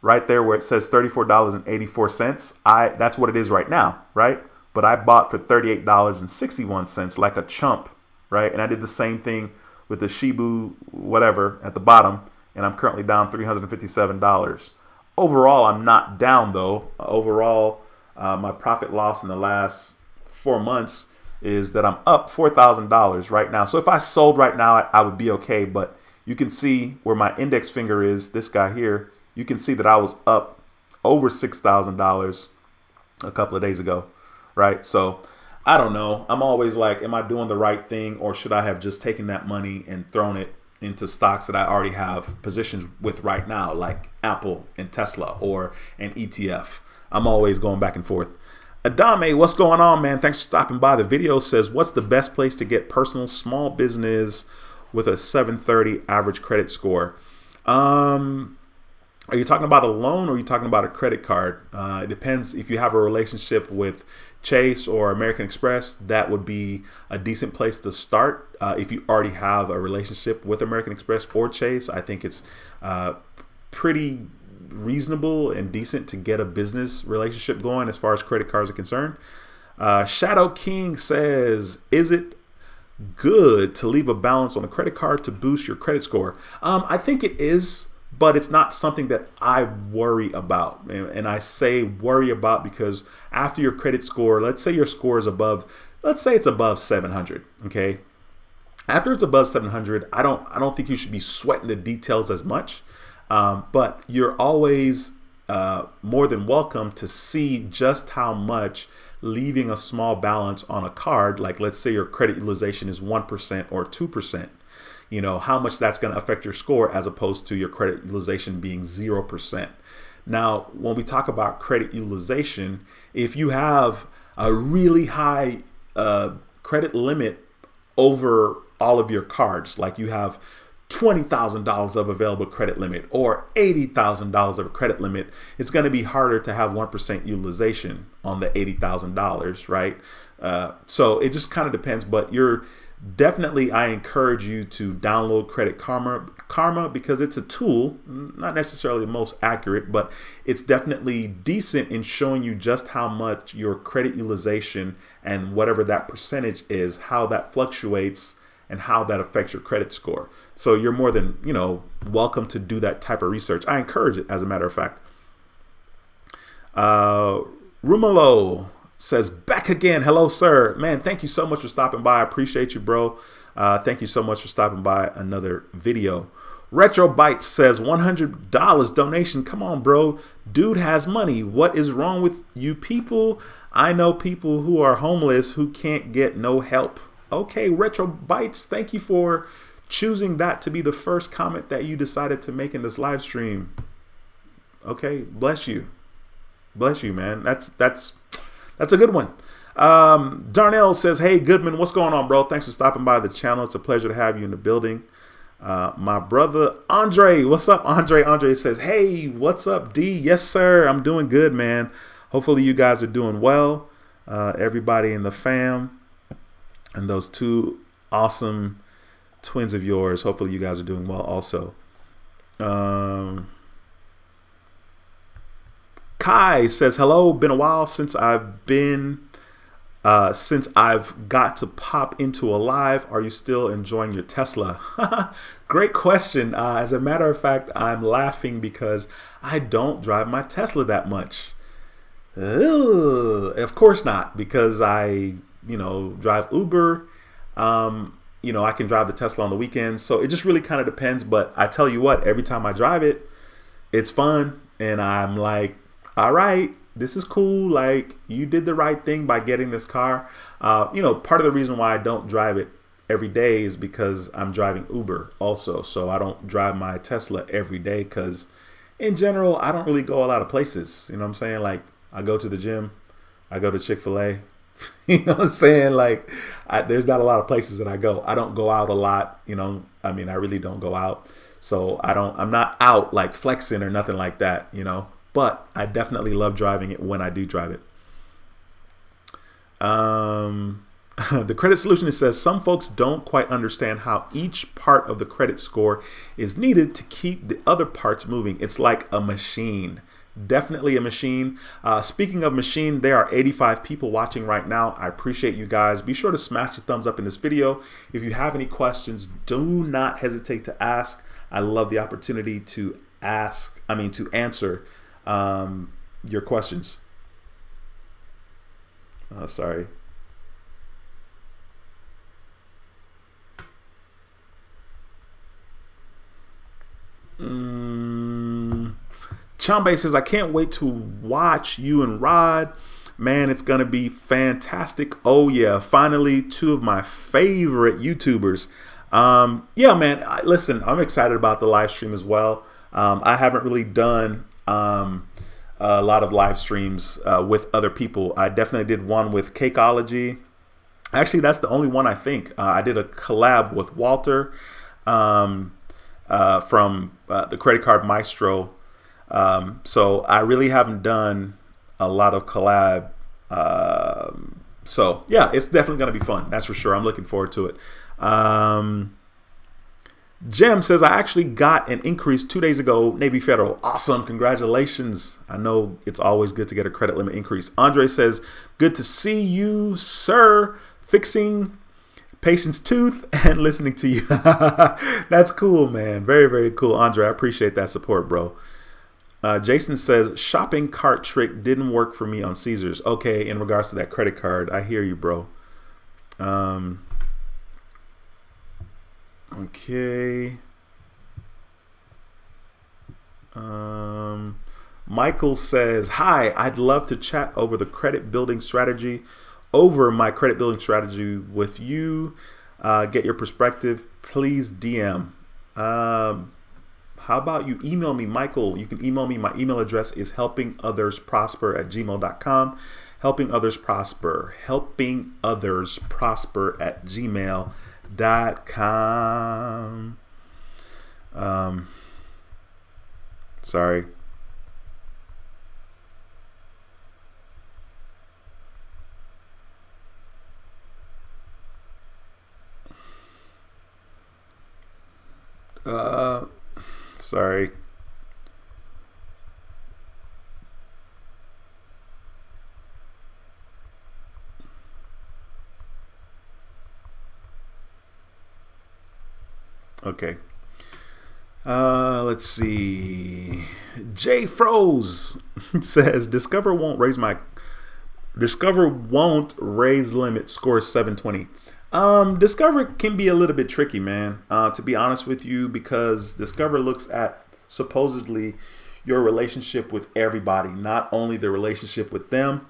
right there where it says $34.84, that's what it is right now, right? But I bought for $38.61, like a chump, right? And I did the same thing with the Shibu whatever at the bottom, and I'm currently down $357. Overall, I'm not down though. Overall, my profit loss in the last 4 months is that I'm up $4,000 right now. So if I sold right now, I would be okay. But you can see where my index finger is, this guy here. You can see that I was up over $6,000 a couple of days ago, right? So I don't know. I'm always like, am I doing the right thing, or should I have just taken that money and thrown it into stocks that I already have positions with right now, like Apple and Tesla, or an ETF? I'm always going back and forth. Adame, what's going on, man? Thanks for stopping by. The video says, what's the best place to get personal small business with a 730 average credit score? Are you talking about a loan, or are you talking about a credit card? It depends. If you have a relationship with Chase or American Express, that would be a decent place to start. If you already have a relationship with American Express or Chase, I think it's pretty reasonable and decent to get a business relationship going as far as credit cards are concerned. Shadow King says, is it good to leave a balance on a credit card to boost your credit score? I think it is, but it's not something that I worry about. And I say worry about because after your credit score, let's say your score is above, let's say it's above 700, okay? After it's above 700, I don't think you should be sweating the details as much, but you're always more than welcome to see just how much leaving a small balance on a card, like let's say your credit utilization is 1% or 2%, how much that's going to affect your score as opposed to your credit utilization being 0%. Now, when we talk about credit utilization, if you have a really high credit limit over all of your cards, like you have $20,000 of available credit limit or $80,000 of credit limit, it's going to be harder to have 1% utilization on the $80,000, right? So it just kind of depends, but I encourage you to download Credit Karma because it's a tool, not necessarily the most accurate, but it's definitely decent in showing you just how much your credit utilization and whatever that percentage is, how that fluctuates and how that affects your credit score. So you're more than, welcome to do that type of research. I encourage it, as a matter of fact. Rumalo says, back again. Hello, sir. Man, thank you so much for stopping by. I appreciate you, bro. Thank you so much for stopping by another video. Retro Bites says, $100 donation. Come on, bro. Dude has money. What is wrong with you people? I know people who are homeless who can't get no help. Okay, Retro Bites, thank you for choosing that to be the first comment that you decided to make in this live stream. Okay, bless you. Bless you, man. That's a good one. Darnell says, hey, Goodman, what's going on, bro? Thanks for stopping by the channel. It's a pleasure to have you in the building. My brother, Andre, what's up, Andre? Andre says, hey, what's up, D? Yes, sir. I'm doing good, man. Hopefully you guys are doing well. Everybody in the fam and those two awesome twins of yours. Hopefully you guys are doing well also. Kai says, hello, been a while since I've been Since I've got to pop into a live, are you still enjoying your Tesla? Great question. As a matter of fact, I'm laughing because I don't drive my Tesla that much. Of course not, because I, drive Uber. I can drive the Tesla on the weekends. So it just really kind of depends. But I tell you what, every time I drive it, it's fun. And I'm like, all right, this is cool. Like, you did the right thing by getting this car. Part of the reason why I don't drive it every day is because I'm driving Uber also. So I don't drive my Tesla every day because in general, I don't really go a lot of places. You know what I'm saying? Like, I go to the gym, I go to Chick-fil-A. You know what I'm saying? Like, there's not a lot of places that I go. I don't go out a lot. I really don't go out. So I'm not out like flexing or nothing like that, but I definitely love driving it when I do drive it. The credit solution says some folks don't quite understand how each part of the credit score is needed to keep the other parts moving. It's like a machine. Definitely a machine. Speaking of machine, there are 85 people watching right now. I appreciate you guys. Be sure to smash the thumbs up in this video. If you have any questions, do not hesitate to ask. I love the opportunity to answer your questions. Sorry. Chambe says, I can't wait to watch you and Rod. Man, it's going to be fantastic. Oh, yeah. Finally, two of my favorite YouTubers. Yeah, man, listen, I'm excited about the live stream as well. I haven't really done a lot of live streams with other people. I definitely did one with Cakeology. Actually, that's the only one I think. I did a collab with Walter from the Credit Card Maestro. So I really haven't done a lot of collab. So yeah, it's definitely going to be fun. That's for sure. I'm looking forward to it. Jem says, I actually got an increase 2 days ago, Navy Federal. Awesome. Congratulations. I know it's always good to get a credit limit increase. Andre says, good to see you, sir. Fixing patient's tooth and listening to you. That's cool, man. Very, very cool. Andre, I appreciate that support, bro. Jason says, shopping cart trick didn't work for me on Caesars. Okay, in regards to that credit card, I hear you, bro. Okay. Michael says, hi, I'd love to chat over my credit building strategy with you. Get your perspective. Please DM. How about you email me, Michael? You can email me. My email address is helpingothersprosper@gmail.com. Helpingothersprosper. Helpingothersprosper@gmail.com. Sorry. Sorry. Okay. Let's see. Jay Froze says Discover won't raise limit score 720. Discover can be a little bit tricky, man, to be honest with you, because Discover looks at supposedly your relationship with everybody, not only the relationship with them.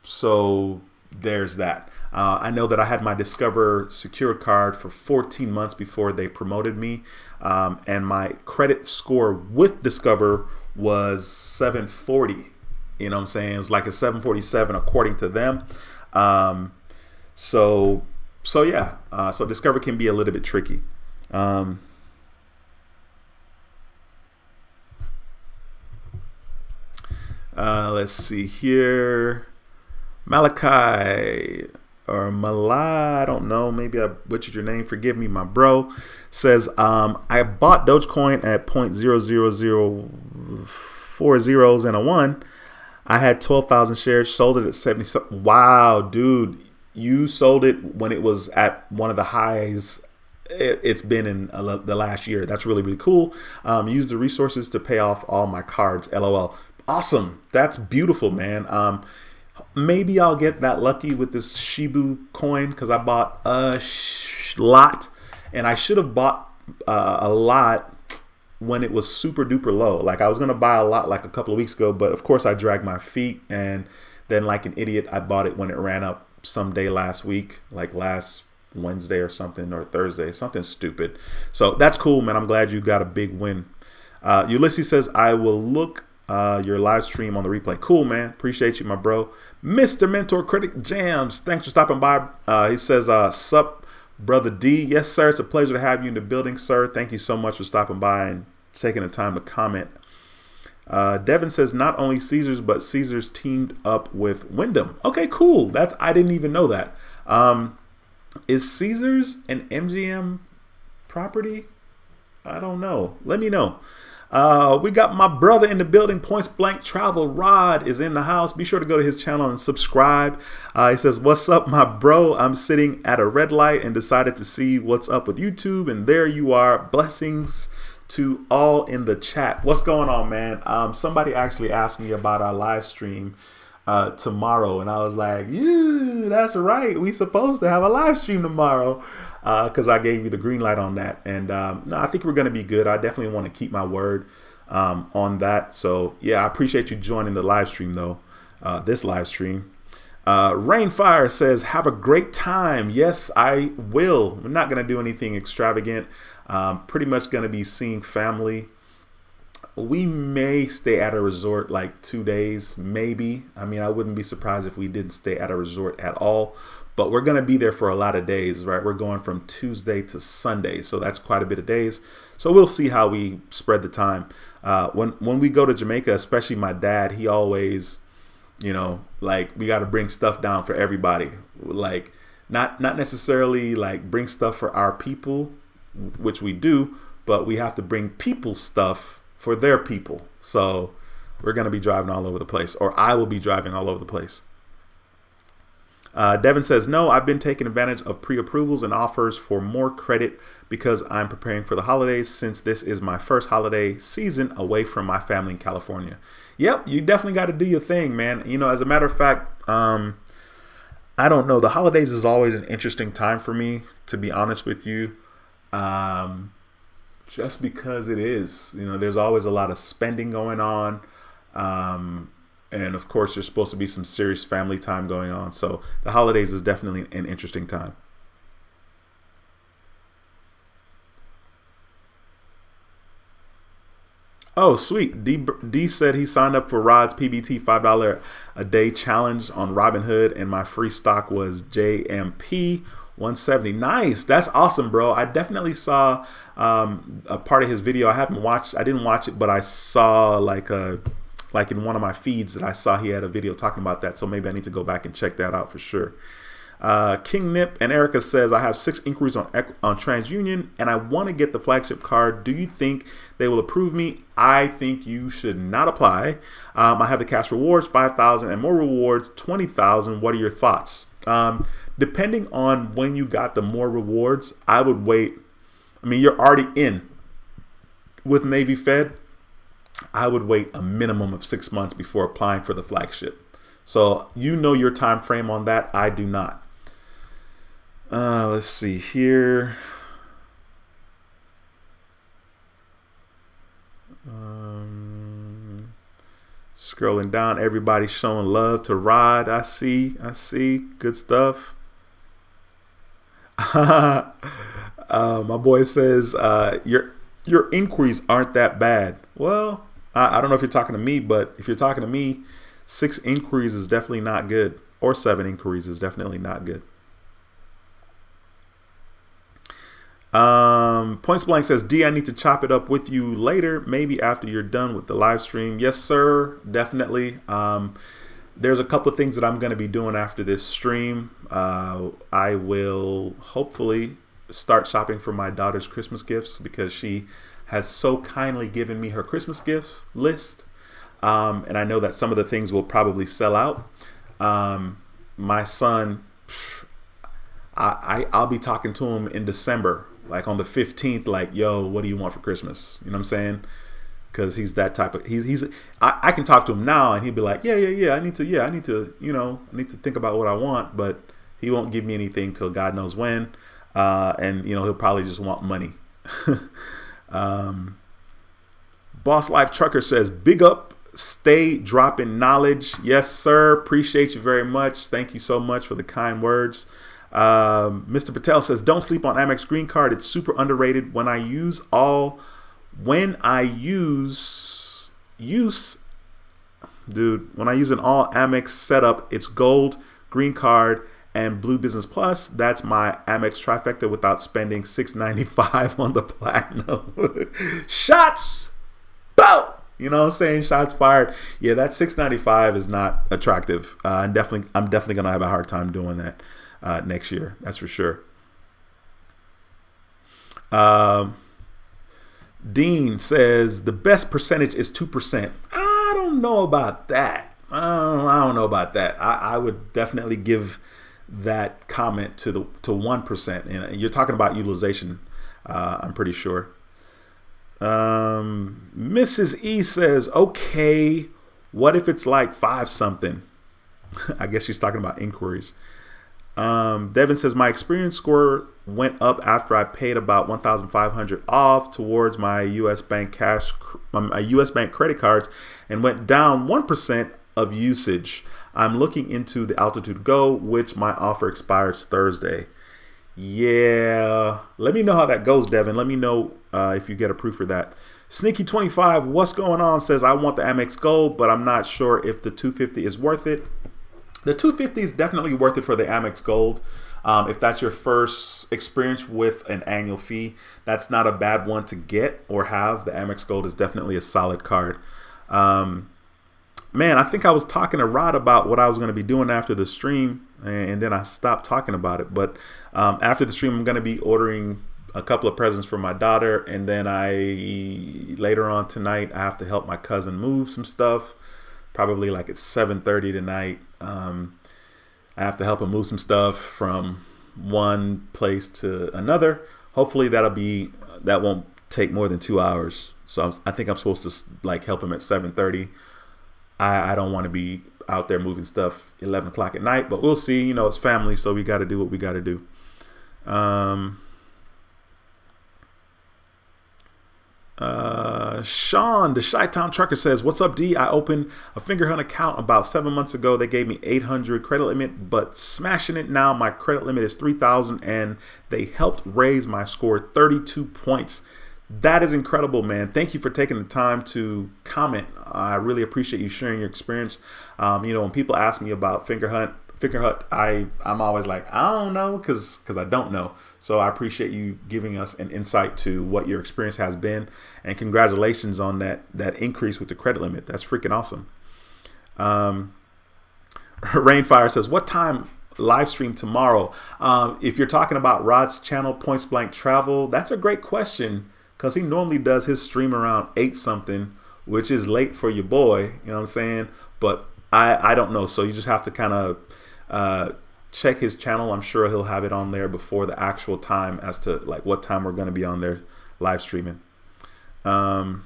So there's that. I know that I had my Discover Secure card for 14 months before they promoted me, and my credit score with Discover was 740. You know what I'm saying? It's like a 747 according to them. So yeah, so Discover can be a little bit tricky. Let's see here. Malachi or Malai, I don't know. Maybe I butchered your name. Forgive me, my bro. Says, I bought Dogecoin at 0.00040 and a 1. I had 12,000 shares, sold it at 70. Wow, dude, you sold it when it was at one of the highs it's been in the last year. That's really, really cool. Use the resources to pay off all my cards. LOL. Awesome. That's beautiful, man. Maybe I'll get that lucky with this Shibu coin because I bought a lot, and I should have bought a lot when it was super duper low. Like I was gonna buy a lot like a couple of weeks ago, but of course I dragged my feet, and then like an idiot I bought it when it ran up someday last week, like last Wednesday or something, or Thursday, something stupid. So that's cool, man. I'm glad you got a big win. Ulysses says, I will look your live stream on the replay. Cool, man. Appreciate you, my bro. Mr. Mentor Critic Jams, thanks for stopping by. He says, sup, brother D. Yes, sir. It's a pleasure to have you in the building, sir. Thank you so much for stopping by and taking the time to comment. Devin says, not only Caesars, but Caesars teamed up with Wyndham. Okay, cool. I didn't even know that. Is Caesars an MGM property? I don't know. Let me know. We got my brother in the building. Points Blank Travel. Rod is in the house. Be sure to go to his channel and subscribe. He says, what's up, my bro? I'm sitting at a red light and decided to see what's up with YouTube. And there you are. Blessings to all in the chat. What's going on, man? Somebody actually asked me about our live stream tomorrow, and I was like, yeah, that's right, we supposed to have a live stream tomorrow, because I gave you the green light on that. And no, I think we're going to be good. I definitely want to keep my word on that. So yeah, I appreciate you joining the live stream though, this live stream. Rainfire says, have a great time. Yes, I will. We're not going to do anything extravagant. Pretty much going to be seeing family. We may stay at a resort like 2 days, maybe. I mean, I wouldn't be surprised if we didn't stay at a resort at all, but we're going to be there for a lot of days, right? We're going from Tuesday to Sunday, so that's quite a bit of days. So we'll see how we spread the time. When we go to Jamaica, especially my dad, he always, you know, like, we got to bring stuff down for everybody. Like, not necessarily like bring stuff for our people, which we do, but we have to bring people stuff for their people. So we're going to be driving all over the place, or I will be driving all over the place. Devin says, no, I've been taking advantage of pre-approvals and offers for more credit because I'm preparing for the holidays, since this is my first holiday season away from my family in California. Yep, you definitely got to do your thing, man. You know, as a matter of fact, I don't know. The holidays is always an interesting time for me, to be honest with you. Just because it is, you know, there's always a lot of spending going on. And of course, there's supposed to be some serious family time going on. So the holidays is definitely an interesting time. Oh, sweet. D said he signed up for Rod's PBT $5 a day challenge on Robinhood, and my free stock was JMP 170. Nice. That's awesome, bro. I definitely saw a part of his video. I didn't watch it, but I saw like in one of my feeds that I saw he had a video talking about that. So maybe I need to go back and check that out for sure. King Nip and Erica says, I have 6 inquiries on TransUnion and I want to get the flagship card. Do you think they will approve me? I think you should not apply. I have the cash rewards, 5,000, and more rewards, 20,000. What are your thoughts? Depending on when you got the more rewards, I would wait. I mean, you're already in with Navy Fed. I would wait a minimum of 6 months before applying for the flagship. So you know your time frame on that. I do not. Let's see here. Scrolling down, everybody showing love to Rod. I see. Good stuff. My boy says, your inquiries aren't that bad. Well, I don't know if you're talking to me, but if you're talking to me, 6 inquiries is definitely not good, or 7 inquiries is definitely not good. Points Blank says, D, I need to chop it up with you later, maybe after you're done with the live stream. Yes, sir, definitely. There's a couple of things that I'm going to be doing after this stream. I will hopefully start shopping for my daughter's Christmas gifts because she has so kindly given me her Christmas gift list. And I know that some of the things will probably sell out. My son, I'll be talking to him in December, like on the 15th, like, yo, what do you want for Christmas? You know what I'm saying? Because he's that type of, I can talk to him now and he'd be like, yeah, I need to, I need to think about what I want, but he won't give me anything till God knows when. And he'll probably just want money. Boss Life Trucker says, big up, stay dropping knowledge. Yes, sir. Appreciate you very much. Thank you so much for the kind words. Mr. Patel says, don't sleep on Amex Green Card. It's super underrated. When I use all an all Amex setup, it's gold, green card, and blue business plus. That's my Amex trifecta without spending $6.95 on the platinum. Shots! Boom! You know what I'm saying? Shots fired. Yeah, that $6.95 is not attractive. I'm definitely gonna have a hard time doing that next year. That's for sure. Dean says the best percentage is 2%. I don't know about that. I don't know about that. I would definitely give that comment to 1%. And you're talking about utilization. I'm pretty sure. Mrs. E says, okay, what if it's like 5 something? I guess she's talking about inquiries. Devin says, my experience score went up after I paid about $1,500 off towards my U.S. Bank credit cards and went down 1% of usage. I'm looking into the Altitude Go, which my offer expires Thursday. Yeah, let me know how that goes, Devin. Let me know if you get approved for that. Sneaky25, what's going on? Says, I want the Amex Gold, but I'm not sure if the $250 is worth it. The $250 is definitely worth it for the Amex Gold. If that's your first experience with an annual fee, that's not a bad one to get or have. The Amex Gold is definitely a solid card. Man, I think I was talking to Rod about what I was going to be doing after the stream, and then I stopped talking about it. But after the stream, I'm going to be ordering a couple of presents for my daughter, and then later on tonight, I have to help my cousin move some stuff. Probably like at 7:30 tonight. I have to help him move some stuff from one place to another. Hopefully that won't take more than 2 hours. So I think I'm supposed to help him at 7:30. I don't want to be out there moving stuff 11 o'clock at night, but we'll see. It's family, so we got to do what we got to do. Sean, the Chi-Town Trucker says, what's up, D? I opened a Fingerhunt account about 7 months ago. They gave me 800 credit limit, but smashing it now. My credit limit is 3,000, and they helped raise my score 32 points. That is incredible, man. Thank you for taking the time to comment. I really appreciate you sharing your experience. When people ask me about Fingerhunt, I'm always like, I don't know, because I don't know. So I appreciate you giving us an insight to what your experience has been, and congratulations on that increase with the credit limit. That's freaking awesome. Rainfire says, what time live stream tomorrow? If you're talking about Rod's channel, Points Blank Travel, that's a great question, because he normally does his stream around 8 something, which is late for your boy. You know what I'm saying? But I don't know. So you just have to kind of check his channel. I'm sure he'll have it on there before the actual time as to what time we're going to be on there live streaming. Devin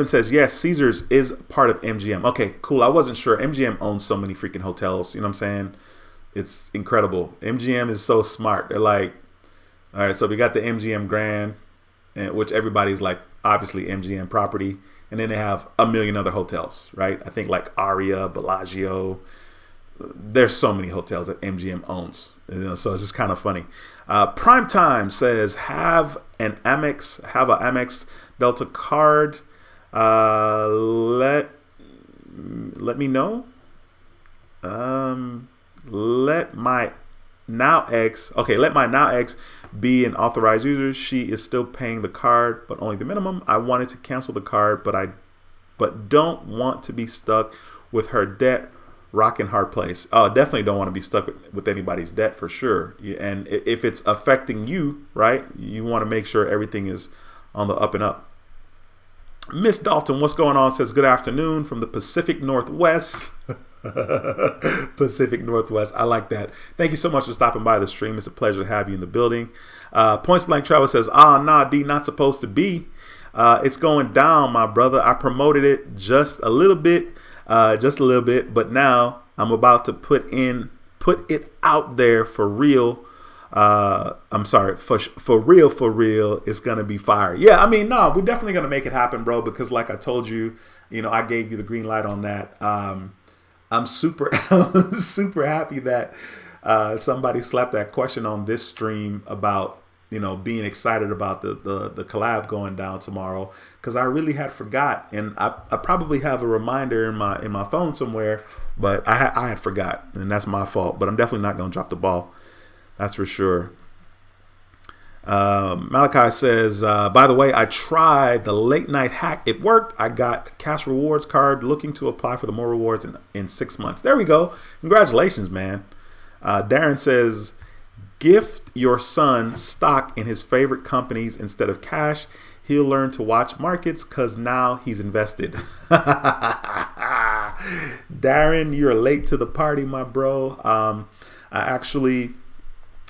says, yes, Caesars is part of MGM. Okay, cool. I wasn't sure. MGM owns so many freaking hotels. You know what I'm saying? It's incredible. MGM is so smart. They're like, all right, so we got the MGM Grand, which everybody's like, obviously MGM property. And then they have a million other hotels, right? I think like Aria, Bellagio. There's so many hotels that MGM owns. So it's just kind of funny. Primetime says, have a Amex Delta card. Let me know. Let my now ex be an authorized user. She is still paying the card, but only the minimum. I wanted to cancel the card, but don't want to be stuck with her debt. Rocking hard place. Oh, definitely don't want to be stuck with anybody's debt for sure. And if it's affecting you, right, you want to make sure everything is on the up and up. Miss Dalton, what's going on? Says good afternoon from the Pacific Northwest. Pacific Northwest. I like that. Thank you so much for stopping by the stream. It's a pleasure to have you in the building. Points Blank Travel says, nah, D, not supposed to be. It's going down, my brother. I promoted it just a little bit, but now I'm about to put it out there for real. I'm sorry, for real, it's gonna be fire. Yeah, I mean, no, we're definitely gonna make it happen, bro, because like I told you, I gave you the green light on that. I'm super super happy that somebody slapped that question on this stream about being excited about the collab going down tomorrow, because I really had forgot, and I probably have a reminder in my phone somewhere, but I had forgot, and that's my fault. But I'm definitely not gonna drop the ball. That's for sure. Malachi says, by the way, I tried the late night hack. It worked. I got cash rewards card, looking to apply for the more rewards in 6 months. There we go. Congratulations, man. Darren says, gift your son stock in his favorite companies instead of cash. He'll learn to watch markets because now he's invested. Darren, you're late to the party, my bro.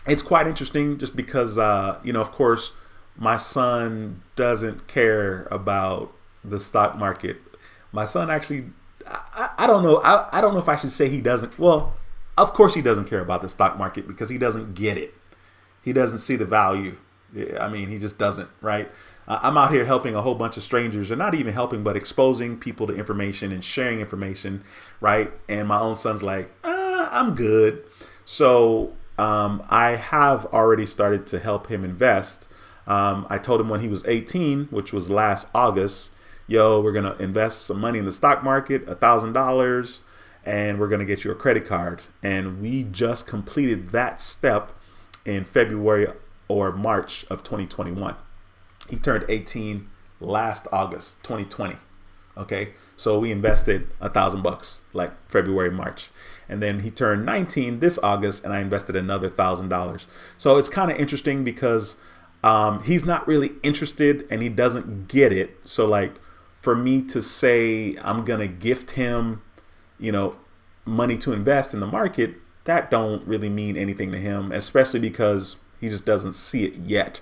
It's quite interesting just because, of course, my son doesn't care about the stock market. My son actually, I don't know. I don't know if I should say he doesn't. Well, of course he doesn't care about the stock market because he doesn't get it. He doesn't see the value. I mean, he just doesn't, right? I'm out here helping a whole bunch of strangers, and not even helping, but exposing people to information and sharing information, right? And my own son's like, I'm good. So I have already started to help him invest. I told him when he was 18, which was last August, we're going to invest some money in the stock market, $1,000, and we're going to get you a credit card. And we just completed that step in February or March of 2021. He turned 18 last August, 2020. Okay, so we invested $1,000 like February, March. And then he turned 19 this August, and I invested another $1,000. So it's kind of interesting because he's not really interested and he doesn't get it. So like for me to say I'm going to gift him, money to invest in the market, that don't really mean anything to him, especially because he just doesn't see it yet.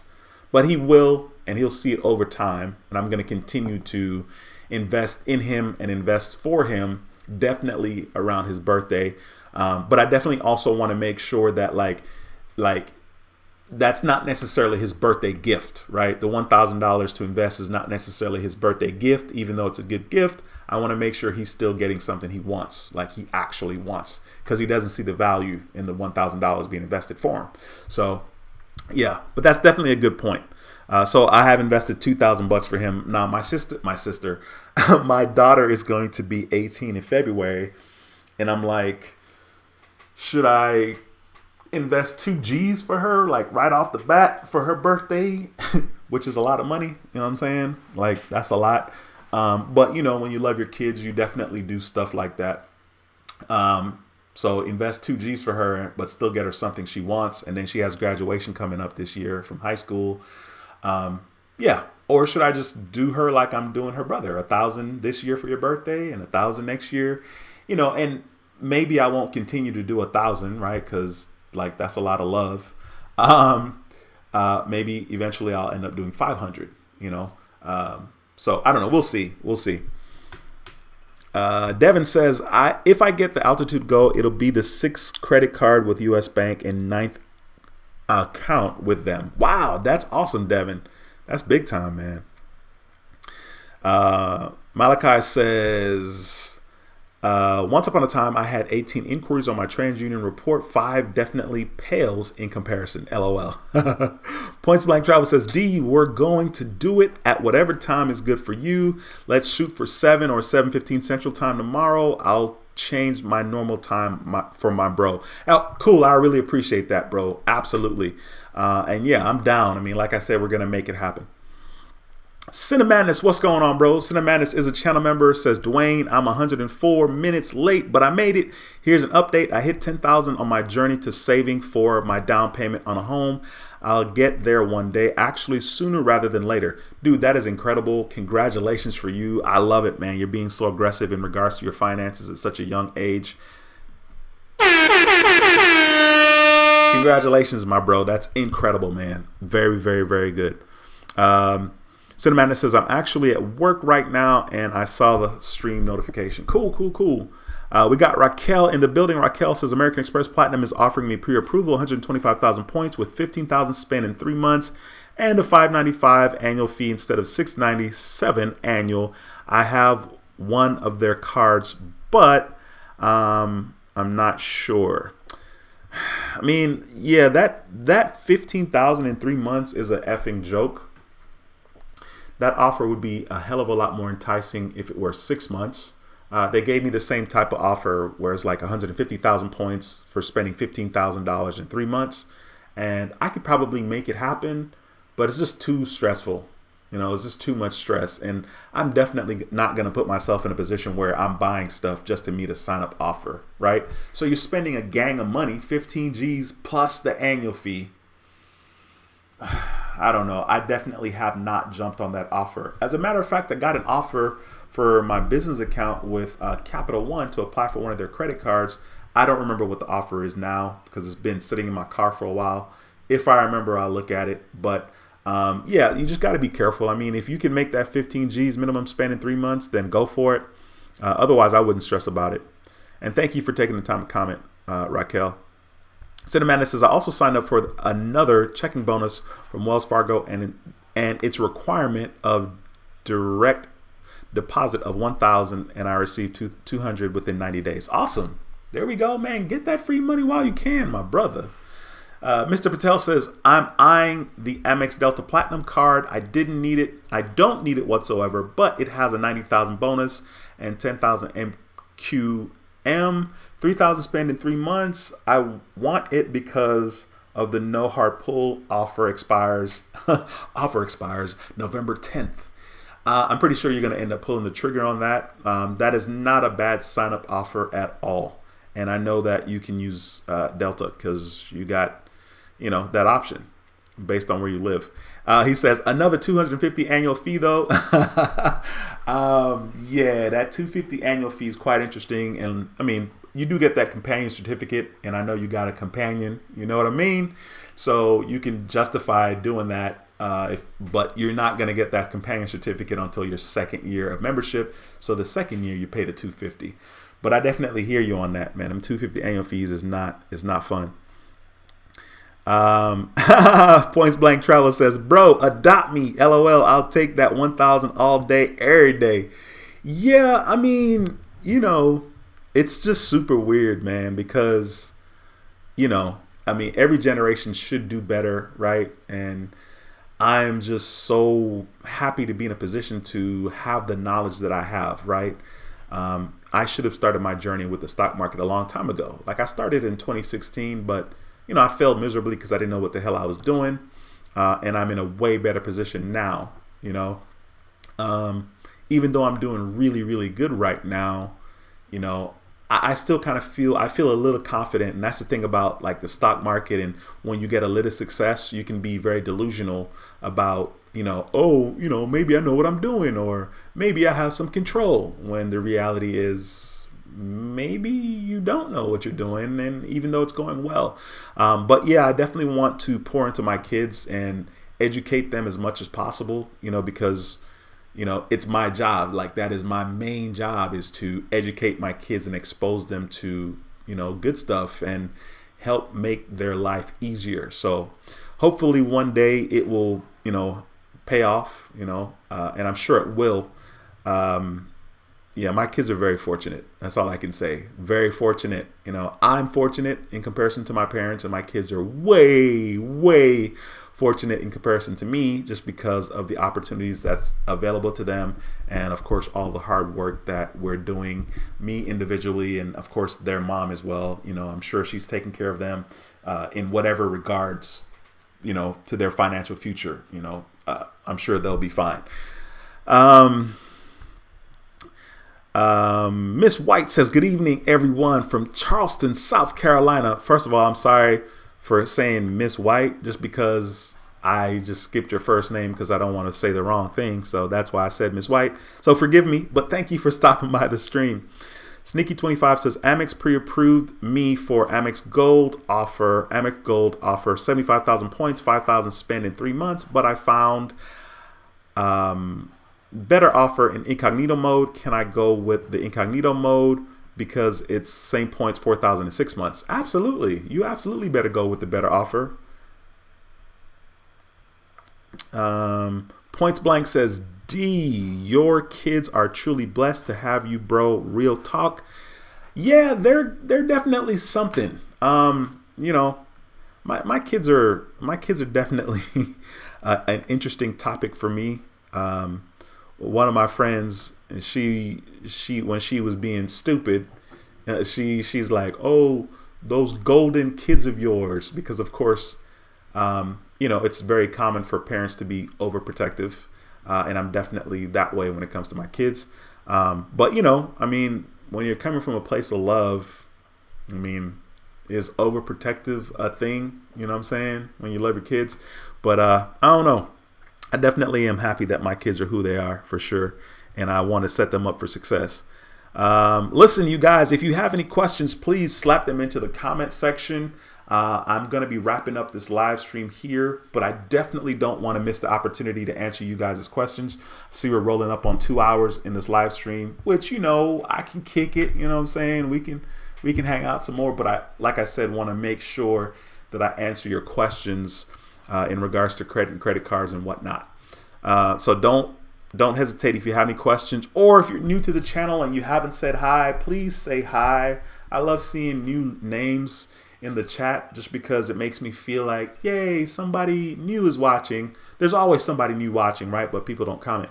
But he will, and he'll see it over time. And I'm going to continue to invest in him and invest for him, definitely around his birthday. But I definitely also want to make sure that like that's not necessarily his birthday gift, right? The $1,000 to invest is not necessarily his birthday gift, even though it's a good gift. I want to make sure he's still getting something he wants, like he actually wants, because he doesn't see the value in the $1,000 being invested for him. So yeah, but that's definitely a good point. So I have invested $2,000 for him. Now my sister, my daughter is going to be 18 in February, and I'm like, should I invest 2 G's for her, like right off the bat for her birthday, which is a lot of money. You know what I'm saying? Like that's a lot. But when you love your kids, you definitely do stuff like that. So invest 2 G's for her, but still get her something she wants. And then she has graduation coming up this year from high school. Yeah. Or should I just do her like I'm doing her brother, 1,000 this year for your birthday and 1,000 next year, and maybe I won't continue to do 1,000, right? Cause like, that's a lot of love. Maybe eventually I'll end up doing 500, so I don't know. We'll see. Devin says, if I get the Altitude Go, it'll be the 6th credit card with US Bank and 9th account with them. Wow, that's awesome, Devin. That's big time, man. Malachi says, once upon a time, I had 18 inquiries on my TransUnion report. 5 definitely pales in comparison. LOL. Points Blank Travel says, D, we're going to do it at whatever time is good for you. Let's shoot for 7 or 7:15 Central Time tomorrow. I'll change my normal time for my bro. Cool. I really appreciate that, bro. Absolutely. And yeah, I'm down. I mean, like I said, we're going to make it happen. Cinemadness, what's going on, bro? Cinemadness is a channel member. Says, Dwayne, I'm 104 minutes late, but I made it. Here's an update. I hit 10,000 on my journey to saving for my down payment on a home. I'll get there one day, actually sooner rather than later. Dude, that is incredible. Congratulations for you. I love it, man. You're being so aggressive in regards to your finances at such a young age. Congratulations, my bro. That's incredible, man. Very, very, very good. Cinnamon says, I'm actually at work right now and I saw the stream notification. Cool, cool, cool. We got Raquel in the building. Raquel says, American Express Platinum is offering me pre-approval 125,000 points with 15,000 spent in 3 months and a $595 annual fee instead of $697 annual. I have one of their cards, but I'm not sure. I mean, yeah, that 15,000 in 3 months is a effing joke. That offer would be a hell of a lot more enticing if it were 6 months. They gave me the same type of offer where it's like 150,000 points for spending $15,000 in 3 months. And I could probably make it happen, but it's just too stressful. You know, it's just too much stress. And I'm definitely not going to put myself in a position where I'm buying stuff just to meet a sign up offer, right? So you're spending a gang of money, 15 G's plus the annual fee. I don't know. I definitely have not jumped on that offer. As a matter of fact, I got an offer for my business account with Capital One to apply for one of their credit cards. I don't remember what the offer is now because it's been sitting in my car for a while. If I remember, I'll look at it. But yeah, you just got to be careful. I mean, if you can make that 15 G's minimum spend in 3 months, then go for it. Otherwise, I wouldn't stress about it. And thank you for taking the time to comment, Raquel. Cinnamon says, I also signed up for another checking bonus from Wells Fargo and its requirement of direct deposit of 1,000 and I received 200 within 90 days. Awesome. There we go, man. Get that free money while you can, my brother. Mr. Patel says, I'm eyeing the Amex Delta Platinum card. I didn't need it. I don't need it whatsoever, but it has a 90,000 bonus and 10,000 MQM. 3,000 spent in 3 months. I want it because of the no hard pull offer expires. Offer expires November 10th. I'm pretty sure you're going to end up pulling the trigger on that. That is not a bad sign up offer at all. And I know that you can use Delta because you got, you know, that option based on where you live. He says another 250 annual fee though. Yeah, that 250 annual fee is quite interesting. And I mean, you do get that companion certificate, and I know you got a companion, you know what I mean? So you can justify doing that, but you're not going to get that companion certificate until your second year of membership. So the second year you pay the 250. But I definitely hear you on that, man. Them 250 annual fees is not fun. Points Blank Travel says, bro, adopt me, LOL. I'll take that 1,000 all day, every day. Yeah, I mean, you know, it's just super weird, man, because, you know, I mean, every generation should do better, right? And I'm just so happy to be in a position to have the knowledge that I have, right? I should have started my journey with the stock market a long time ago. Like I started in 2016, but, you know, I failed miserably because I didn't know what the hell I was doing. And I'm in a way better position now, you know. Even though I'm doing really, really good right now, you know, I still kind of feel a little confident. And that's the thing about like the stock market. And when you get a little success, you can be very delusional about, you know, oh, you know, maybe I know what I'm doing, or maybe I have some control, when the reality is maybe you don't know what you're doing, and even though it's going well. But yeah, I definitely want to pour into my kids and educate them as much as possible, you know, because, you know, it's my job. Like that is my main job, is to educate my kids and expose them to, you know, good stuff and help make their life easier. So hopefully one day it will, you know, pay off, you know, and I'm sure it will. Yeah, my kids are very fortunate. That's all I can say. Very fortunate. You know, I'm fortunate in comparison to my parents, and my kids are way, way fortunate in comparison to me, just because of the opportunities that's available to them. And of course, all the hard work that we're doing, me individually, and of course their mom as well. You know, I'm sure she's taking care of them in whatever regards, you know, to their financial future. You know, I'm sure they'll be fine. Miss White says, good evening, everyone from Charleston, South Carolina. First of all, I'm sorry for saying Miss White, just because I just skipped your first name because I don't want to say the wrong thing. So that's why I said Miss White. So forgive me, but thank you for stopping by the stream. Sneaky25 says Amex pre-approved me for Amex Gold offer. Amex Gold offer 75,000 points, 5,000 spent in 3 months, but I found better offer in incognito mode. Can I go with the incognito mode because it's same points, 4,000 in 6 months? Absolutely. You absolutely better go with the better offer. Points Blank says, D, your kids are truly blessed to have you, bro. Real talk. Yeah, they're definitely something. You know, my kids are definitely an interesting topic for me. One of my friends, she when she was being stupid, she's like, oh, those golden kids of yours, because of course, you know, it's very common for parents to be overprotective. And I'm definitely that way when it comes to my kids. But, you know, I mean, when you're coming from a place of love, I mean, is overprotective a thing? You know what I'm saying? When you love your kids. But I don't know. I definitely am happy that my kids are who they are, for sure. And I want to set them up for success. Listen, you guys, if you have any questions, please slap them into the comment section. I'm going to be wrapping up this live stream here, but I definitely don't want to miss the opportunity to answer you guys' questions. See, we're rolling up on 2 hours in this live stream, which, you know, I can kick it. You know what I'm saying? We can hang out some more, but like I said, want to make sure that I answer your questions in regards to credit and credit cards and whatnot. So don't hesitate if you have any questions, or if you're new to the channel and you haven't said hi, please say hi. I love seeing new names in the chat just because it makes me feel like, yay, somebody new is watching. There's always somebody new watching, right? But people don't comment.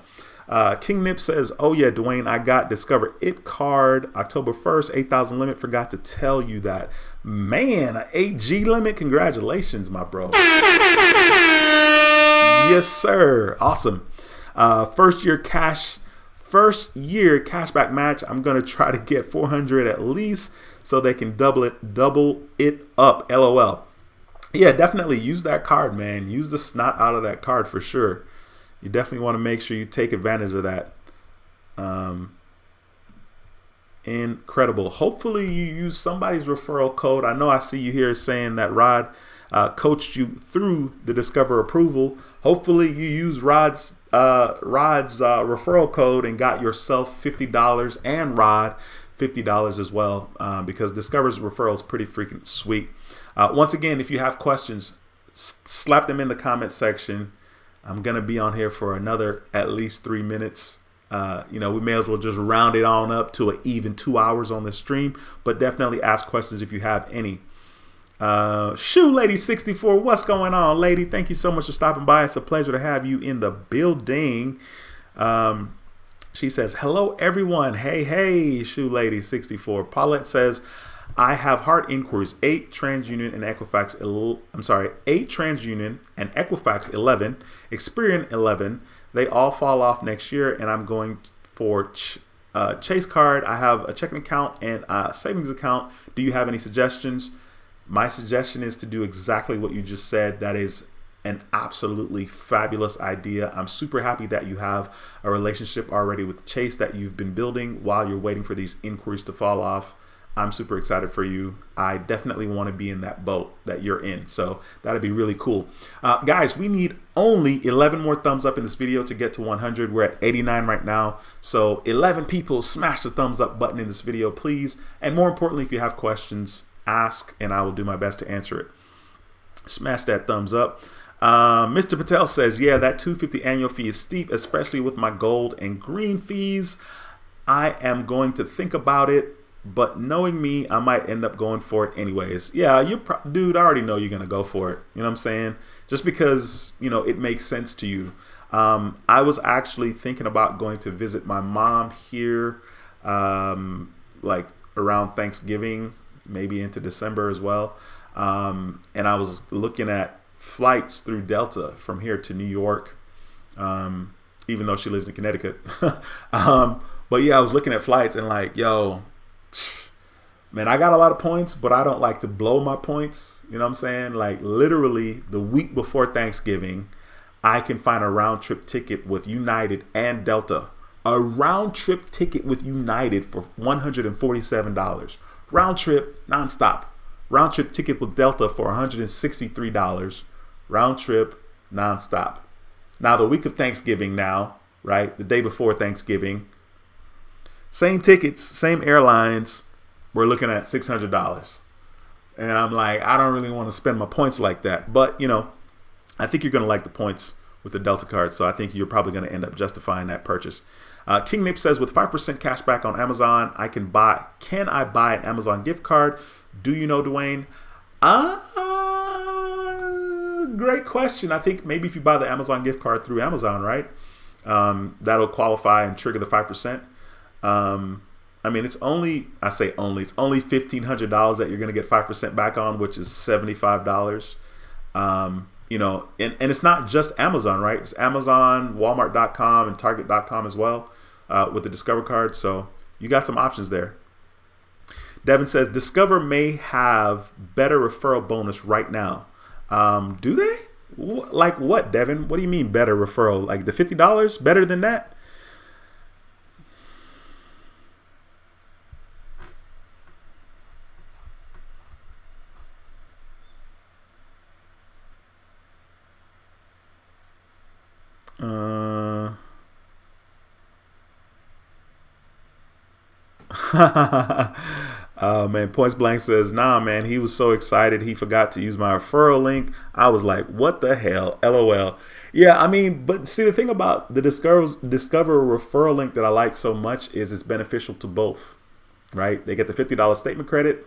King Nip says, oh yeah, Dwayne, I got Discover It card October 1st, 8,000 limit. Forgot to tell you that. Man, an 8G limit. Congratulations, my bro. Yes, sir. Awesome. First year cashback match. I'm going to try to get 400 at least, so they can double it up. LOL. Yeah, definitely use that card, man. Use the snot out of that card for sure. You definitely want to make sure you take advantage of that. Incredible. Hopefully you use somebody's referral code. I know I see you here saying that Rod coached you through the Discover approval. Hopefully you use Rod's referral code and got yourself $50 and Rod $50 as well, because Discover's referral is pretty freaking sweet. Once again, if you have questions, slap them in the comment section. I'm gonna be on here for another at least 3 minutes. You know, we may as well just round it on up to an even 2 hours on the stream, but definitely ask questions if you have any. Shoe Lady 64, what's going on, lady? Thank you so much for stopping by. It's a pleasure to have you in the building. She says, hello everyone. Hey, Shoe Lady 64. Paulette says, I have heart inquiries, 8 TransUnion and Equifax 8 TransUnion and Equifax 11, Experian 11. They all fall off next year, and I'm going for Chase card. I have a checking account and a savings account. Do you have any suggestions? My suggestion is to do exactly what you just said. That is an absolutely fabulous idea. I'm super happy that you have a relationship already with Chase that you've been building while you're waiting for these inquiries to fall off. I'm super excited for you. I definitely want to be in that boat that you're in. So that'd be really cool. Guys, we need only 11 more thumbs up in this video to get to 100. We're at 89 right now. So 11 people, smash the thumbs up button in this video, please. And more importantly, if you have questions, ask, and I will do my best to answer it. Smash that thumbs up. Mr. Patel says, yeah, that $250 annual fee is steep, especially with my gold and green fees. I am going to think about it, but knowing me, I might end up going for it anyways. Yeah, dude, I already know you're going to go for it. You know what I'm saying? Just because, you know, it makes sense to you. I was actually thinking about going to visit my mom here, like around Thanksgiving, maybe into December as well. And I was looking at flights through Delta from here to New York, even though she lives in Connecticut. But yeah, I was looking at flights and like, yo, man, I got a lot of points, but I don't like to blow my points. You know what I'm saying? Like literally the week before Thanksgiving, I can find a round trip ticket with United and Delta. A round trip ticket with United for $147. Round trip, nonstop. Round trip ticket with Delta for $163. Round trip, nonstop. Now the week of Thanksgiving now, right? The day before Thanksgiving. Same tickets, same airlines. We're looking at $600. And I'm like, I don't really want to spend my points like that. But, you know, I think you're going to like the points with the Delta card. So I think you're probably going to end up justifying that purchase. King Nip says, with 5% cash back on Amazon, can I buy an Amazon gift card? Do you know, Dwayne? Great question. I think maybe if you buy the Amazon gift card through Amazon, right? That'll qualify and trigger the 5%. I mean, it's only $1,500 that you're going to get 5% back on, which is $75. You know, and it's not just Amazon, right? It's Amazon, Walmart.com, and Target.com as well with the Discover card. So you got some options there. Devin says, Discover may have better referral bonus right now. Do they? Like what, Devin? What do you mean better referral? Like the $50? Better than that? Oh man, Points Blank says, nah man, he was so excited he forgot to use my referral link. I was like, what the hell? LOL. Yeah, I mean, but see, the thing about the Discover referral link that I like so much is it's beneficial to both, right? They get the $50 statement credit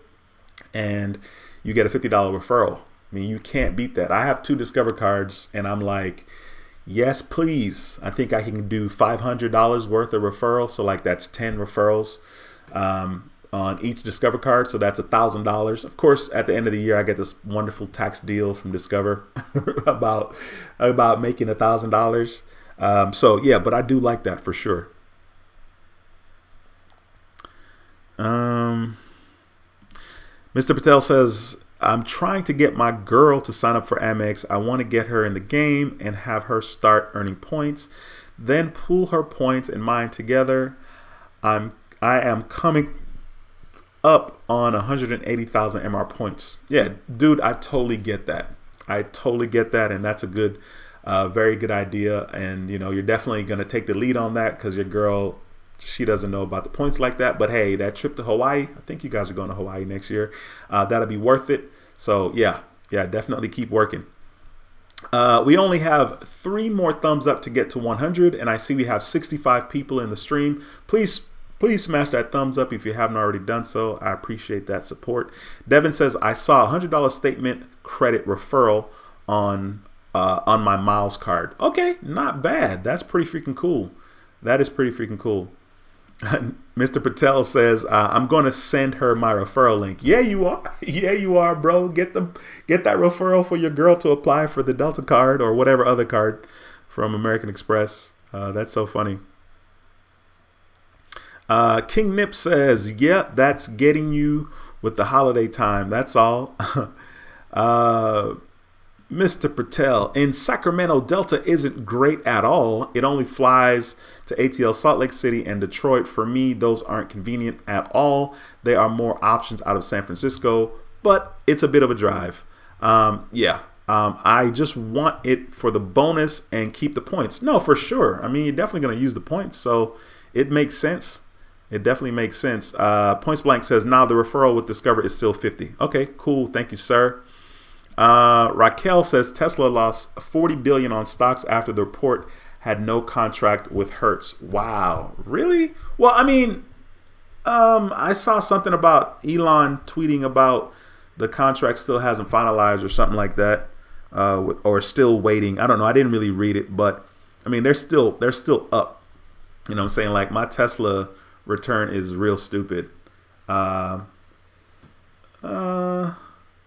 and you get a $50 referral. I mean, you can't beat that. I have 2 Discover cards and I'm like, yes, please. I think I can do $500 worth of referral. So like that's 10 referrals on each Discover card. So that's $1,000. Of course, at the end of the year, I get this wonderful tax deal from Discover about making $1,000. So yeah, but I do like that for sure. Mr. Patel says, I'm trying to get my girl to sign up for Amex. I want to get her in the game and have her start earning points, then pool her points and mine together. I am coming up on 180,000 MR points. Yeah, dude, I totally get that. And that's a good, very good idea. And you know, you're definitely gonna take the lead on that because your girl, she doesn't know about the points like that. But hey, that trip to Hawaii, I think you guys are going to Hawaii next year. That'll be worth it. So yeah, definitely keep working. We only have 3 more thumbs up to get to 100, and I see we have 65 people in the stream. Please smash that thumbs up if you haven't already done so. I appreciate that support. Devin says, I saw a $100 statement credit referral on my Miles card. Okay, not bad. That's pretty freaking cool. That is pretty freaking cool. Mr. Patel says, I'm going to send her my referral link. Yeah, you are. Yeah, you are, bro. Get that referral for your girl to apply for the Delta card or whatever other card from American Express. That's so funny. King Nip says, yeah, that's getting you with the holiday time. That's all. Mr. Patel, in Sacramento, Delta isn't great at all. It only flies to ATL Salt Lake City and Detroit. For me, those aren't convenient at all. There are more options out of San Francisco, but it's a bit of a drive. I just want it for the bonus and keep the points. No, for sure. I mean, you're definitely going to use the points, so it makes sense. It definitely makes sense. Points Blank says, now the referral with Discover is still 50. Okay, cool. Thank you, sir. Raquel says Tesla lost $40 billion on stocks after the report had no contract with Hertz. Wow, really? Well, I mean, I saw something about Elon tweeting about the contract still hasn't finalized or something like that, or still waiting. I don't know. I didn't really read it, but I mean, they're still up. You know what I'm saying? Like my Tesla return is real stupid.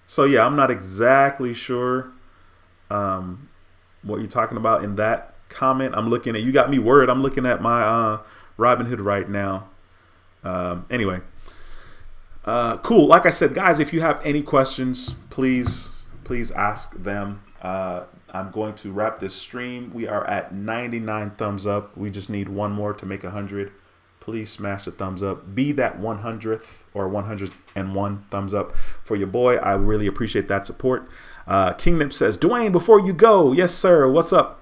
So yeah, I'm not exactly sure what you're talking about in that comment. I'm looking at, you got me worried. I'm looking at my Robinhood right now. Anyway, Cool. Like I said, guys, if you have any questions, please ask them. I'm going to wrap this stream. We are at 99 thumbs up. We just need one more to make 100. Please smash the thumbs up. Be that 100th or 101 thumbs up for your boy. I really appreciate that support. Kingdom says, Dwayne, before you go, yes, sir. What's up?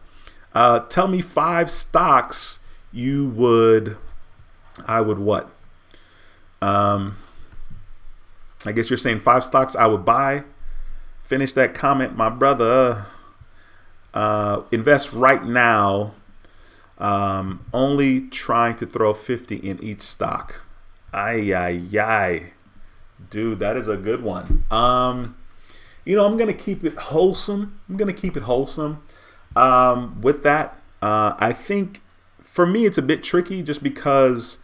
Tell me 5 stocks I would what? I guess you're saying 5 stocks I would buy. Finish that comment, my brother. Invest right now. Only trying to throw 50 in each stock. Ay. Dude, that is a good one. I'm going to keep it wholesome. With that, I think for me, it's a bit tricky just because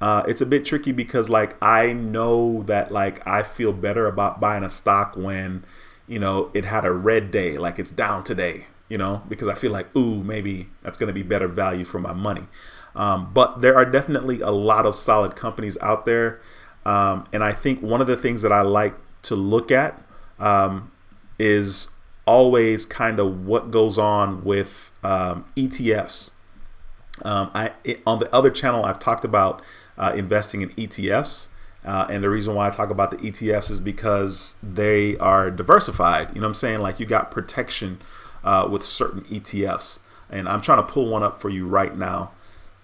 like I know that like I feel better about buying a stock when, it had a red day, like it's down today, because I feel like, ooh, maybe that's going to be better value for my money. But there are definitely a lot of solid companies out there. And I think one of the things that I like to look at is always kind of what goes on with ETFs. On the other channel, I've talked about investing in ETFs. And the reason why I talk about the ETFs is because they are diversified. You know what I'm saying? Like you got protection with certain ETFs. And I'm trying to pull one up for you right now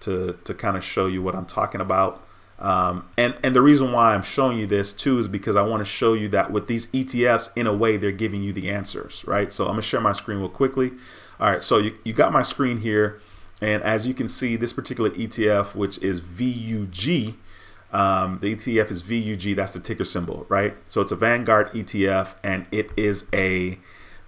to kind of show you what I'm talking about. And the reason why I'm showing you this too is because I want to show you that with these ETFs, in a way, they're giving you the answers, right? So I'm gonna share my screen real quickly. All right, so you got my screen here. And as you can see, this particular ETF, which is VUG, the ETF is VUG, that's the ticker symbol, right? So it's a Vanguard ETF, and it is a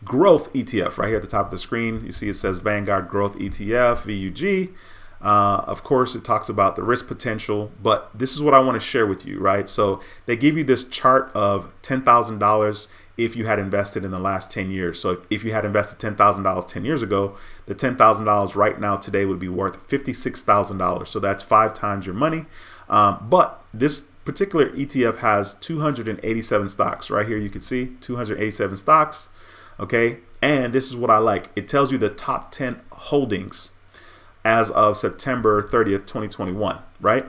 growth ETF right here at the top of the screen. You see it says Vanguard Growth ETF, VUG. Of course, it talks about the risk potential, but this is what I want to share with you, right? So they give you this chart of $10,000 if you had invested in the last 10 years. So if you had invested $10,000 10 years ago, the $10,000 right now today would be worth $56,000. So that's 5 times your money. But this particular ETF has 287 stocks right here. You can see 287 stocks. Okay. And this is what I like. It tells you the top 10 holdings as of September 30th, 2021, right?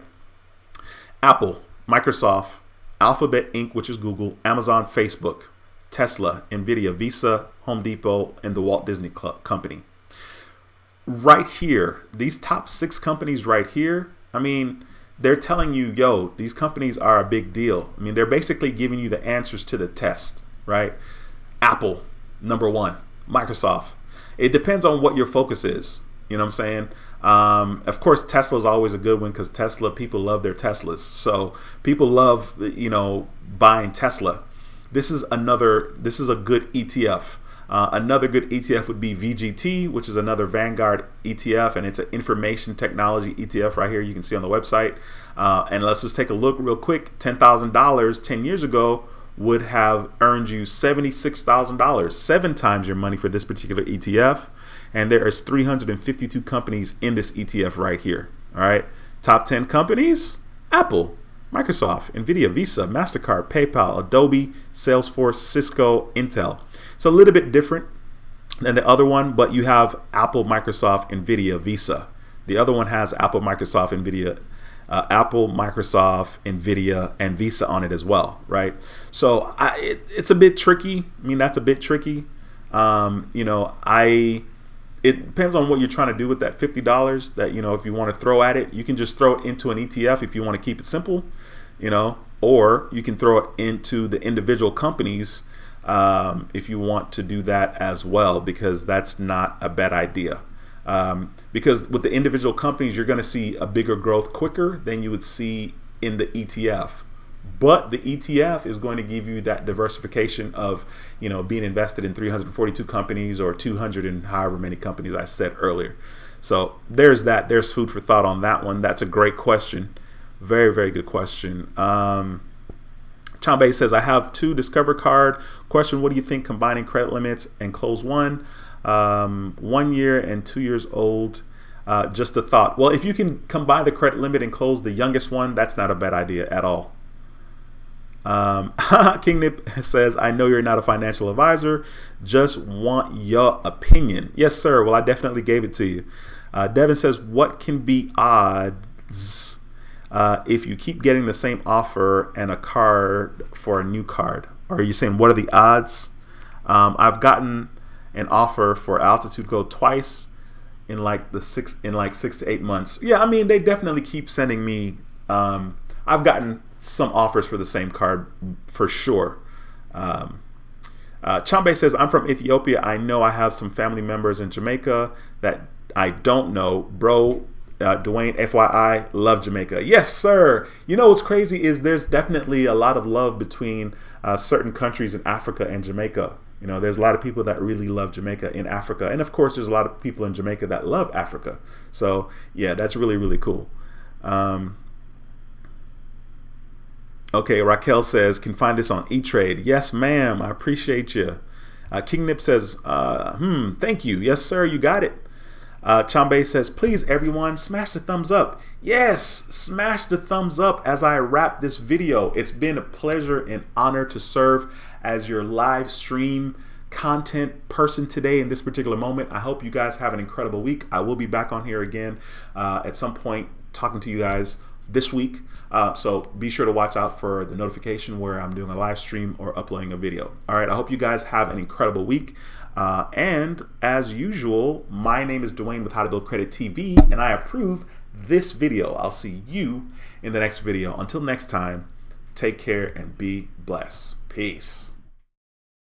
Apple, Microsoft, Alphabet Inc., which is Google, Amazon, Facebook, Tesla, Nvidia, Visa, Home Depot, and the Walt Disney Company. Right here, these top 6 companies right here, I mean, they're telling you, yo, these companies are a big deal. I mean, they're basically giving you the answers to the test, right? Apple, number 1, Microsoft. It depends on what your focus is. You know what I'm saying? Of course, Tesla is always a good one because people love their Teslas. So people love, buying Tesla. This is a good ETF. Another good ETF would be VGT, which is another Vanguard ETF, and it's an information technology ETF right here. You can see on the website. And let's just take a look real quick. $10,000 10 years ago would have earned you $76,000, 7 times your money for this particular ETF. And there is 352 companies in this ETF right here. All right. Top 10 companies: Apple, Microsoft, Nvidia, Visa, MasterCard, PayPal, Adobe, Salesforce, Cisco, Intel. It's a little bit different than the other one, but you have Apple, Microsoft, Nvidia, Visa. The other one has Apple, Microsoft, Nvidia, Nvidia, and Visa on it as well, right? So it's a bit tricky. I mean, that's a bit tricky. It depends on what you're trying to do with that $50 that, if you want to throw at it, you can just throw it into an ETF if you want to keep it simple, or you can throw it into the individual companies if you want to do that as well, because that's not a bad idea. Because with the individual companies, you're going to see a bigger growth quicker than you would see in the ETF. But the ETF is going to give you that diversification of, being invested in 342 companies or 200 and however many companies I said earlier. So there's that. There's food for thought on that one. That's a great question. Very, very good question. Chambay says, I have 2 Discover card. Question, what do you think combining credit limits and close one? 1 year and 2 years old. Just a thought. Well, if you can combine the credit limit and close the youngest one, that's not a bad idea at all. King Nip says, I know you're not a financial advisor, just want your opinion. Yes, sir. Well, I definitely gave it to you. Devin says, what can be odds if you keep getting the same offer and a card for a new card? Or are you saying, what are the odds? I've gotten an offer for Altitude Gold twice in like 6 to 8 months. Yeah, I mean, they definitely keep sending me. I've gotten some offers for the same card for sure. Chambe says, I'm from Ethiopia. I know I have some family members in Jamaica that I don't know. Bro, Dwayne, FYI, love Jamaica. Yes, sir. You know what's crazy is there's definitely a lot of love between certain countries in Africa and Jamaica. You know, there's a lot of people that really love Jamaica in Africa. And of course, there's a lot of people in Jamaica that love Africa. So yeah, that's really, really cool. Okay, Raquel says, can find this on E-Trade. Yes, ma'am. I appreciate you. King Nip says, thank you. Yes, sir. You got it. Chambe says, please, everyone, smash the thumbs up. Yes, smash the thumbs up as I wrap this video. It's been a pleasure and honor to serve as your live stream content person today in this particular moment. I hope you guys have an incredible week. I will be back on here again at some point talking to you guys this week. So be sure to watch out for the notification where I'm doing a live stream or uploading a video. All right, I hope you guys have an incredible week. And as usual, my name is Dwayne with How to Build Credit TV, and I approve this video. I'll see you in the next video. Until next time, take care and be blessed. Peace.